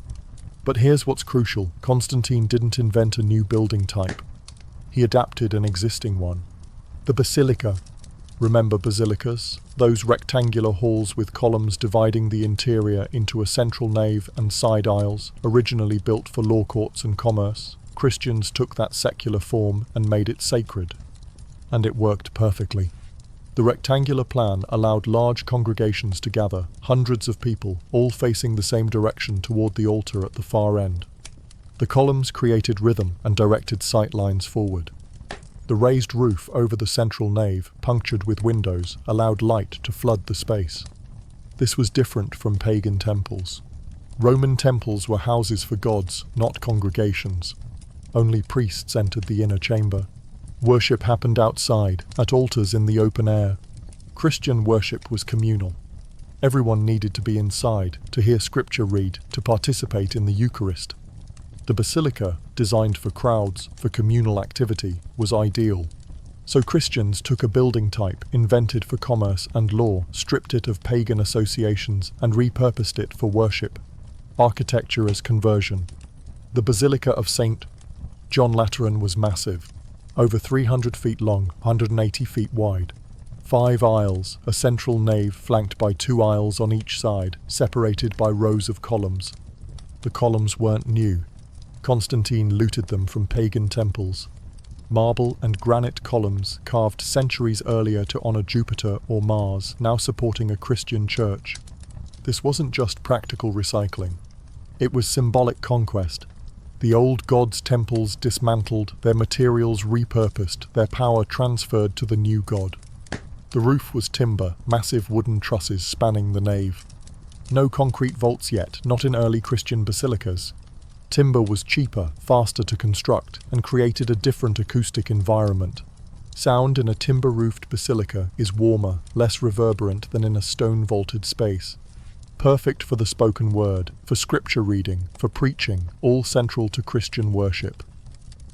But here's what's crucial. Constantine didn't invent a new building type. He adapted an existing one. The basilica. Remember basilicas? Those rectangular halls with columns dividing the interior into a central nave and side aisles, originally built for law courts and commerce. Christians took that secular form and made it sacred. And it worked perfectly. The rectangular plan allowed large congregations to gather, hundreds of people, all facing the same direction toward the altar at the far end. The columns created rhythm and directed sight lines forward. The raised roof over the central nave, punctured with windows, allowed light to flood the space. This was different from pagan temples. Roman temples were houses for gods, not congregations. Only priests entered the inner chamber. Worship happened outside, at altars in the open air. Christian worship was communal. Everyone needed to be inside, to hear scripture read, to participate in the Eucharist. The basilica, designed for crowds, for communal activity, was ideal. So Christians took a building type invented for commerce and law, stripped it of pagan associations, and repurposed it for worship. Architecture as conversion. The Basilica of St. John Lateran was massive. Over 300 feet long, 180 feet wide. 5 aisles, a central nave flanked by 2 aisles on each side, separated by rows of columns. The columns weren't new. Constantine looted them from pagan temples. Marble and granite columns carved centuries earlier to honor Jupiter or Mars, now supporting a Christian church. This wasn't just practical recycling. It was symbolic conquest. The old gods' temples dismantled, their materials repurposed, their power transferred to the new god. The roof was timber, massive wooden trusses spanning the nave. No concrete vaults yet, not in early Christian basilicas. Timber was cheaper, faster to construct, and created a different acoustic environment. Sound in a timber-roofed basilica is warmer, less reverberant than in a stone-vaulted space. Perfect for the spoken word, for scripture reading, for preaching, all central to Christian worship.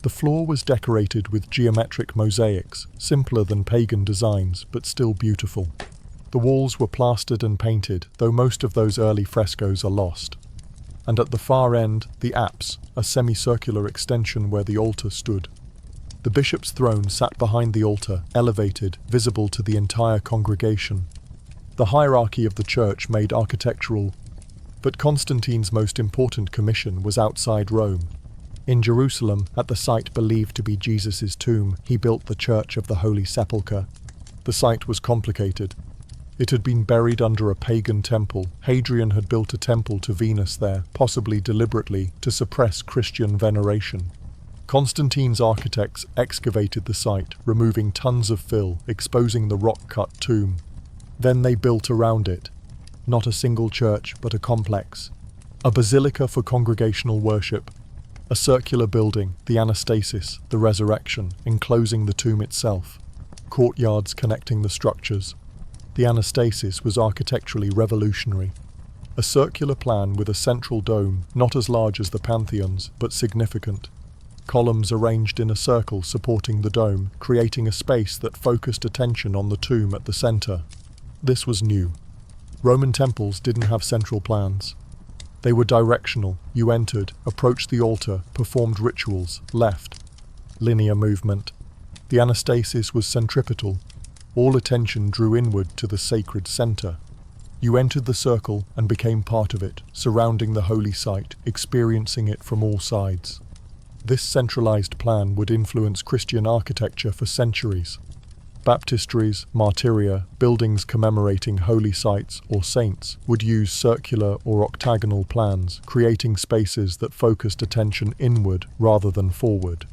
The floor was decorated with geometric mosaics, simpler than pagan designs, but still beautiful. The walls were plastered and painted, though most of those early frescoes are lost. And at the far end, the apse, a semicircular extension where the altar stood. The bishop's throne sat behind the altar, elevated, visible to the entire congregation. The hierarchy of the church made architectural, but Constantine's most important commission was outside Rome. In Jerusalem, at the site believed to be Jesus' tomb, he built the Church of the Holy Sepulchre. The site was complicated. It had been buried under a pagan temple. Hadrian had built a temple to Venus there, possibly deliberately, to suppress Christian veneration. Constantine's architects excavated the site, removing tons of fill, exposing the rock-cut tomb. Then they built around it. Not a single church, but a complex. A basilica for congregational worship. A circular building, the Anastasis, the resurrection, enclosing the tomb itself. Courtyards connecting the structures. The Anastasis was architecturally revolutionary. A circular plan with a central dome, not as large as the Pantheons, but significant. Columns arranged in a circle supporting the dome, creating a space that focused attention on the tomb at the center. This was new. Roman temples didn't have central plans. They were directional. You entered, approached the altar, performed rituals, left. Linear movement. The Anastasis was centripetal. All attention drew inward to the sacred center. You entered the circle and became part of it, surrounding the holy site, experiencing it from all sides. This centralized plan would influence Christian architecture for centuries. Baptistries, martyria, buildings commemorating holy sites or saints would use circular or octagonal plans, creating spaces that focused attention inward rather than forward.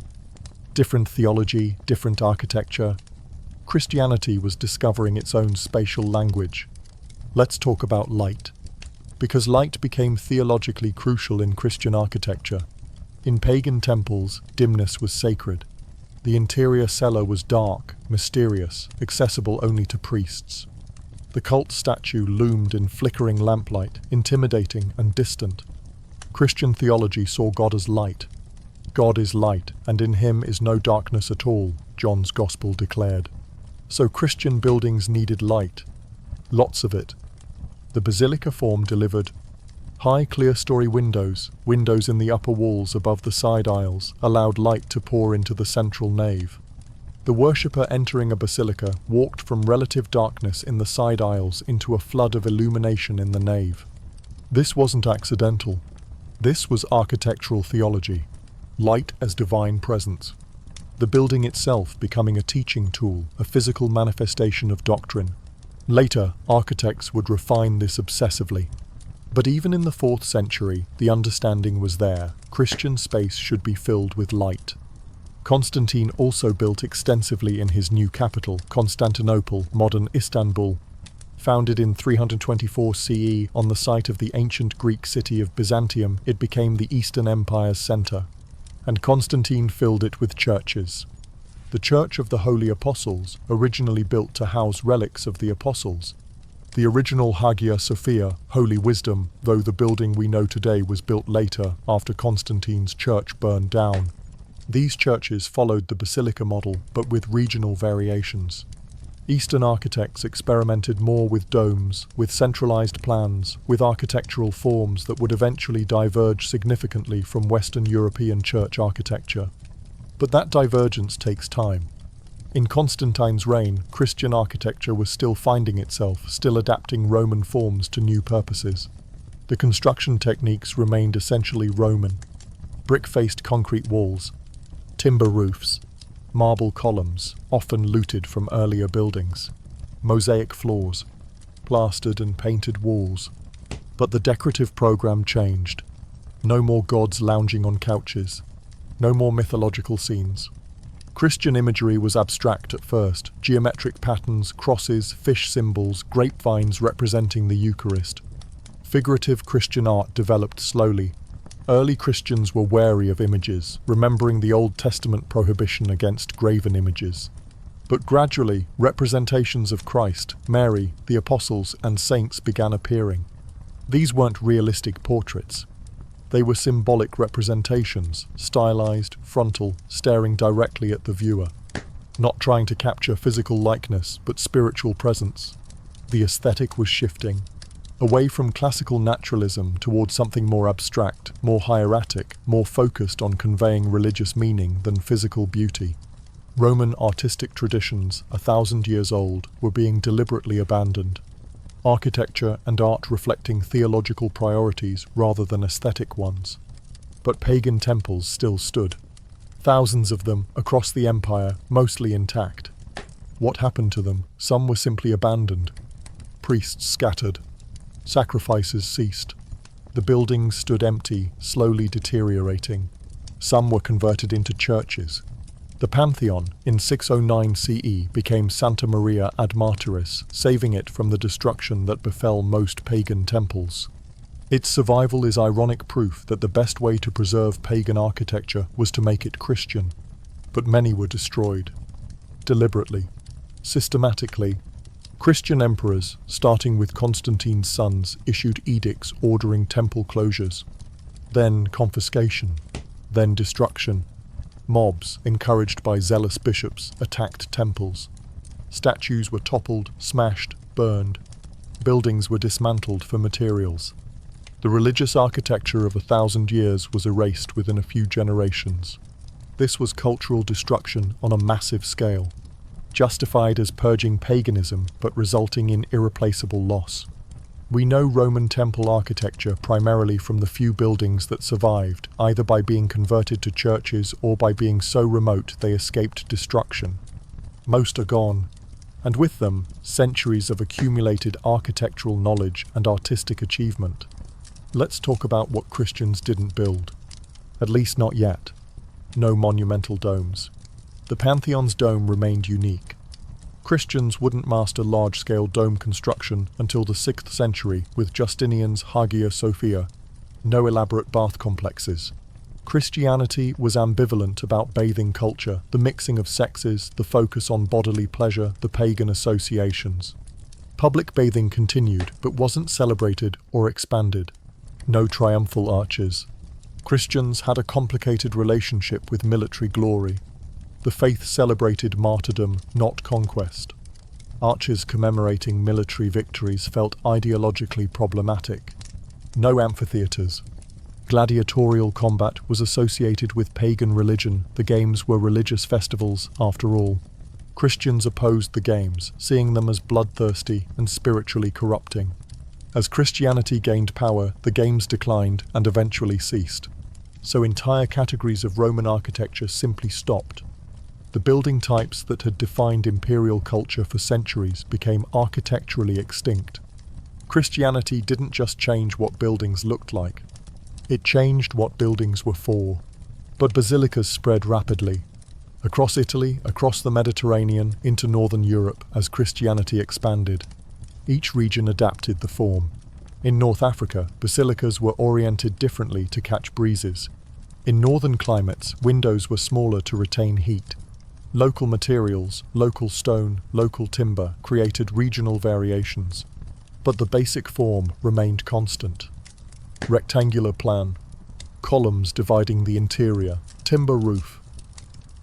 Different theology, different architecture. Christianity was discovering its own spatial language. Let's talk about light. Because light became theologically crucial in Christian architecture. In pagan temples, dimness was sacred. The interior cellar was dark, mysterious, accessible only to priests. The cult statue loomed in flickering lamplight, intimidating and distant. Christian theology saw God as light. God is light, and in him is no darkness at all, John's Gospel declared. So Christian buildings needed light. Lots of it. The basilica form delivered high clear-story windows in the upper walls above the side aisles, allowed light to pour into the central nave. The worshipper entering a basilica walked from relative darkness in the side aisles into a flood of illumination in the nave. This wasn't accidental. This was architectural theology. Light as divine presence. The building itself becoming a teaching tool, a physical manifestation of doctrine. Later, architects would refine this obsessively. But even in the 4th century, the understanding was there. Christian space should be filled with light. Constantine also built extensively in his new capital, Constantinople, modern Istanbul. Founded in 324 CE on the site of the ancient Greek city of Byzantium, it became the Eastern Empire's center. And Constantine filled it with churches. The Church of the Holy Apostles, originally built to house relics of the Apostles. The original Hagia Sophia, Holy Wisdom, though the building we know today was built later after Constantine's church burned down. These churches followed the basilica model, but with regional variations. Eastern architects experimented more with domes, with centralized plans, with architectural forms that would eventually diverge significantly from Western European church architecture. But that divergence takes time. In Constantine's reign, Christian architecture was still finding itself, still adapting Roman forms to new purposes. The construction techniques remained essentially Roman. Brick-faced concrete walls, timber roofs, marble columns, often looted from earlier buildings, mosaic floors, plastered and painted walls. But the decorative program changed. No more gods lounging on couches. No more mythological scenes. Christian imagery was abstract at first, geometric patterns, crosses, fish symbols, grapevines representing the Eucharist. Figurative Christian art developed slowly. Early Christians were wary of images, remembering the Old Testament prohibition against graven images. But gradually, representations of Christ, Mary, the apostles, and saints began appearing. These weren't realistic portraits. They were symbolic representations, stylized, frontal, staring directly at the viewer. Not trying to capture physical likeness, but spiritual presence. The aesthetic was shifting. Away from classical naturalism towards something more abstract, more hieratic, more focused on conveying religious meaning than physical beauty. Roman artistic traditions, 1,000 years old, were being deliberately abandoned. Architecture and art reflecting theological priorities rather than aesthetic ones. But pagan temples still stood. Thousands of them across the empire, mostly intact. What happened to them? Some were simply abandoned. Priests scattered. Sacrifices ceased. The buildings stood empty, slowly deteriorating. Some were converted into churches. The Pantheon, in 609 CE, became Santa Maria ad Martyris, saving it from the destruction that befell most pagan temples. Its survival is ironic proof that the best way to preserve pagan architecture was to make it Christian. But many were destroyed. Deliberately. Systematically. Christian emperors, starting with Constantine's sons, issued edicts ordering temple closures. Then confiscation. Then destruction. Mobs, encouraged by zealous bishops, attacked temples. Statues were toppled, smashed, burned. Buildings were dismantled for materials. The religious architecture of 1,000 years was erased within a few generations. This was cultural destruction on a massive scale, justified as purging paganism but resulting in irreplaceable loss. We know Roman temple architecture primarily from the few buildings that survived, either by being converted to churches or by being so remote they escaped destruction. Most are gone, and with them, centuries of accumulated architectural knowledge and artistic achievement. Let's talk about what Christians didn't build. At least not yet. No monumental domes. The Pantheon's dome remained unique. Christians wouldn't master large-scale dome construction until the 6th century with Justinian's Hagia Sophia. No elaborate bath complexes. Christianity was ambivalent about bathing culture, the mixing of sexes, the focus on bodily pleasure, the pagan associations. Public bathing continued, but wasn't celebrated or expanded. No triumphal arches. Christians had a complicated relationship with military glory. The faith celebrated martyrdom, not conquest. Arches commemorating military victories felt ideologically problematic. No amphitheatres. Gladiatorial combat was associated with pagan religion. The games were religious festivals, after all. Christians opposed the games, seeing them as bloodthirsty and spiritually corrupting. As Christianity gained power, the games declined and eventually ceased. So entire categories of Roman architecture simply stopped. The building types that had defined imperial culture for centuries became architecturally extinct. Christianity didn't just change what buildings looked like. It changed what buildings were for. But basilicas spread rapidly. Across Italy, across the Mediterranean, into northern Europe as Christianity expanded. Each region adapted the form. In North Africa, basilicas were oriented differently to catch breezes. In northern climates, windows were smaller to retain heat. Local materials, local stone, local timber created regional variations. But the basic form remained constant. Rectangular plan. Columns dividing the interior. Timber roof.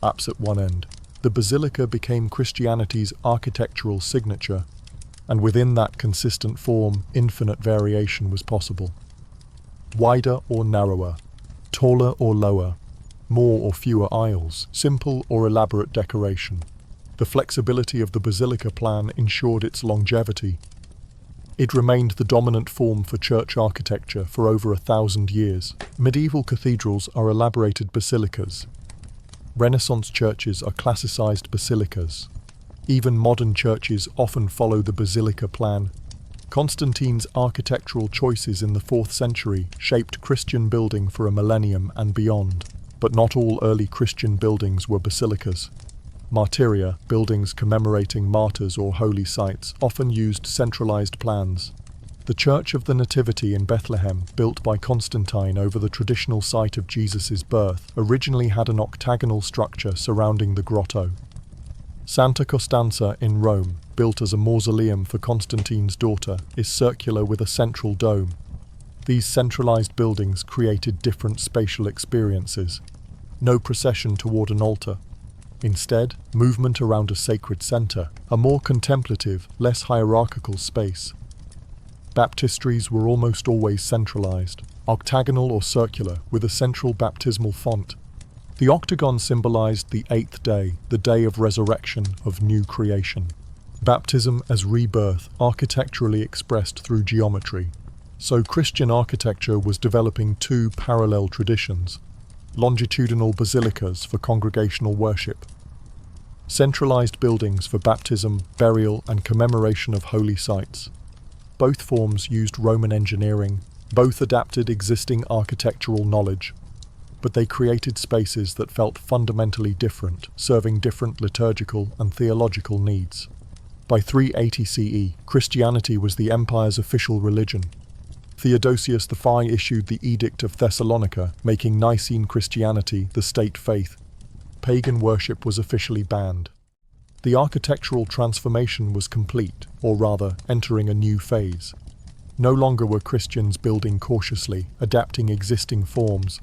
Apse at one end. The basilica became Christianity's architectural signature. And within that consistent form, infinite variation was possible. Wider or narrower, taller or lower, more or fewer aisles, simple or elaborate decoration. The flexibility of the basilica plan ensured its longevity. It remained the dominant form for church architecture for over 1,000 years. Medieval cathedrals are elaborated basilicas. Renaissance churches are classicized basilicas. Even modern churches often follow the basilica plan. Constantine's architectural choices in the 4th century shaped Christian building for a millennium and beyond. But not all early Christian buildings were basilicas. Martyria, buildings commemorating martyrs or holy sites, often used centralized plans. The Church of the Nativity in Bethlehem, built by Constantine over the traditional site of Jesus' birth, originally had an octagonal structure surrounding the grotto. Santa Costanza in Rome, built as a mausoleum for Constantine's daughter, is circular with a central dome. These centralized buildings created different spatial experiences. No procession toward an altar. Instead, movement around a sacred center, a more contemplative, less hierarchical space. Baptistries were almost always centralized, octagonal or circular, with a central baptismal font. The octagon symbolized the eighth day, the day of resurrection, of new creation. Baptism as rebirth, architecturally expressed through geometry. So Christian architecture was developing two parallel traditions: longitudinal basilicas for congregational worship, centralized buildings for baptism, burial, and commemoration of holy sites. Both forms used Roman engineering, both adapted existing architectural knowledge, but they created spaces that felt fundamentally different, serving different liturgical and theological needs. By 380 CE, Christianity was the empire's official religion. Theodosius I issued the Edict of Thessalonica, making Nicene Christianity the state faith. Pagan worship was officially banned. The architectural transformation was complete, or rather, entering a new phase. No longer were Christians building cautiously, adapting existing forms.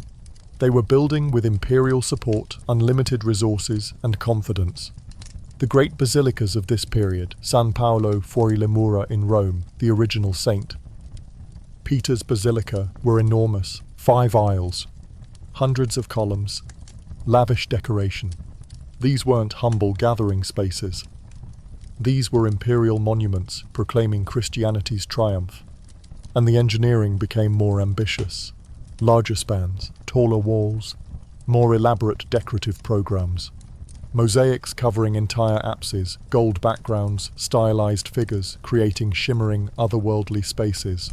They were building with imperial support, unlimited resources, and confidence. The great basilicas of this period, San Paolo fuori le mura in Rome, the original saint, Peter's Basilica, were enormous, 5 aisles, hundreds of columns, lavish decoration. These weren't humble gathering spaces. These were imperial monuments proclaiming Christianity's triumph. And the engineering became more ambitious. Larger spans, taller walls, more elaborate decorative programs. Mosaics covering entire apses, gold backgrounds, stylized figures, creating shimmering, otherworldly spaces.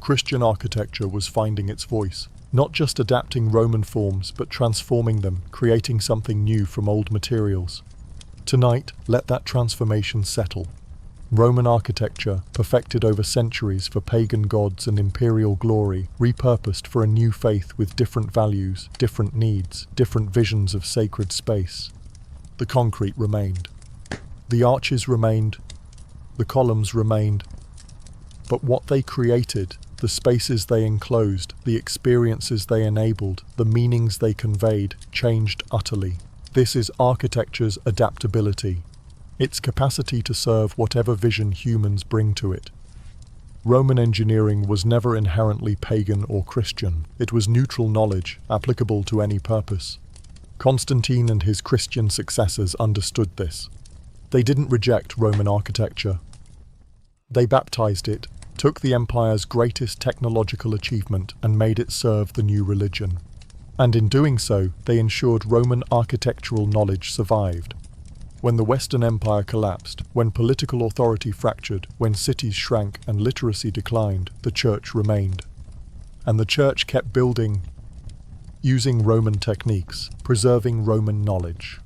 Christian architecture was finding its voice, not just adapting Roman forms, but transforming them, creating something new from old materials. Tonight, let that transformation settle. Roman architecture, perfected over centuries for pagan gods and imperial glory, repurposed for a new faith with different values, different needs, different visions of sacred space. The concrete remained. The arches remained. The columns remained. But what they created, the spaces they enclosed, the experiences they enabled, the meanings they conveyed, changed utterly. This is architecture's adaptability, its capacity to serve whatever vision humans bring to it. Roman engineering was never inherently pagan or Christian. It was neutral knowledge, applicable to any purpose. Constantine and his Christian successors understood this. They didn't reject Roman architecture. They baptized it, took the empire's greatest technological achievement and made it serve the new religion. And in doing so, they ensured Roman architectural knowledge survived. When the Western Empire collapsed, when political authority fractured, when cities shrank and literacy declined, the Church remained. And the Church kept building, using Roman techniques, preserving Roman knowledge,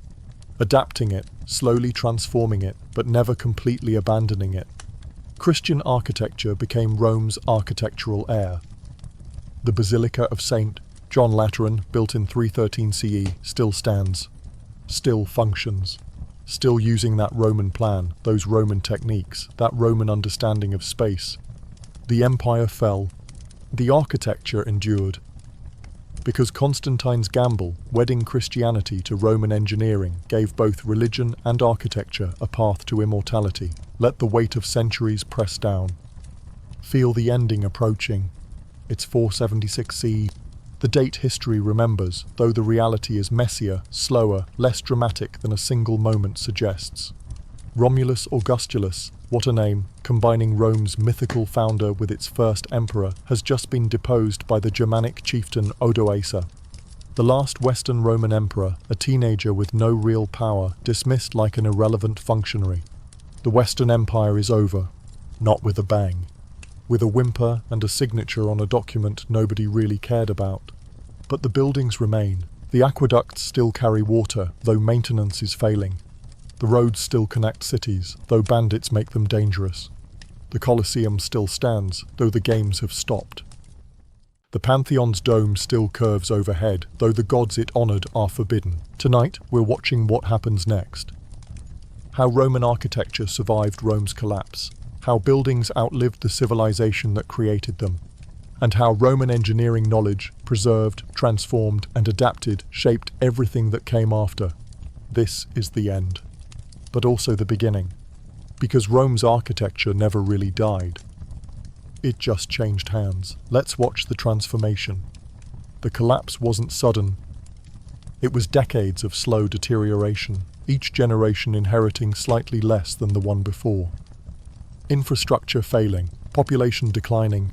adapting it, slowly transforming it, but never completely abandoning it. Christian architecture became Rome's architectural heir. The Basilica of St. John Lateran, built in 313 CE, still stands, still functions, still using that Roman plan, those Roman techniques, that Roman understanding of space. The empire fell. The architecture endured. Because Constantine's gamble, wedding Christianity to Roman engineering, gave both religion and architecture a path to immortality. Let the weight of centuries press down. Feel the ending approaching. It's 476 CE. The date history remembers, though the reality is messier, slower, less dramatic than a single moment suggests. Romulus Augustulus, what a name, combining Rome's mythical founder with its first emperor, has just been deposed by the Germanic chieftain Odoacer. The last Western Roman emperor, a teenager with no real power, dismissed like an irrelevant functionary. The Western Empire is over, not with a bang. With a whimper and a signature on a document nobody really cared about. But the buildings remain. The aqueducts still carry water, though maintenance is failing. The roads still connect cities, though bandits make them dangerous. The Colosseum still stands, though the games have stopped. The Pantheon's dome still curves overhead, though the gods it honoured are forbidden. Tonight, we're watching what happens next. How Roman architecture survived Rome's collapse. How buildings outlived the civilization that created them. And how Roman engineering knowledge, preserved, transformed, and adapted, shaped everything that came after. This is the end. But also the beginning. Because Rome's architecture never really died. It just changed hands. Let's watch the transformation. The collapse wasn't sudden. It was decades of slow deterioration, each generation inheriting slightly less than the one before. Infrastructure failing, population declining,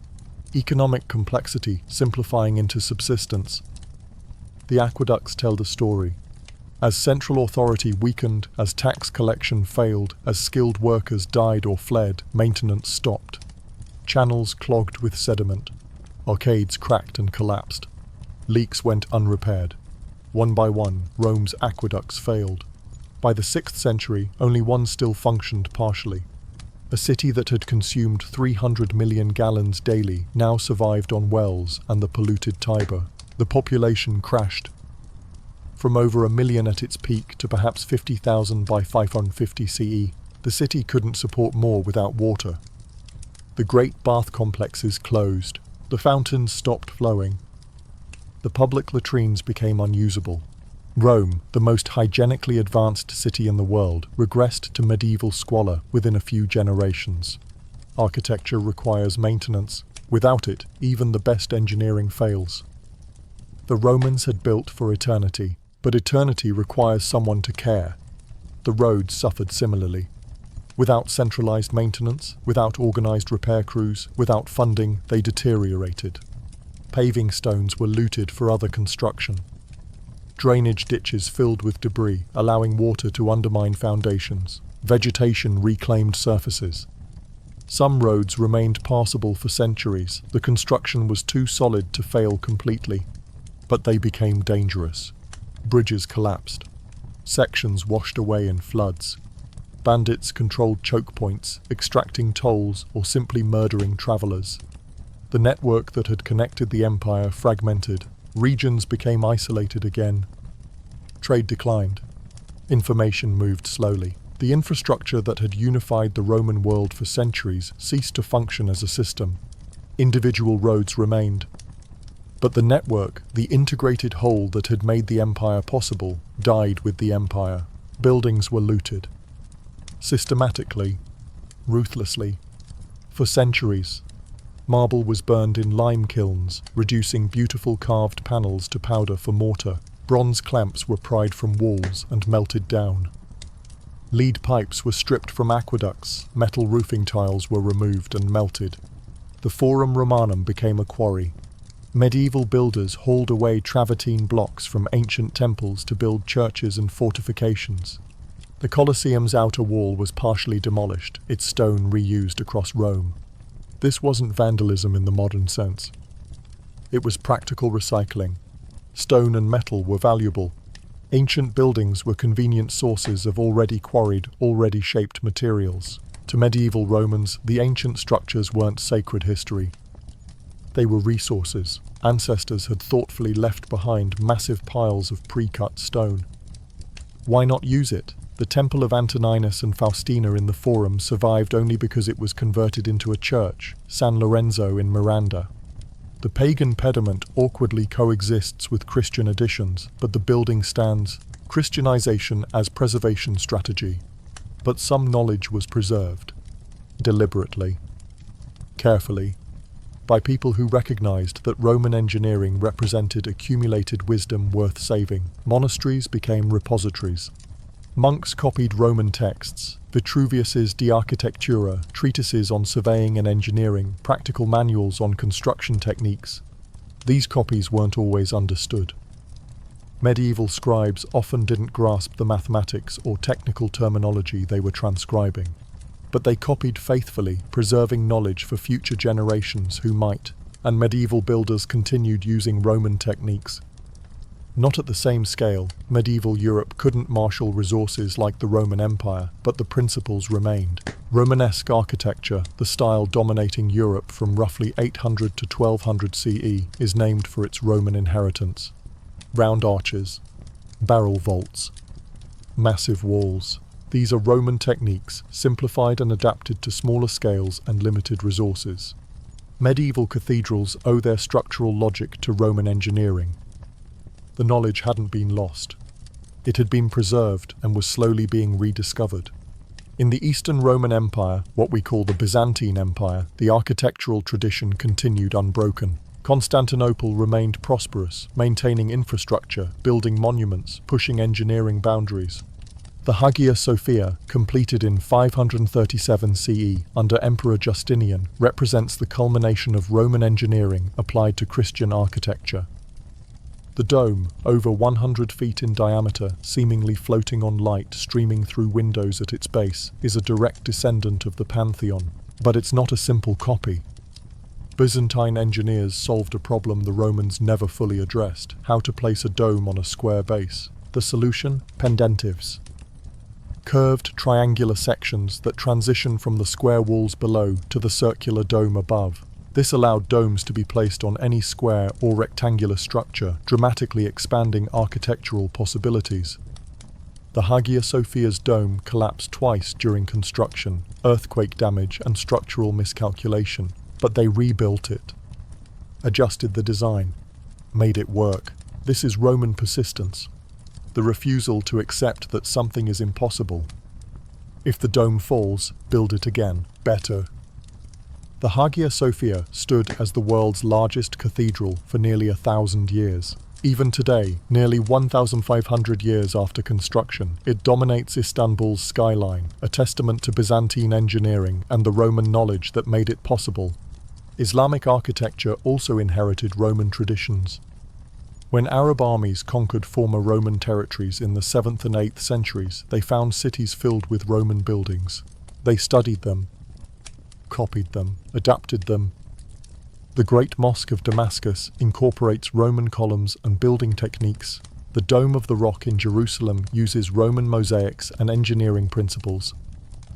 economic complexity simplifying into subsistence. The aqueducts tell the story. As central authority weakened, as tax collection failed, as skilled workers died or fled, maintenance stopped. Channels clogged with sediment. Arcades cracked and collapsed. Leaks went unrepaired. One by one, Rome's aqueducts failed. By the 6th century, only one still functioned partially. A city that had consumed 300 million gallons daily now survived on wells and the polluted Tiber. The population crashed. From over 1 million at its peak to perhaps 50,000 by 550 CE, the city couldn't support more without water. The great bath complexes closed. The fountains stopped flowing. The public latrines became unusable. Rome, the most hygienically advanced city in the world, regressed to medieval squalor within a few generations. Architecture requires maintenance. Without it, even the best engineering fails. The Romans had built for eternity, but eternity requires someone to care. The roads suffered similarly. Without centralized maintenance, without organized repair crews, without funding, they deteriorated. Paving stones were looted for other construction. Drainage ditches filled with debris, allowing water to undermine foundations. Vegetation reclaimed surfaces. Some roads remained passable for centuries. The construction was too solid to fail completely. But they became dangerous. Bridges collapsed. Sections washed away in floods. Bandits controlled choke points, extracting tolls or simply murdering travelers. The network that had connected the empire fragmented. Regions became isolated again. Trade declined. Information moved slowly. The infrastructure that had unified the Roman world for centuries ceased to function as a system. Individual roads remained. But the network, the integrated whole that had made the empire possible, died with the empire. Buildings were looted. Systematically, ruthlessly. For centuries, marble was burned in lime kilns, reducing beautiful carved panels to powder for mortar. Bronze clamps were pried from walls and melted down. Lead pipes were stripped from aqueducts, metal roofing tiles were removed and melted. The Forum Romanum became a quarry. Medieval builders hauled away travertine blocks from ancient temples to build churches and fortifications. The Colosseum's outer wall was partially demolished, its stone reused across Rome. This wasn't vandalism in the modern sense. It was practical recycling. Stone and metal were valuable. Ancient buildings were convenient sources of already quarried, already shaped materials. To medieval Romans, the ancient structures weren't sacred history. They were resources. Ancestors had thoughtfully left behind massive piles of pre-cut stone. Why not use it? The temple of Antoninus and Faustina in the Forum survived only because it was converted into a church, San Lorenzo in Miranda. The pagan pediment awkwardly coexists with Christian additions, but the building stands. Christianization as preservation strategy. But some knowledge was preserved. Deliberately. Carefully. By people who recognized that Roman engineering represented accumulated wisdom worth saving. Monasteries became repositories. Monks copied Roman texts, Vitruvius's De Architectura, treatises on surveying and engineering, practical manuals on construction techniques. These copies weren't always understood. Medieval scribes often didn't grasp the mathematics or technical terminology they were transcribing. But they copied faithfully, preserving knowledge for future generations who might, and medieval builders continued using Roman techniques. Not at the same scale, medieval Europe couldn't marshal resources like the Roman Empire, but the principles remained. Romanesque architecture, the style dominating Europe from roughly 800 to 1200 CE, is named for its Roman inheritance. Round arches, barrel vaults, massive walls. These are Roman techniques, simplified and adapted to smaller scales and limited resources. Medieval cathedrals owe their structural logic to Roman engineering. The knowledge hadn't been lost. It had been preserved and was slowly being rediscovered. In the Eastern Roman Empire, what we call the Byzantine Empire, the architectural tradition continued unbroken. Constantinople remained prosperous, maintaining infrastructure, building monuments, pushing engineering boundaries. The Hagia Sophia, completed in 537 CE under Emperor Justinian, represents the culmination of Roman engineering applied to Christian architecture. The dome, over 100 feet in diameter, seemingly floating on light streaming through windows at its base, is a direct descendant of the Pantheon. But it's not a simple copy. Byzantine engineers solved a problem the Romans never fully addressed: how to place a dome on a square base. The solution? Pendentives. Curved triangular sections that transition from the square walls below to the circular dome above. This allowed domes to be placed on any square or rectangular structure, dramatically expanding architectural possibilities. The Hagia Sophia's dome collapsed twice during construction, earthquake damage and structural miscalculation, but they rebuilt it, adjusted the design, made it work. This is Roman persistence, the refusal to accept that something is impossible. If the dome falls, build it again, better. The Hagia Sophia stood as the world's largest cathedral for nearly 1,000 years. Even today, nearly 1,500 years after construction, it dominates Istanbul's skyline, a testament to Byzantine engineering and the Roman knowledge that made it possible. Islamic architecture also inherited Roman traditions. When Arab armies conquered former Roman territories in the 7th and 8th centuries, they found cities filled with Roman buildings. They studied them, copied them, adapted them. The Great Mosque of Damascus incorporates Roman columns and building techniques. The Dome of the Rock in Jerusalem uses Roman mosaics and engineering principles.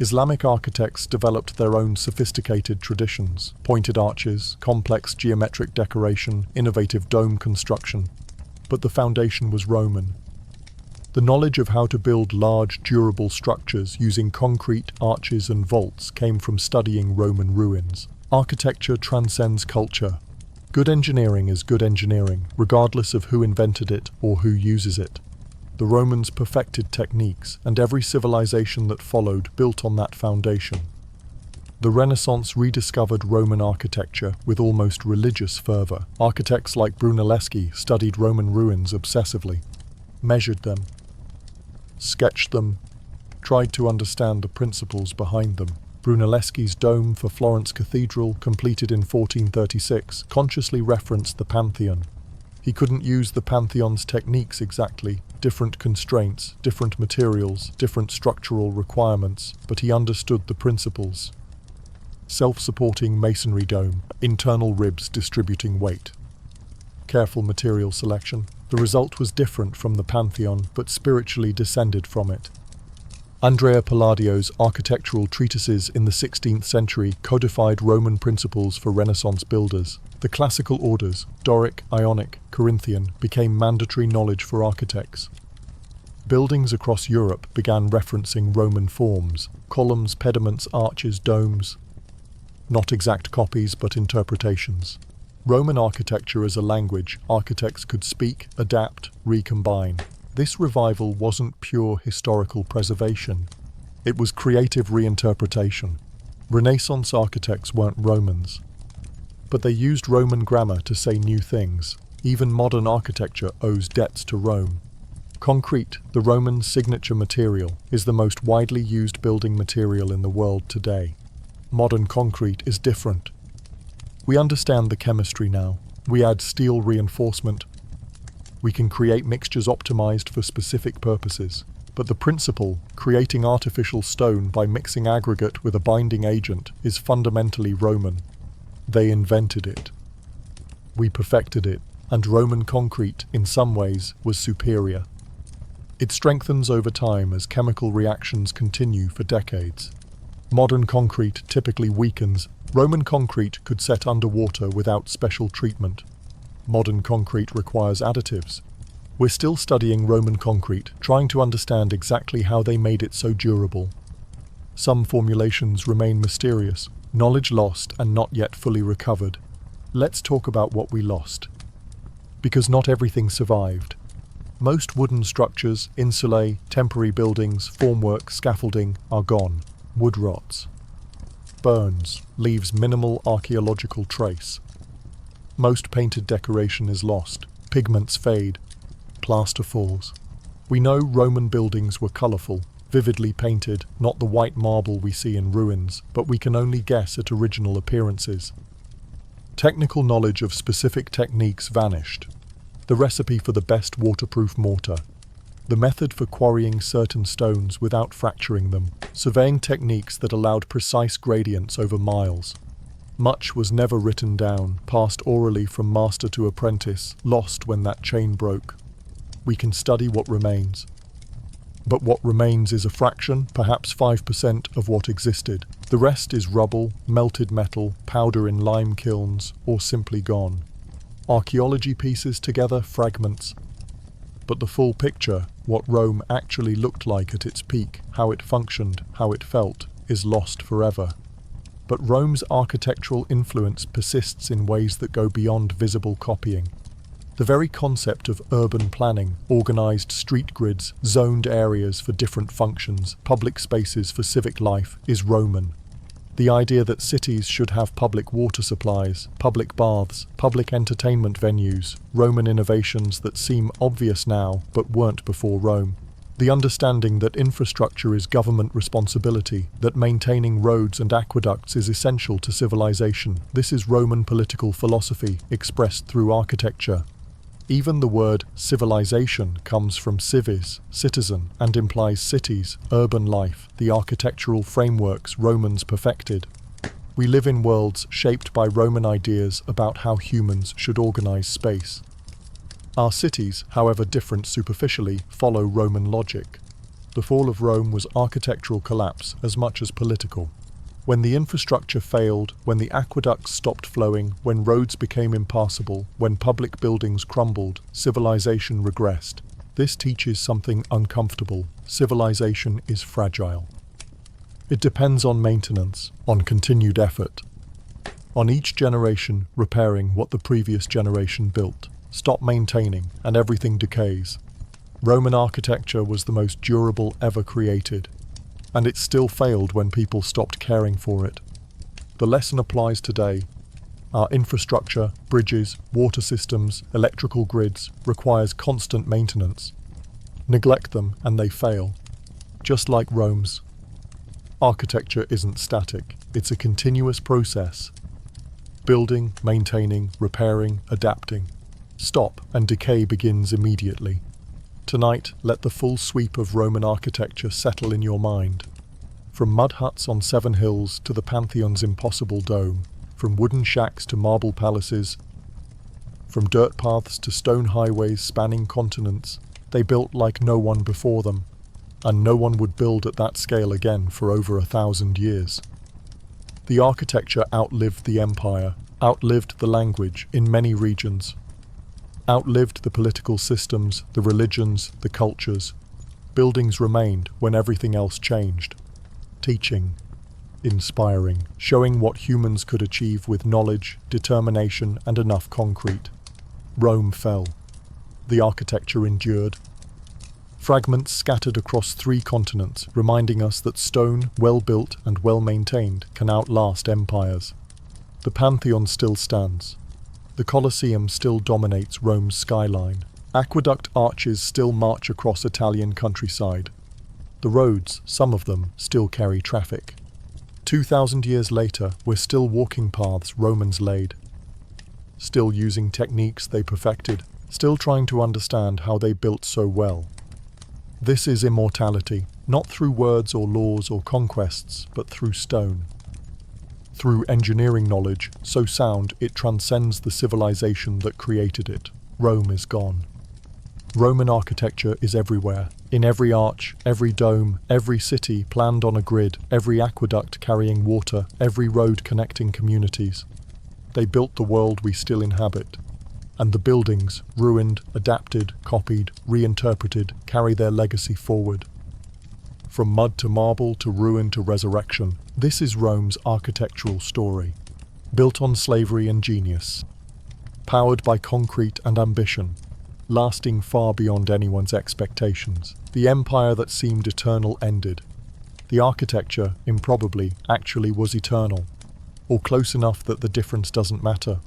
Islamic architects developed their own sophisticated traditions: pointed arches, complex geometric decoration, innovative dome construction. But the foundation was Roman. The knowledge of how to build large, durable structures using concrete, arches and vaults came from studying Roman ruins. Architecture transcends culture. Good engineering is good engineering, regardless of who invented it or who uses it. The Romans perfected techniques, and every civilization that followed built on that foundation. The Renaissance rediscovered Roman architecture with almost religious fervor. Architects like Brunelleschi studied Roman ruins obsessively, measured them, sketched them, tried to understand the principles behind them. Brunelleschi's dome for Florence Cathedral, completed in 1436, consciously referenced the Pantheon. He couldn't use the Pantheon's techniques exactly, different constraints, different materials, different structural requirements, but he understood the principles. Self-supporting masonry dome, internal ribs distributing weight. Careful material selection. The result was different from the Pantheon, but spiritually descended from it. Andrea Palladio's architectural treatises in the 16th century codified Roman principles for Renaissance builders. The classical orders, Doric, Ionic, Corinthian, became mandatory knowledge for architects. Buildings across Europe began referencing Roman forms: columns, pediments, arches, domes. Not exact copies, but interpretations. Roman architecture as a language, architects could speak, adapt, recombine. This revival wasn't pure historical preservation. It was creative reinterpretation. Renaissance architects weren't Romans, but they used Roman grammar to say new things. Even modern architecture owes debts to Rome. Concrete, the Roman signature material, is the most widely used building material in the world today. Modern concrete is different. We understand the chemistry now. We add steel reinforcement. We can create mixtures optimized for specific purposes. But the principle, creating artificial stone by mixing aggregate with a binding agent, is fundamentally Roman. They invented it. We perfected it, and Roman concrete, in some ways, was superior. It strengthens over time as chemical reactions continue for decades. Modern concrete typically weakens. Roman concrete could set underwater without special treatment. Modern concrete requires additives. We're still studying Roman concrete, trying to understand exactly how they made it so durable. Some formulations remain mysterious, knowledge lost and not yet fully recovered. Let's talk about what we lost. Because not everything survived. Most wooden structures, insulae, temporary buildings, formwork, scaffolding are gone. Wood rots. Burns, leaves minimal archaeological trace. Most painted decoration is lost, pigments fade, plaster falls. We know Roman buildings were colourful, vividly painted, not the white marble we see in ruins, but we can only guess at original appearances. Technical knowledge of specific techniques vanished. The recipe for the best waterproof mortar, the method for quarrying certain stones without fracturing them, surveying techniques that allowed precise gradients over miles. Much was never written down, passed orally from master to apprentice, lost when that chain broke. We can study what remains. But what remains is a fraction, perhaps 5% of what existed. The rest is rubble, melted metal, powder in lime kilns, or simply gone. Archaeology pieces together fragments. But the full picture, what Rome actually looked like at its peak, how it functioned, how it felt, is lost forever. But Rome's architectural influence persists in ways that go beyond visible copying. The very concept of urban planning, organised street grids, zoned areas for different functions, public spaces for civic life, is Roman. The idea that cities should have public water supplies, public baths, public entertainment venues, Roman innovations that seem obvious now but weren't before Rome. The understanding that infrastructure is government responsibility, that maintaining roads and aqueducts is essential to civilization. This is Roman political philosophy expressed through architecture. Even the word civilization comes from civis, citizen, and implies cities, urban life, the architectural frameworks Romans perfected. We live in worlds shaped by Roman ideas about how humans should organize space. Our cities, however different superficially, follow Roman logic. The fall of Rome was architectural collapse as much as political. When the infrastructure failed, when the aqueducts stopped flowing, when roads became impassable, when public buildings crumbled, civilization regressed. This teaches something uncomfortable. Civilization is fragile. It depends on maintenance, on continued effort, on each generation repairing what the previous generation built. Stop maintaining, and everything decays. Roman architecture was the most durable ever created, and it still failed when people stopped caring for it. The lesson applies today. Our infrastructure, bridges, water systems, electrical grids, requires constant maintenance. Neglect them and they fail. Just like Rome's. Architecture isn't static, it's a continuous process. Building, maintaining, repairing, adapting. Stop and decay begins immediately. Tonight, let the full sweep of Roman architecture settle in your mind. From mud huts on 7 hills to the Pantheon's impossible dome, from wooden shacks to marble palaces, from dirt paths to stone highways spanning continents, they built like no one before them, and no one would build at that scale again for over 1,000 years. The architecture outlived the empire, outlived the language in many regions, outlived the political systems, the religions, the cultures. Buildings remained when everything else changed. Teaching, inspiring, showing what humans could achieve with knowledge, determination, and enough concrete. Rome fell. The architecture endured. Fragments scattered across 3 continents, reminding us that stone, well built and well maintained, can outlast empires. The Pantheon still stands. The Colosseum still dominates Rome's skyline. Aqueduct arches still march across Italian countryside. The roads, some of them, still carry traffic. 2,000 years later, we're still walking paths Romans laid. Still using techniques they perfected. Still trying to understand how they built so well. This is immortality, not through words or laws or conquests, but through stone. Through engineering knowledge, so sound it transcends the civilization that created it. Rome is gone. Roman architecture is everywhere, in every arch, every dome, every city planned on a grid, every aqueduct carrying water, every road connecting communities. They built the world we still inhabit. And the buildings, ruined, adapted, copied, reinterpreted, carry their legacy forward. From mud to marble to ruin to resurrection, this is Rome's architectural story. Built on slavery and genius. Powered by concrete and ambition. Lasting far beyond anyone's expectations. The empire that seemed eternal ended. The architecture, improbably, actually was eternal. Or close enough that the difference doesn't matter.